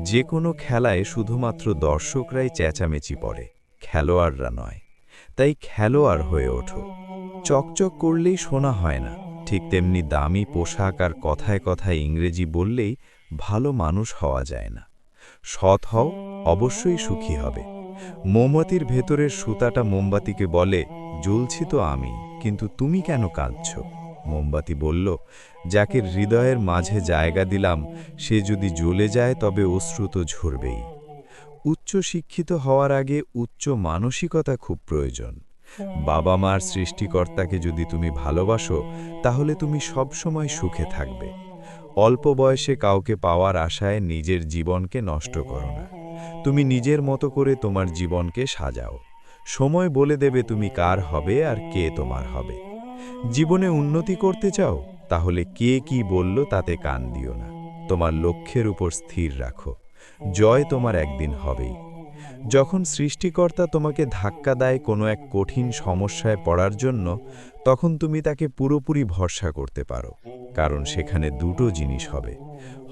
যে কোনো খেলায় শুধুমাত্র দর্শকরাই চেঁচামেচি পড়ে, খেলোয়াড়রা নয়। তাই খেলোয়াড় হয়ে ওঠো। চকচক করলেই শোনা হয় না, ঠিক তেমনি দামি পোশাক আর কথায় কথায় ইংরেজি বললেই ভালো মানুষ হওয়া যায় না। সৎ হও, অবশ্যই সুখী হবে। মোমবাতির ভেতরের সুতাটা মোমবাতিকে বলে, জ্বলছি তো আমি, কিন্তু তুমি কেন কাঁদছ? মোমবাতি বলল, যাকে হৃদয়ের মাঝে জায়গা দিলাম সে যদি জ্বলে যায় তবে অশ্রু তো ঝরবেই। উচ্চ শিক্ষিত হওয়ার আগে উচ্চ মানসিকতা খুব প্রয়োজন। বাবা মার সৃষ্টিকর্তাকে যদি তুমি ভালোবাসো, তাহলে তুমি সব সময় সুখে থাকবে। অল্প বয়সে কাউকে পাওয়ার আশায় নিজের জীবনকে নষ্ট করো না। তুমি নিজের মতো করে তোমার জীবনকে সাজাও। সময় বলে দেবে তুমি কার হবে আর কে তোমার হবে। জীবনে উন্নতি করতে চাও, তাহলে কে কি বলল তাতে কান দিও না। তোমার লক্ষ্যের উপর স্থির রাখো। জয় তোমার একদিন হবেই। যখন সৃষ্টিকর্তা তোমাকে ধাক্কা দেয় কোনো এক কঠিন সমস্যায় পড়ার জন্য, তখন তুমি তাকে পুরোপুরি ভরসা করতে পারো, কারণ সেখানে দুটো জিনিস হবে।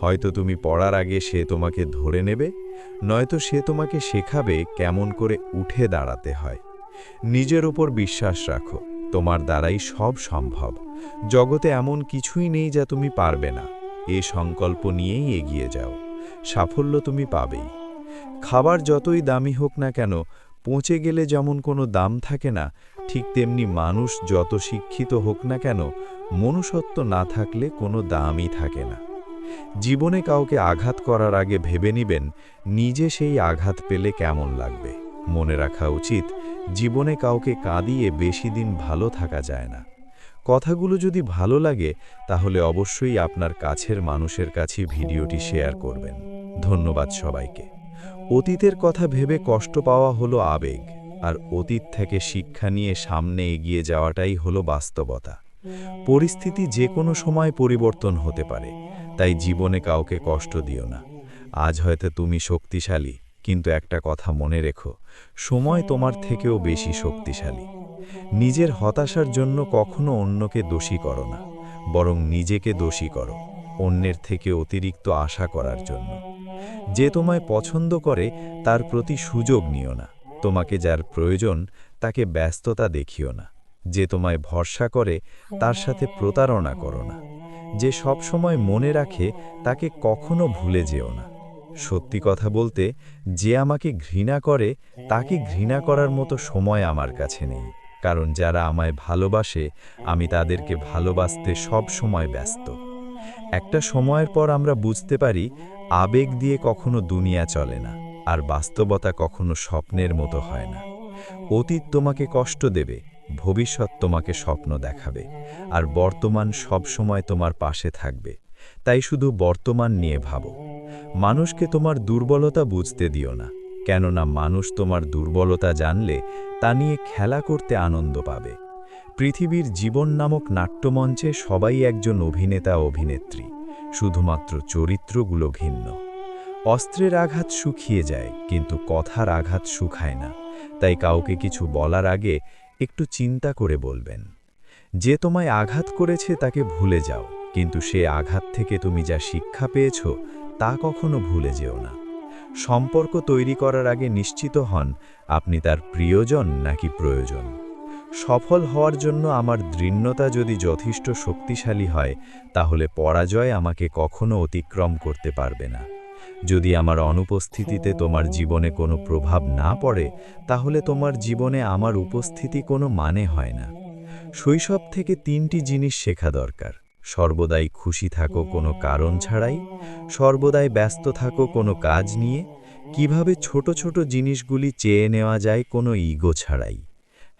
হয়তো তুমি পড়ার আগে সে তোমাকে ধরে নেবে, নয়তো সে তোমাকে শেখাবে কেমন করে উঠে দাঁড়াতে হয়। নিজের ওপর বিশ্বাস রাখো, তোমার দ্বারাই সব সম্ভব। জগতে এমন কিছুই নেই যা তুমি পারবে না। এ সংকল্প নিয়েই এগিয়ে যাও, সাফল্য তুমি পাবেই। খাবার যতই দামি হোক না কেন, পচে গেলে যেমন কোনো দাম থাকে না, ঠিক তেমনি মানুষ যত শিক্ষিত হোক না কেন, মনুষ্যত্ব না থাকলে কোনো দামই থাকে না। জীবনে কাউকে আঘাত করার আগে ভেবে নিবেন, নিজে সেই আঘাত পেলে কেমন লাগবে। মনে রাখা উচিত, জীবনে কাউকে কাঁদিয়ে বেশি দিন ভালো থাকা যায় না। কথাগুলো যদি ভালো লাগে, তাহলে অবশ্যই আপনার কাছের মানুষের কাছে ভিডিওটি শেয়ার করবেন। ধন্যবাদ সবাইকে। অতীতের কথা ভেবে কষ্ট পাওয়া হলো আবেগ, আর অতীত থেকে শিক্ষা নিয়ে সামনে এগিয়ে যাওয়াটাই হলো বাস্তবতা। পরিস্থিতি যে কোনো সময় পরিবর্তন হতে পারে, তাই জীবনে কাউকে কষ্ট দিও না। আজ হয়তো তুমি শক্তিশালী, কিন্তু একটা কথা মনে রেখো, সময় তোমার থেকেও বেশি শক্তিশালী। নিজের হতাশার জন্য কখনো অন্যকে দোষী করো না, বরং নিজেকে দোষী করো অন্যের থেকে অতিরিক্ত আশা করার জন্য। যে তোমায় পছন্দ করে তার প্রতি সুযোগ নিও না, তোমাকে যার প্রয়োজন তাকে ব্যস্ততা দেখিও না। যে তোমায় ভরসা করে তার সাথে প্রতারণা করো না। যে সব সময় মনে রাখে তাকে কখনো ভুলে যেও না। সত্যি কথা বলতে, যে আমাকে ঘৃণা করে তাকে ঘৃণা করার মতো সময় আমার কাছে নেই, কারণ যারা আমায় ভালোবাসে আমি তাদেরকে ভালোবাসতে সব সময় ব্যস্ত। একটা সময়ের পর আমরা বুঝতে পারি আবেগ দিয়ে কখনো দুনিয়া চলে না, আর বাস্তবতা কখনো স্বপ্নের মতো হয় না। অতীত তোমাকে কষ্ট দেবে, ভবিষ্যৎ তোমাকে স্বপ্ন দেখাবে, আর বর্তমান সব সময় তোমার পাশে থাকবে। তাই শুধু বর্তমান নিয়ে ভাবো। মানুষকে তোমার দুর্বলতা বুঝতে দিও না, কেননা মানুষ তোমার দুর্বলতা জানলে তা নিয়ে খেলা করতে আনন্দ পাবে। পৃথিবীর জীবন নামক নাট্যমঞ্চে সবাই একজন অভিনেতা অভিনেত্রী, শুধুমাত্র চরিত্রগুলো ভিন্ন। অস্ত্রের আঘাত শুকিয়ে যায়, কিন্তু কথার আঘাত শুকায় না। তাই কাউকে কিছু বলার আগে একটু চিন্তা করে বলবেন। যে তোমায় আঘাত করেছে তাকে ভুলে যাও, কিন্তু সে আঘাত থেকে তুমি যা শিক্ষা পেয়েছ তা কখনো ভুলে যেও না। সম্পর্ক তৈরি করার আগে নিশ্চিত হন আপনি তার প্রিয়জন নাকি প্রয়োজন। সফল হওয়ার জন্য আমার দৃঢ়তা যদি যথেষ্ট শক্তিশালী হয়, তাহলে পরাজয় আমাকে কখনো অতিক্রম করতে পারবে না। যদি আমার অনুপস্থিতিতে তোমার জীবনে কোনো প্রভাব না পড়ে, তাহলে তোমার জীবনে আমার উপস্থিতি কোনো মানে হয় না। শৈশব থেকে 3টি জিনিস শেখা দরকার: সর্বদাই খুশি থাকো কোনো কারণ ছাড়াই, সর্বদাই ব্যস্ত থাকো কোনো কাজ নিয়ে, কিভাবে ছোট ছোট জিনিসগুলি চেয়ে নেওয়া যায় কোনো ইগো ছাড়াই।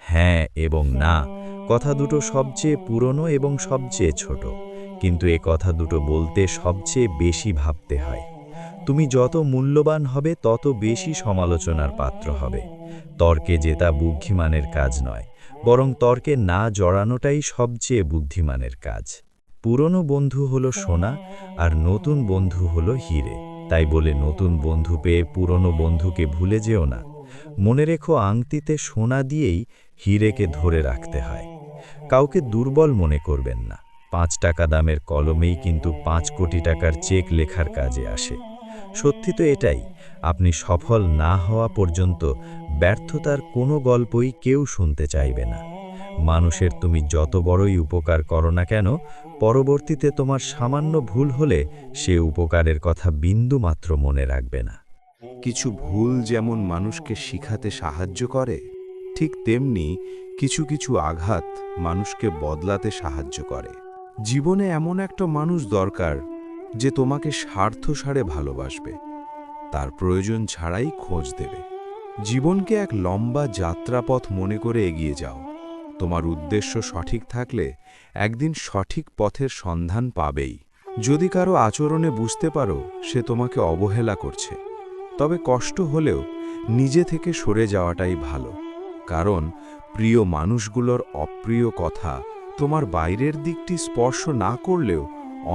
হ্যাঁ এবং না কথা দুটো সবচেয়ে পুরনো এবং সবচেয়ে ছোট, কিন্তু এ কথা দুটো বলতে সবচেয়ে বেশি ভাবতে হয়। তুমি যত মূল্যবান হবে তত বেশি সমালোচনার পাত্র হবে। তর্কে জেতা বুদ্ধিমানের কাজ নয়, বরং তর্কে না জড়ানোটাই সবচেয়ে বুদ্ধিমানের কাজ। পুরনো বন্ধু হলো সোনা, আর নতুন বন্ধু হলো হিরে। তাই বলে নতুন বন্ধু পেয়ে পুরনো বন্ধুকে ভুলে যেও না। মনে রেখো, আংটিতে সোনা দিয়েই হিরেকে ধরে রাখতে হয়। কাউকে দুর্বল মনে করবেন না। 5 টাকা দামের কলমেই কিন্তু 5 কোটি টাকার চেক লেখার কাজে আসে। সত্যি তো এটাই, আপনি সফল না হওয়া পর্যন্ত ব্যর্থতার কোনো গল্পই কেউ শুনতে চাইবে না। মানুষের তুমি যত বড়ই উপকার করো না কেন, পরবর্তীতে তোমার সামান্য ভুল হলে সে উপকারের কথা বিন্দুমাত্র মনে রাখবে না। কিছু ভুল যেমন মানুষকে শিখাতে সাহায্য করে, ঠিক তেমনি কিছু কিছু আঘাত মানুষকে বদলাতে সাহায্য করে। জীবনে এমন একটা মানুষ দরকার যে তোমাকে স্বার্থসারে ভালোবাসবে, তার প্রয়োজন ছাড়াই খোঁজ দেবে। জীবনকে এক লম্বা যাত্রাপথ মনে করে এগিয়ে যাও। তোমার উদ্দেশ্য সঠিক থাকলে একদিন সঠিক পথের সন্ধান পাবেই। যদি কারো আচরণে বুঝতে পারো সে তোমাকে অবহেলা করছে, তবে কষ্ট হলেও নিজে থেকে সরে যাওয়াটাই ভালো। কারণ প্রিয় মানুষগুলোর অপ্রিয় কথা তোমার বাইরের দিকটি স্পর্শ না করলেও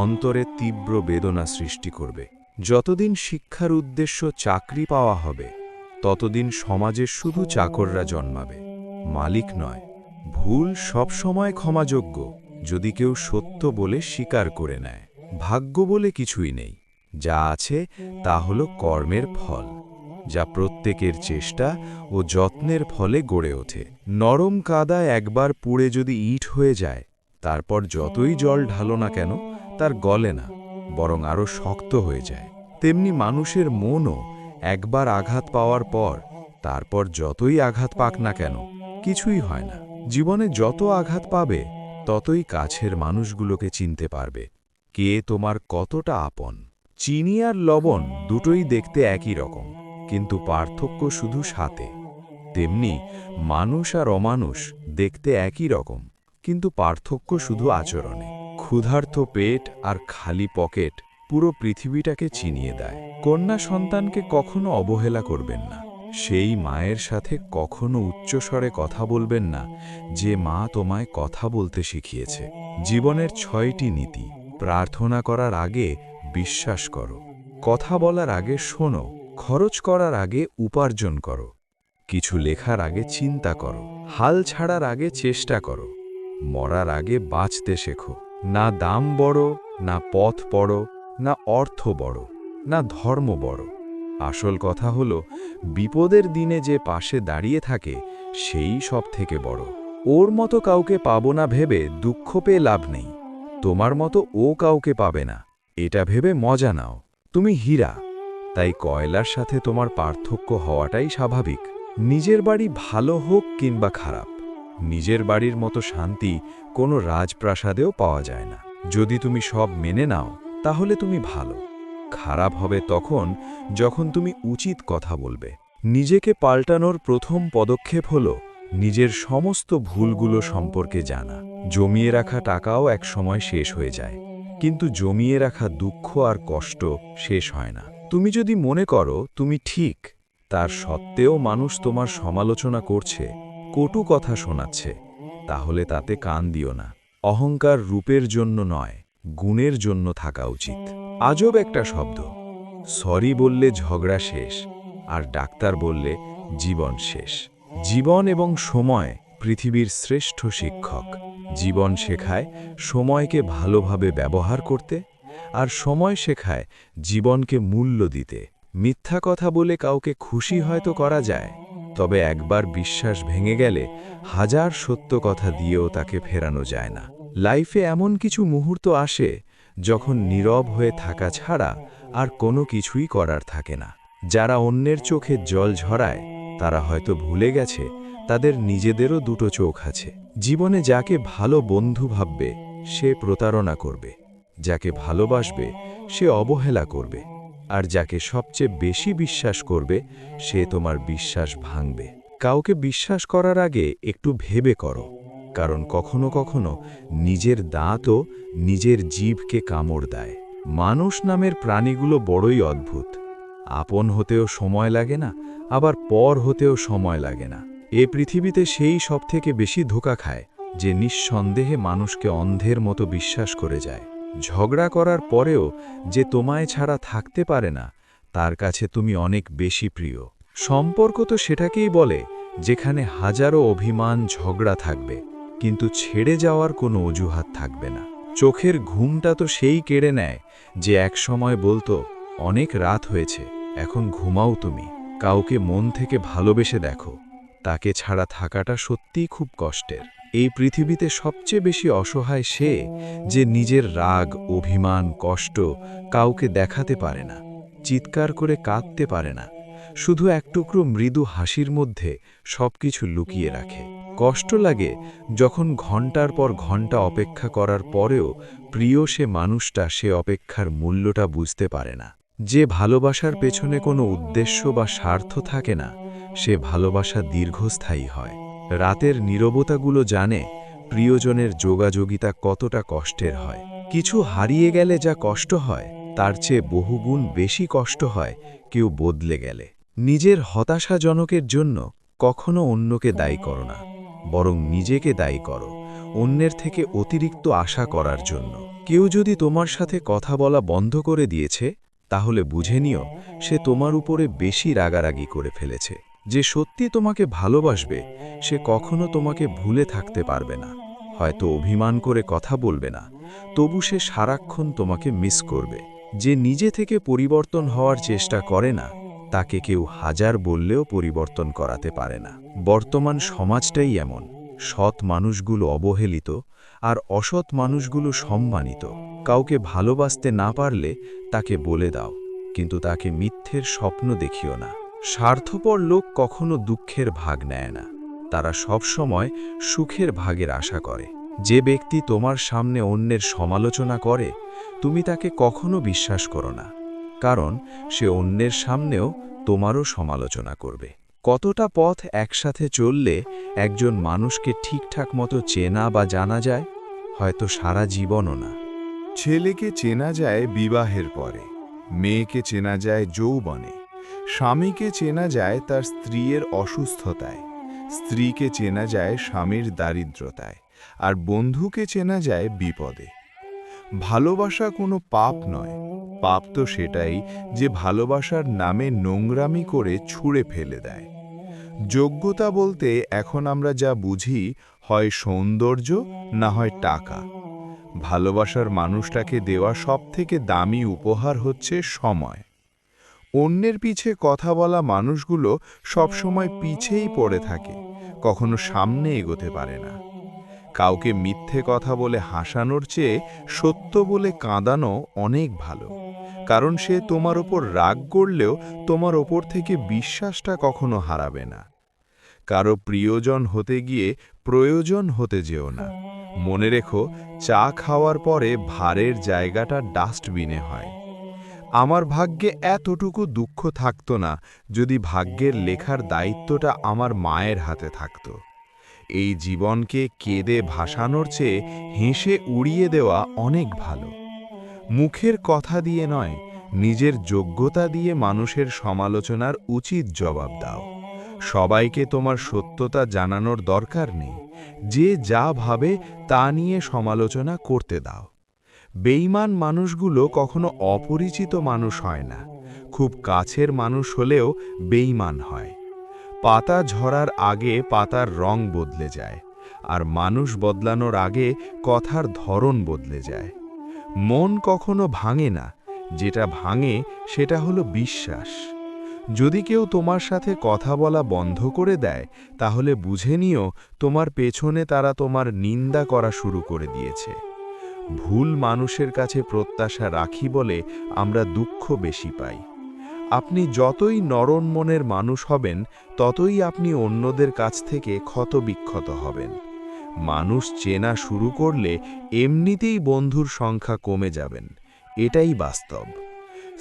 অন্তরে তীব্র বেদনা সৃষ্টি করবে। যতদিন শিক্ষার উদ্দেশ্য চাকরি পাওয়া হবে, ততদিন সমাজে শুধু চাকররা জন্মাবে, মালিক নয়। ভুল সবসময় ক্ষমাযোগ্য, যদি কেউ সত্য বলে স্বীকার করে নেয়। ভাগ্য বলে কিছুই নেই, যা আছে তা হলো কর্মের ফল, যা প্রত্যেকের চেষ্টা ও যত্নের ফলে গড়ে ওঠে। নরম কাদা একবার পুড়ে যদি ইট হয়ে যায়, তারপর যতই জল ঢালো না কেন তার গলে না, বরং আরও শক্ত হয়ে যায়। তেমনি মানুষের মনও একবার আঘাত পাওয়ার পর তারপর যতই আঘাত পাক না কেন কিছুই হয় না। জীবনে যত আঘাত পাবে ততই কাছের মানুষগুলোকে চিনতে পারবে কে তোমার কতটা আপন। চিনি আর লবণ দুটোই দেখতে একই রকম, কিন্তু পার্থক্য শুধু সাথে। তেমনি মানুষ আর অমানুষ দেখতে একই রকম, কিন্তু পার্থক্য শুধু আচরণে। ক্ষুধার্ত পেট আর খালি পকেট পুরো পৃথিবীটাকে চিনিয়ে দেয়। কন্যা সন্তানকে কখনো অবহেলা করবেন না, সেই মায়ের সাথে কখনো উচ্চস্বরে কথা বলবেন না, যে মা তোমায় কথা বলতে শিখিয়েছে। জীবনের 6টি নীতি। প্রার্থনা করার আগে বিশ্বাস করো, কথা বলার আগে শোনো, খরচ করার আগে উপার্জন করো, কিছু লেখার আগে চিন্তা করো, হাল ছাড়ার আগে চেষ্টা করো, মরার আগে বাঁচতে শেখো। না দাম বড়, না পথ বড়, না অর্থ বড়, না ধর্ম বড়। আসল কথা হলো, বিপদের দিনে যে পাশে দাঁড়িয়ে থাকে সেই সব থেকে বড়। ওর মতো কাউকে পাবো না ভেবে দুঃখ পেয়ে লাভ নেই। তোমার মতো ও কাউকে পাবে না, এটা ভেবে মজা নাও। তুমি হীরা, তাই কয়লার সাথে তোমার পার্থক্য হওয়াটাই স্বাভাবিক। নিজের বাড়ি ভালো হোক কিংবা খারাপ, নিজের বাড়ির মতো শান্তি কোনো রাজপ্রাসাদেও পাওয়া যায় না। যদি তুমি সব মেনে নাও তাহলে তুমি ভালো। খারাপ হবে তখন যখন তুমি উচিত কথা বলবে। নিজেকে পাল্টানোর প্রথম পদক্ষেপ হলো নিজের সমস্ত ভুলগুলো সম্পর্কে জানা। জমিয়ে রাখা টাকাও এক সময় শেষ হয়ে যায়, কিন্তু জমিয়ে রাখা দুঃখ আর কষ্ট শেষ হয় না। তুমি যদি মনে করো তুমি ঠিক, তার সত্ত্বেও মানুষ তোমার সমালোচনা করছে, কটু কথা শোনাচ্ছে, তাহলে তাতে কান দিও না। অহংকার রূপের জন্য নয়, গুণের জন্য থাকা উচিত। আজব একটা শব্দ, সরি বললে ঝগড়া শেষ, আর ডাক্তার বললে জীবন শেষ। জীবন এবং সময় পৃথিবীর শ্রেষ্ঠ শিক্ষক। জীবন শেখায় সময়কে ভালোভাবে ব্যবহার করতে, আর সময় শেখায় জীবনকে মূল্য দিতে। মিথ্যা কথা বলে কাউকে খুশি হয়তো করা যায়, তবে একবার বিশ্বাস ভেঙে গেলে হাজার সত্য কথা দিয়েও তাকে ফেরানো যায় না। লাইফে এমন কিছু মুহূর্ত আসে যখন নীরব হয়ে থাকা ছাড়া আর কোনো কিছুই করার থাকে না। যারা অন্যের চোখে জল ঝরায় তারা হয়তো ভুলে গেছে তাদের নিজেদেরও দুটো চোখ আছে। জীবনে যাকে ভালো বন্ধু ভাববে সে প্রতারণা করবে, যাকে ভালোবাসবে সে অবহেলা করবে, আর যাকে সবচেয়ে বেশি বিশ্বাস করবে সে তোমার বিশ্বাস ভাঙবে। কাউকে বিশ্বাস করার আগে একটু ভেবে করো, কারণ কখনো কখনো নিজের দাঁতও নিজের জিভকে কামড় দেয়। মানুষ নামের প্রাণীগুলো বড়ই অদ্ভুত। আপন হতেও সময় লাগে না, আবার পর হতেও সময় লাগে না। এ পৃথিবীতে সেই সবথেকে বেশি ধোঁকা খায় যে নিঃসন্দেহে মানুষকে অন্ধের মতো বিশ্বাস করে যায়। ঝগড়া করার পরেও যে তোমায় ছাড়া থাকতে পারে না, তার কাছে তুমি অনেক বেশি প্রিয়। সম্পর্ক তো সেটাকেই বলে যেখানে হাজারো অভিমান ঝগড়া থাকবে, কিন্তু ছেড়ে যাওয়ার কোনো অজুহাত থাকবে না। চোখের ঘুমটা তো সেই কেড়ে নেয় যে এক সময় বলতো অনেক রাত হয়েছে, এখন ঘুমাও তুমি। কাউকে মন থেকে ভালোবেসে দেখো, তাকে ছাড়া থাকাটা সত্যিই খুব কষ্টের। এই পৃথিবীতে সবচেয়ে বেশি অসহায় সে যে নিজের রাগ, অভিমান, কষ্ট কাউকে দেখাতে পারে না, চিৎকার করে কাঁদতে পারে না, শুধু এক টুকরো মৃদু হাসির মধ্যে সবকিছু লুকিয়ে রাখে। কষ্ট লাগে যখন ঘন্টার পর ঘন্টা অপেক্ষা করার পরেও প্রিয় সে মানুষটা সে অপেক্ষার মূল্যটা বুঝতে পারে না। যে ভালোবাসার পেছনে কোনো উদ্দেশ্য বা স্বার্থ থাকে না, সে ভালোবাসা দীর্ঘস্থায়ী হয়। রাতের নীরবতাগুলো জানে প্রিয়জনের যোগাযোগিতা কতটা কষ্টের হয়। কিছু হারিয়ে গেলে যা কষ্ট হয় তার চেয়ে বহুগুণ বেশি কষ্ট হয় কেউ বদলে গেলে। নিজের হতাশাজনকের জন্য কখনো অন্যকে দায়ী করো না, বরং নিজেকে দায়ী করো অন্যের থেকে অতিরিক্ত আশা করার জন্য। কেউ যদি তোমার সাথে কথা বলা বন্ধ করে দিয়েছে, তাহলে বুঝে নিও সে তোমার উপরে বেশি রাগারাগি করে ফেলেছে। যে সত্যি তোমাকে ভালোবাসবে সে কখনো তোমাকে ভুলে থাকতে পারবে না। হয়তো অভিমান করে কথা বলবে না, তবু সে সারাক্ষণ তোমাকে মিস করবে। যে নিজে থেকে পরিবর্তন হওয়ার চেষ্টা করে না, তাকে কেউ হাজার বললেও পরিবর্তন করাতে পারে না। বর্তমান সমাজটাই এমন, সৎ মানুষগুলো অবহেলিত আর অসৎ মানুষগুলো সম্মানিত। কাউকে ভালোবাসতে না পারলে তাকে বলে দাও, কিন্তু তাকে মিথ্যের স্বপ্ন দেখিও না। স্বার্থপর লোক কখনো দুঃখের ভাগ নেয় না, তারা সব সময় সুখের ভাগের আশা করে। যে ব্যক্তি তোমার সামনে অন্যের সমালোচনা করে, তুমি তাকে কখনো বিশ্বাস করো না, কারণ সে অন্যের সামনেও তোমারও সমালোচনা করবে। কতটা পথ একসাথে চললে একজন মানুষকে ঠিকঠাক মতো চেনা বা জানা যায়? হয়তো সারা জীবনও না। ছেলেকে চেনা যায় বিবাহের পরে, মেয়েকে চেনা যায় যৌবনে, স্বামীকে চেনা যায় তার স্ত্রীর অসুস্থতায়, স্ত্রীকে চেনা যায় স্বামীর দারিদ্রতায়, আর বন্ধুকে চেনা যায় বিপদে। ভালোবাসা কোনো পাপ নয়, পাপ তো সেটাই যে ভালোবাসার নামে নোংরামি করে ছুঁড়ে ফেলে দেয়। যোগ্যতা বলতে এখন আমরা যা বুঝি হয় সৌন্দর্য না হয় টাকা। ভালোবাসার মানুষটাকে দেওয়া সবথেকে দামি উপহার হচ্ছে সময়। অন্যের পিছে কথা বলা মানুষগুলো সবসময় পিছেই পড়ে থাকে, কখনো সামনে এগোতে পারে না। কাউকে মিথ্যে কথা বলে হাসানোর চেয়ে সত্য বলে কাঁদানো অনেক ভালো, কারণ সে তোমার ওপর রাগ করলেও তোমার ওপর থেকে বিশ্বাসটা কখনো হারাবে না। কারো প্রিয়জন হতে গিয়ে প্রয়োজন হতে যেও না। মনে রেখো, চা খাওয়ার পরে ভারের জায়গাটা ডাস্টবিনে হয়। আমার ভাগ্যে এতটুকু দুঃখ থাকতো না যদি ভাগ্যের লেখার দায়িত্বটা আমার মায়ের হাতে থাকতো। এই জীবনকে কেঁদে ভাসানোর চেয়ে হেসে উড়িয়ে দেওয়া অনেক ভালো। মুখের কথা দিয়ে নয়, নিজের যোগ্যতা দিয়ে মানুষের সমালোচনার উচিত জবাব দাও। সবাইকে তোমার সত্যতা জানানোর দরকার নেই, যে যা ভাবে তা নিয়ে সমালোচনা করতে দাও। বেঈমান মানুষগুলো কখনো অপরিচিত মানুষ হয় না, খুব কাছের মানুষ হলেও বেঈমান হয়। পাতা ঝরার আগে পাতার রং বদলে যায়, আর মানুষ বদলানোর আগে কথার ধরন বদলে যায়। মন কখনো ভাঙে না, যেটা ভাঙে সেটা হলো বিশ্বাস। যদি কেউ তোমার সাথে কথা বলা বন্ধ করে দেয়, তাহলে বুঝে নিও তোমার পেছনে তারা তোমার নিন্দা করা শুরু করে দিয়েছে। ভুল মানুষের কাছে প্রত্যাশা রাখি বলে আমরা দুঃখ বেশি পাই। আপনি যতই নরম মনের মানুষ হবেন, ততই আপনি অন্যদের কাছ থেকে ক্ষতবিক্ষত হবেন। মানুষ চেনা শুরু করলে এমনিতেই বন্ধুর সংখ্যা কমে যাবেন, এটাই বাস্তব।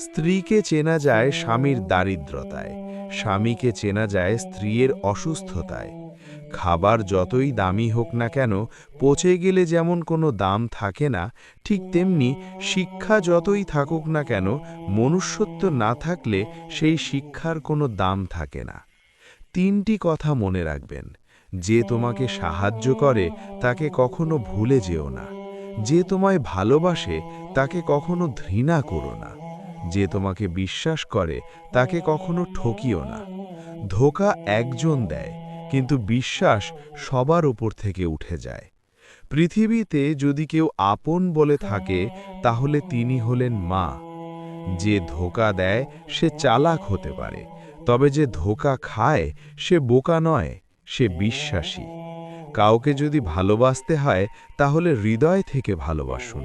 স্ত্রীকে চেনা যায় স্বামীর দারিদ্রতায়, স্বামীকে চেনা যায় স্ত্রীর অসুস্থতায়। খাবার যতই দামি হোক না কেন, পচে গেলে যেমন কোনো দাম থাকে না, ঠিক তেমনি শিক্ষা যতই থাকুক না কেন, মনুষ্যত্ব না থাকলে সেই শিক্ষার কোনো দাম থাকে না। তিনটি কথা মনে রাখবেন: যে তোমাকে সাহায্য করে তাকে কখনো ভুলে যেও না, যে তোমায় ভালোবাসে তাকে কখনো ঘৃণা করো না, যে তোমাকে বিশ্বাস করে তাকে কখনো ঠকিও না। ধোঁকা একজন দেয়, কিন্তু বিশ্বাস সবার উপর থেকে উঠে যায়। পৃথিবীতে যদি কেউ আপন বলে থাকে, তাহলে তিনি হলেন মা। যে ধোঁকা দেয় সে চালাক হতে পারে, তবে যে ধোঁকা খায় সে বোকা নয়, সে বিশ্বাসী। কাউকে যদি ভালোবাসতে হয়, তাহলে হৃদয় থেকে ভালোবাসুন।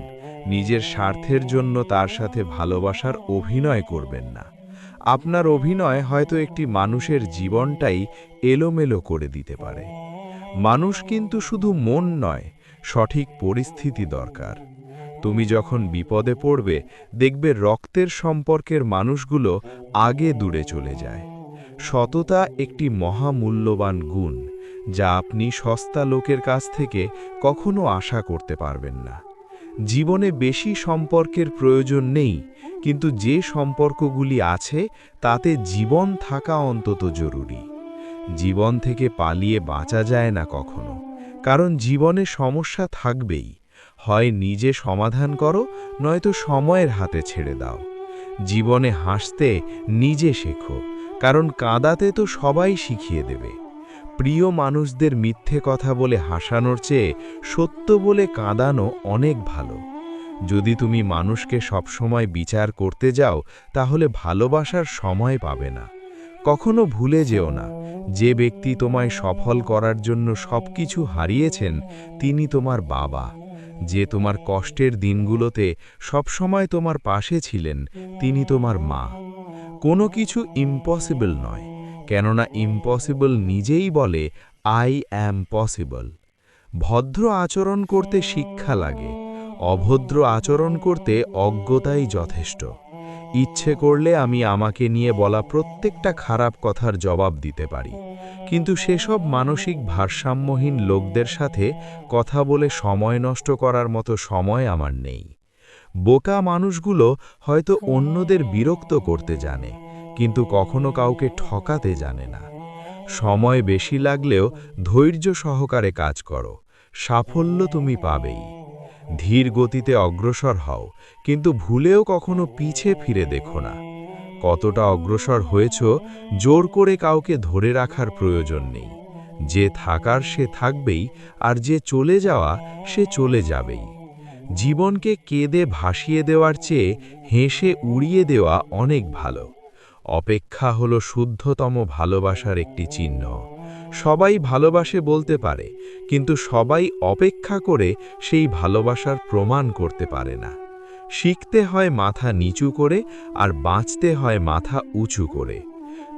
নিজের স্বার্থের জন্য তার সাথে ভালোবাসার অভিনয় করবেন না। আপনার অভিনয় হয়তো একটি মানুষের জীবনটাই এলোমেলো করে দিতে পারে। মানুষ কিন্তু শুধু মন নয়, সঠিক পরিস্থিতি দরকার। তুমি যখন বিপদে পড়বে, দেখবে রক্তের সম্পর্কের মানুষগুলো আগে দূরে চলে যায়। সততা একটি মহামূল্যবান গুণ, যা আপনি সস্তা লোকের কাছ থেকে কখনো আশা করতে পারবেন না। জীবনে বেশি সম্পর্কের প্রয়োজন নেই, কিন্তু যে সম্পর্কগুলি আছে তাতে জীবন থাকা অন্তত জরুরি। জীবন থেকে পালিয়ে বাঁচা যায় না কখনো, কারণ জীবনে সমস্যা থাকবেই। হয় নিজে সমাধান করো, নয়তো সময়ের হাতে ছেড়ে দাও। জীবনে হাসতে নিজে শেখো, কারণ কাঁদাতে তো সবাই শিখিয়ে দেবে। প্রিয় মানুষদের মিথ্যে কথা বলে হাসানোর চেয়ে সত্য বলে কাঁদানো অনেক ভালো। যদি তুমি মানুষকে সবসময় বিচার করতে যাও, তাহলে ভালোবাসার সময় পাবে না। কখনো ভুলে যেও না, যে ব্যক্তি তোমায় সফল করার জন্য সবকিছু হারিয়েছেন, তিনি তোমার বাবা। যে তোমার কষ্টের দিনগুলোতে সবসময় তোমার পাশে ছিলেন, তিনি তোমার মা। কোনো কিছু ইম্পসিবল নয়, কেননা ইম্পসিবল নিজেই বলে আই অ্যাম পসিবল। ভদ্র আচরণ করতে শিক্ষা লাগে, অভদ্র আচরণ করতে অজ্ঞতাই যথেষ্ট। ইচ্ছে করলে আমি আমাকে নিয়ে বলা প্রত্যেকটা খারাপ কথার জবাব দিতে পারি, কিন্তু সেসব মানসিক ভারসাম্যহীন লোকদের সাথে কথা বলে সময় নষ্ট করার মতো সময় আমার নেই। বোকা মানুষগুলো হয়তো অন্যদের বিরক্ত করতে জানে, কিন্তু কখনো কাউকে ঠকাতে জানে না। সময় বেশি লাগলেও ধৈর্য সহকারে কাজ করো, সাফল্য তুমি পাবেই। ধীর গতিতে অগ্রসর হও, কিন্তু ভুলেও কখনো পিছে ফিরে দেখো না। কতটা অগ্রসর হয়েছ জোর করে কাউকে ধরে রাখার প্রয়োজন নেই। যে থাকার সে থাকবেই, আর যে চলে যাওয়া সে চলে যাবেই। জীবনকে কেঁদে ভাসিয়ে দেওয়ার চেয়ে হেসে উড়িয়ে দেওয়া অনেক ভালো। অপেক্ষা হলো শুদ্ধতম ভালোবাসার একটি চিহ্ন। সবাই ভালোবাসে বলতে পারে, কিন্তু সবাই অপেক্ষা করে সেই ভালোবাসার প্রমাণ করতে পারে না। শিখতে হয় মাথা নিচু করে, আর বাঁচতে হয় মাথা উঁচু করে।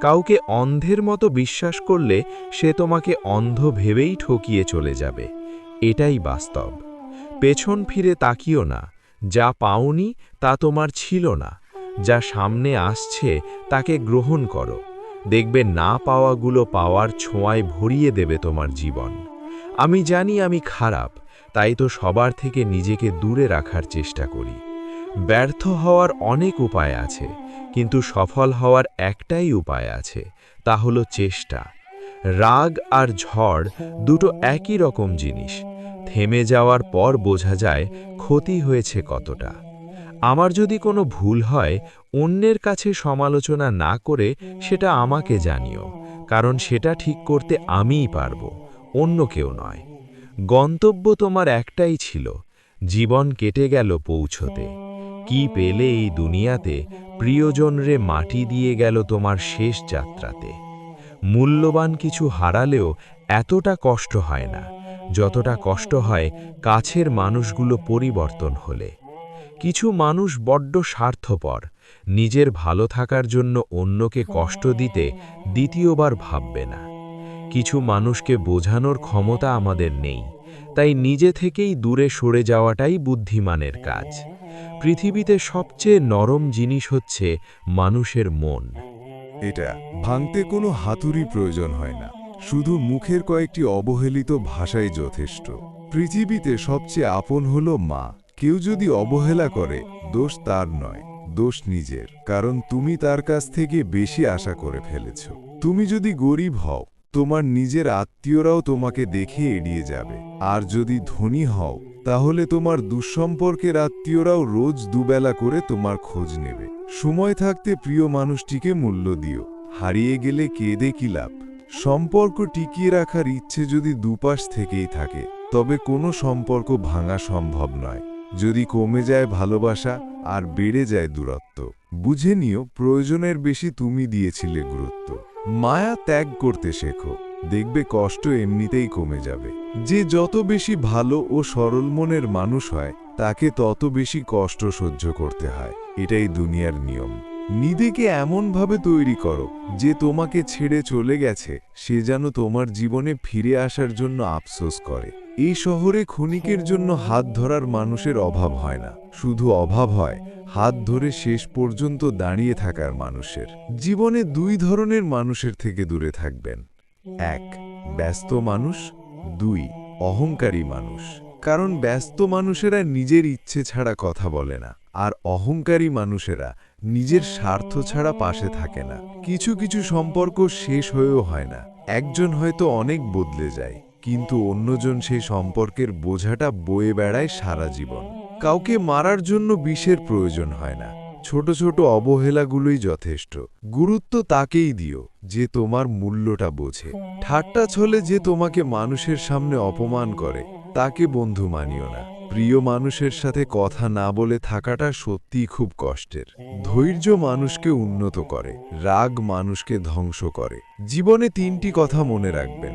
কাউকে অন্ধের মতো বিশ্বাস করলে সে তোমাকে অন্ধ ভেবেই ঠকিয়ে চলে যাবে। এটাই বাস্তব। পেছন ফিরে তাকিও না, যা পাওনি তা তোমার ছিল না। যা সামনে আসছে তাকে গ্রহণ করো। দেখবে না পাওয়াগুলো পাওয়ার ছোঁয়ায় ভরিয়ে দেবে তোমার জীবন। আমি জানি আমি খারাপ, তাই তো সবার থেকে নিজেকে দূরে রাখার চেষ্টা করি। ব্যর্থ হওয়ার অনেক উপায় আছে, কিন্তু সফল হওয়ার একটাই উপায় আছে, তা হলো চেষ্টা। রাগ আর ঝড় দুটো একই রকম জিনিস। থেমে যাওয়ার পর বোঝা যায় ক্ষতি হয়েছে কতটা। আমার যদি কোনো ভুল হয়, অন্যের কাছে সমালোচনা না করে সেটা আমাকে জানিও, কারণ সেটা ঠিক করতে আমিই পারব, অন্য কেউ নয়। গন্তব্য তোমার একটাই ছিল, জীবন কেটে গেল পৌঁছতে। কি পেলে এই দুনিয়াতে, প্রিয়জনরে মাটি দিয়ে গেল তোমার শেষ যাত্রাতে। মূল্যবান কিছু হারালেও এতটা কষ্ট হয় না, যতটা কষ্ট হয় কাছের মানুষগুলো পরিবর্তন হলে। কিছু মানুষ বড্ড স্বার্থপর, নিজের ভালো থাকার জন্য অন্যকে কষ্ট দিতে দ্বিতীয়বার ভাববে না। কিছু মানুষকে বোঝানোর ক্ষমতা আমাদের নেই, তাই নিজে থেকেই দূরে সরে যাওয়াটাই বুদ্ধিমানের কাজ। পৃথিবীতে সবচেয়ে নরম জিনিস হচ্ছে মানুষের মন। এটা ভাঙতে কোনো হাতুড়ি প্রয়োজন হয় না, শুধু মুখের কয়েকটি অবহেলিত ভাষাই যথেষ্ট। পৃথিবীতে সবচেয়ে আপন হলো মা। কেউ যদি অবহেলা করে, দোষ তার নয়, দোষ নিজের, কারণ তুমি তার কাছ থেকে বেশি আশা করে ফেলেছ। তুমি যদি গরিব হও, তোমার নিজের আত্মীয়রাও তোমাকে দেখে এড়িয়ে যাবে। আর যদি ধনী হও, তাহলে তোমার দুঃসম্পর্কের আত্মীয়রাও রোজ দুবেলা করে তোমার খোঁজ নেবে। সময় থাকতে প্রিয় মানুষটিকে মূল্য দিও, হারিয়ে গেলে কেঁদে কি লাভ। সম্পর্ক টিকিয়ে রাখার ইচ্ছে যদি দুপাশ থেকেই থাকে, তবে কোনো সম্পর্ক ভাঙা সম্ভব নয়। যদি কমে যায় ভালোবাসা আর বেড়ে যায় দূরত্ব, বুঝে নিও প্রয়োজনের বেশি তুমি দিয়েছিলে গুরুত্ব। মায়া ত্যাগ করতে শেখো, দেখবে কষ্ট এমনিতেই কমে যাবে। যে যত বেশি ভালো ও সরল মনের মানুষ হয়, তাকে তত বেশি কষ্ট সহ্য করতে হয়। এটাই দুনিয়ার নিয়ম। নিজেকে এমনভাবে তৈরি করো যে তোমাকে ছেড়ে চলে গেছে সে যেন তোমার জীবনে ফিরে আসার জন্য আফসোস করে। এই শহরে ক্ষণিকের জন্য হাত ধরার মানুষের অভাব হয় না, শুধু অভাব হয় হাত ধরে শেষ পর্যন্ত দাঁড়িয়ে থাকার মানুষের। জীবনে দুই ধরনের মানুষের থেকে দূরে থাকবেন। 1. ব্যস্ত মানুষ। 2. অহংকারী মানুষ। কারণ ব্যস্ত মানুষেরা নিজের ইচ্ছে ছাড়া কথা বলে না, আর অহংকারী মানুষেরা নিজের স্বার্থ ছাড়া পাশে থাকে না। কিছু কিছু সম্পর্ক শেষ হয়েও হয় না। একজন হয়তো অনেক বদলে যায়, কিন্তু অন্যজন সেই সম্পর্কের বোঝাটা বয়ে বেড়ায় সারা জীবন। কাউকে মারার জন্য বিষের প্রয়োজন হয় না, ছোট ছোট অবহেলাগুলোই যথেষ্ট। গুরুত্ব তাকেই দিও যে তোমার মূল্যটা বোঝে। ঠাট্টা ছলে যে তোমাকে মানুষের সামনে অপমান করে, তাকে বন্ধু মানিও না। প্রিয় মানুষের সাথে কথা না বলে থাকাটা সত্যিই খুব কষ্টের। ধৈর্য মানুষকে উন্নত করে, রাগ মানুষকে ধ্বংস করে। জীবনে 3টি কথা মনে রাখবেন।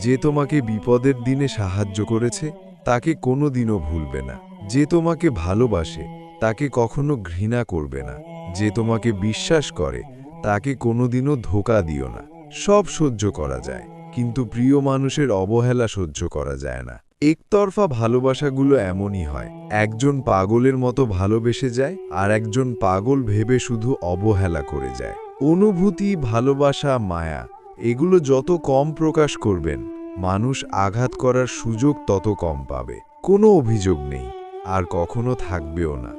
যে তোমাকে বিপদের দিনে সাহায্য করেছে, তাকে কোনোদিনও ভুলবে না। যে তোমাকে ভালোবাসে, তাকে কখনো ঘৃণা করবে না। যে তোমাকে বিশ্বাস করে, তাকে কোনোদিনও ধোঁকা দিও না। সব সহ্য করা যায়, কিন্তু প্রিয় মানুষের অবহেলা সহ্য করা যায় না। একতরফা ভালোবাসাগুলো এমনই হয়, একজন পাগলের মতো ভালোবেসে যায়, আর একজন পাগল ভেবে শুধু অবহেলা করে যায়। অনুভূতি, ভালোবাসা, মায়া এগুলো যত কম প্রকাশ করবেন, মানুষ আঘাত করার সুযোগ তত কম পাবে। কোনো অভিযোগ নেই, আর কখনো থাকবেও না।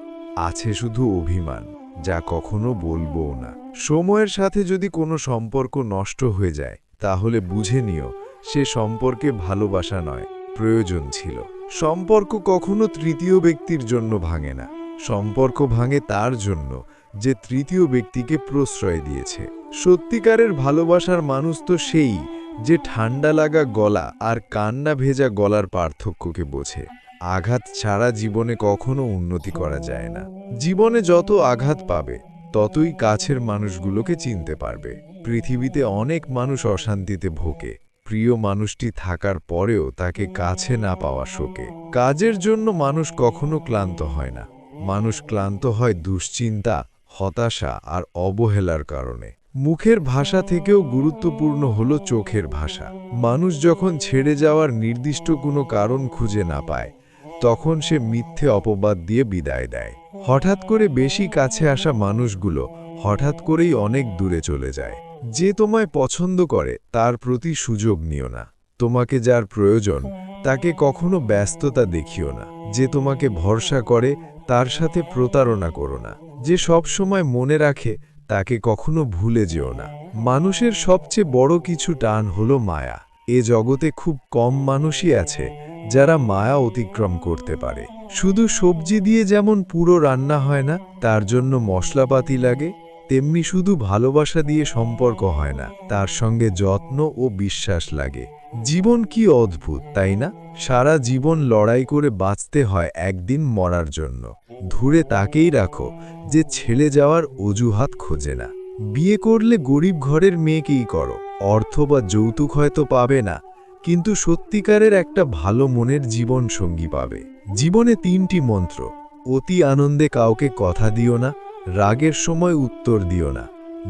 আছে শুধু অভিমান, যা কখনো বলবোও না। সময়ের সাথে যদি কোনো সম্পর্ক নষ্ট হয়ে যায় তাহলে বুঝে নিও সে সম্পর্কে ভালোবাসা নয়, প্রয়োজন ছিল। সম্পর্ক কখনো তৃতীয় ব্যক্তির জন্য ভাঙে না, সম্পর্ক ভাঙে তার জন্য যে তৃতীয় ব্যক্তিকে প্রশ্রয় দিয়েছে। সত্যিকারের ভালোবাসার মানুষ তো সেই যে ঠান্ডা লাগা গলা আর কান্না ভেজা গলার পার্থক্যকে বোঝে। আঘাত ছাড়া জীবনে কখনো উন্নতি করা যায় না। জীবনে যত আঘাত পাবে ততই কাছের মানুষগুলোকে চিনতে পারবে। পৃথিবীতে অনেক মানুষ অশান্তিতে ভোগে, প্রিয় মানুষটি থাকার পরেও তাকে কাছে না পাওয়া শোকে। কাজের জন্য মানুষ কখনো ক্লান্ত হয় না, মানুষ ক্লান্ত হয় দুশ্চিন্তা, হতাশা আর অবহেলার কারণে। মুখের ভাষা থেকেও গুরুত্বপূর্ণ হলো চোখের ভাষা। মানুষ যখন ছেড়ে যাওয়ার নির্দিষ্ট কোনো কারণ খুঁজে না পায় তখন সে মিথ্যে অপবাদ দিয়ে বিদায় দেয়। হঠাৎ করে বেশি কাছে আসা মানুষগুলো হঠাৎ করেই অনেক দূরে চলে যায়। যে তোমায় পছন্দ করে তার প্রতি সুযোগ নিও না। তোমাকে যার প্রয়োজন তাকে কখনো ব্যস্ততা দেখিও না। যে তোমাকে ভরসা করে তার সাথে প্রতারণা করো না। যে সব সময় মনে রাখে তাকে কখনো ভুলে যেও না। মানুষের সবচেয়ে বড় কিছু টান হলো মায়া। এ জগতে খুব কম মানুষই আছে যারা মায়া অতিক্রম করতে পারে। শুধু সবজি দিয়ে যেমন পুরো রান্না হয় না, তার জন্য মশলাপাতি লাগে, তেমনি শুধু ভালোবাসা দিয়ে সম্পর্ক হয় না, তার সঙ্গে যত্ন ও বিশ্বাস লাগে। জীবন কি অদ্ভুত, তাই না? সারা জীবন লড়াই করে বাঁচতে হয় একদিন মরার জন্য। ধরে তাকেই রাখো যে ছেড়ে যাওয়ার অজুহাত খোঁজে না। বিয়ে করলে গরিব ঘরের মেয়েকেই করো। অর্থ বা যৌতুক হয়তো পাবে না, কিন্তু সত্যিকারের একটা ভালো মনের জীবন সঙ্গী পাবে। জীবনে 3টি মন্ত্র: অতি আনন্দে কাউকে কথা দিও না, রাগের সময় উত্তর দিও না,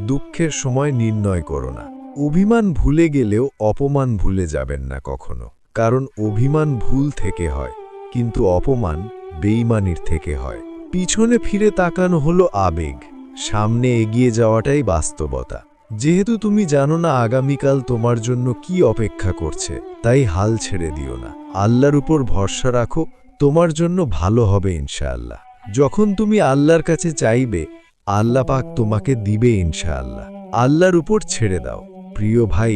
দুঃখের সময় নির্ণয় করো না। অভিমান ভুলে গেলেও অপমান ভুলে যাবেন না কখনো, কারণ অভিমান ভুল থেকে হয়, কিন্তু অপমান বেইমানির থেকে হয়। পিছনে ফিরে তাকানো হলো আবেগ, সামনে এগিয়ে যাওয়াটাই বাস্তবতা। যেহেতু তুমি জানো না আগামীকাল তোমার জন্য কি অপেক্ষা করছে, তাই হাল ছেড়ে দিও না। আল্লাহর উপর ভরসা রাখো, তোমার জন্য ভালো হবে ইনশাআল্লাহ। যখন তুমি আল্লাহর কাছে চাইবে, আল্লাহ পাক তোমাকে দিবে ইনশাআল্লাহ। আল্লাহর উপর ছেড়ে দাও প্রিয় ভাই,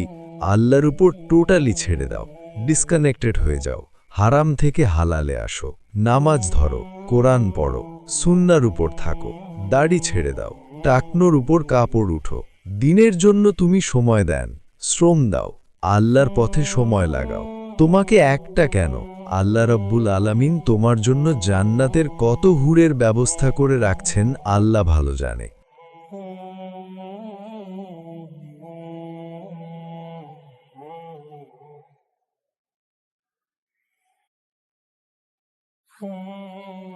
আল্লাহর উপর টোটালি ছেড়ে দাও। ডিসকানেক্টেড হয়ে যাও, হারাম থেকে হালালে আসো, নামাজ ধরো, কোরআন পড়ো, সুন্নার উপর থাকো, দাড়ি ছেড়ে দাও, টাকনোর উপর কাপড় উঠো। দিনের জন্য তুমি সময় দেন, শ্রম দাও, আল্লাহর পথে সময় লাগাও। তোমাকে একটা কেন, আল্লাহ রব্বুল আলামিন তোমার জন্য জান্নাতের কত হুরের ব্যবস্থা করে রাখছেন আল্লাহ ভালো জানে। Oh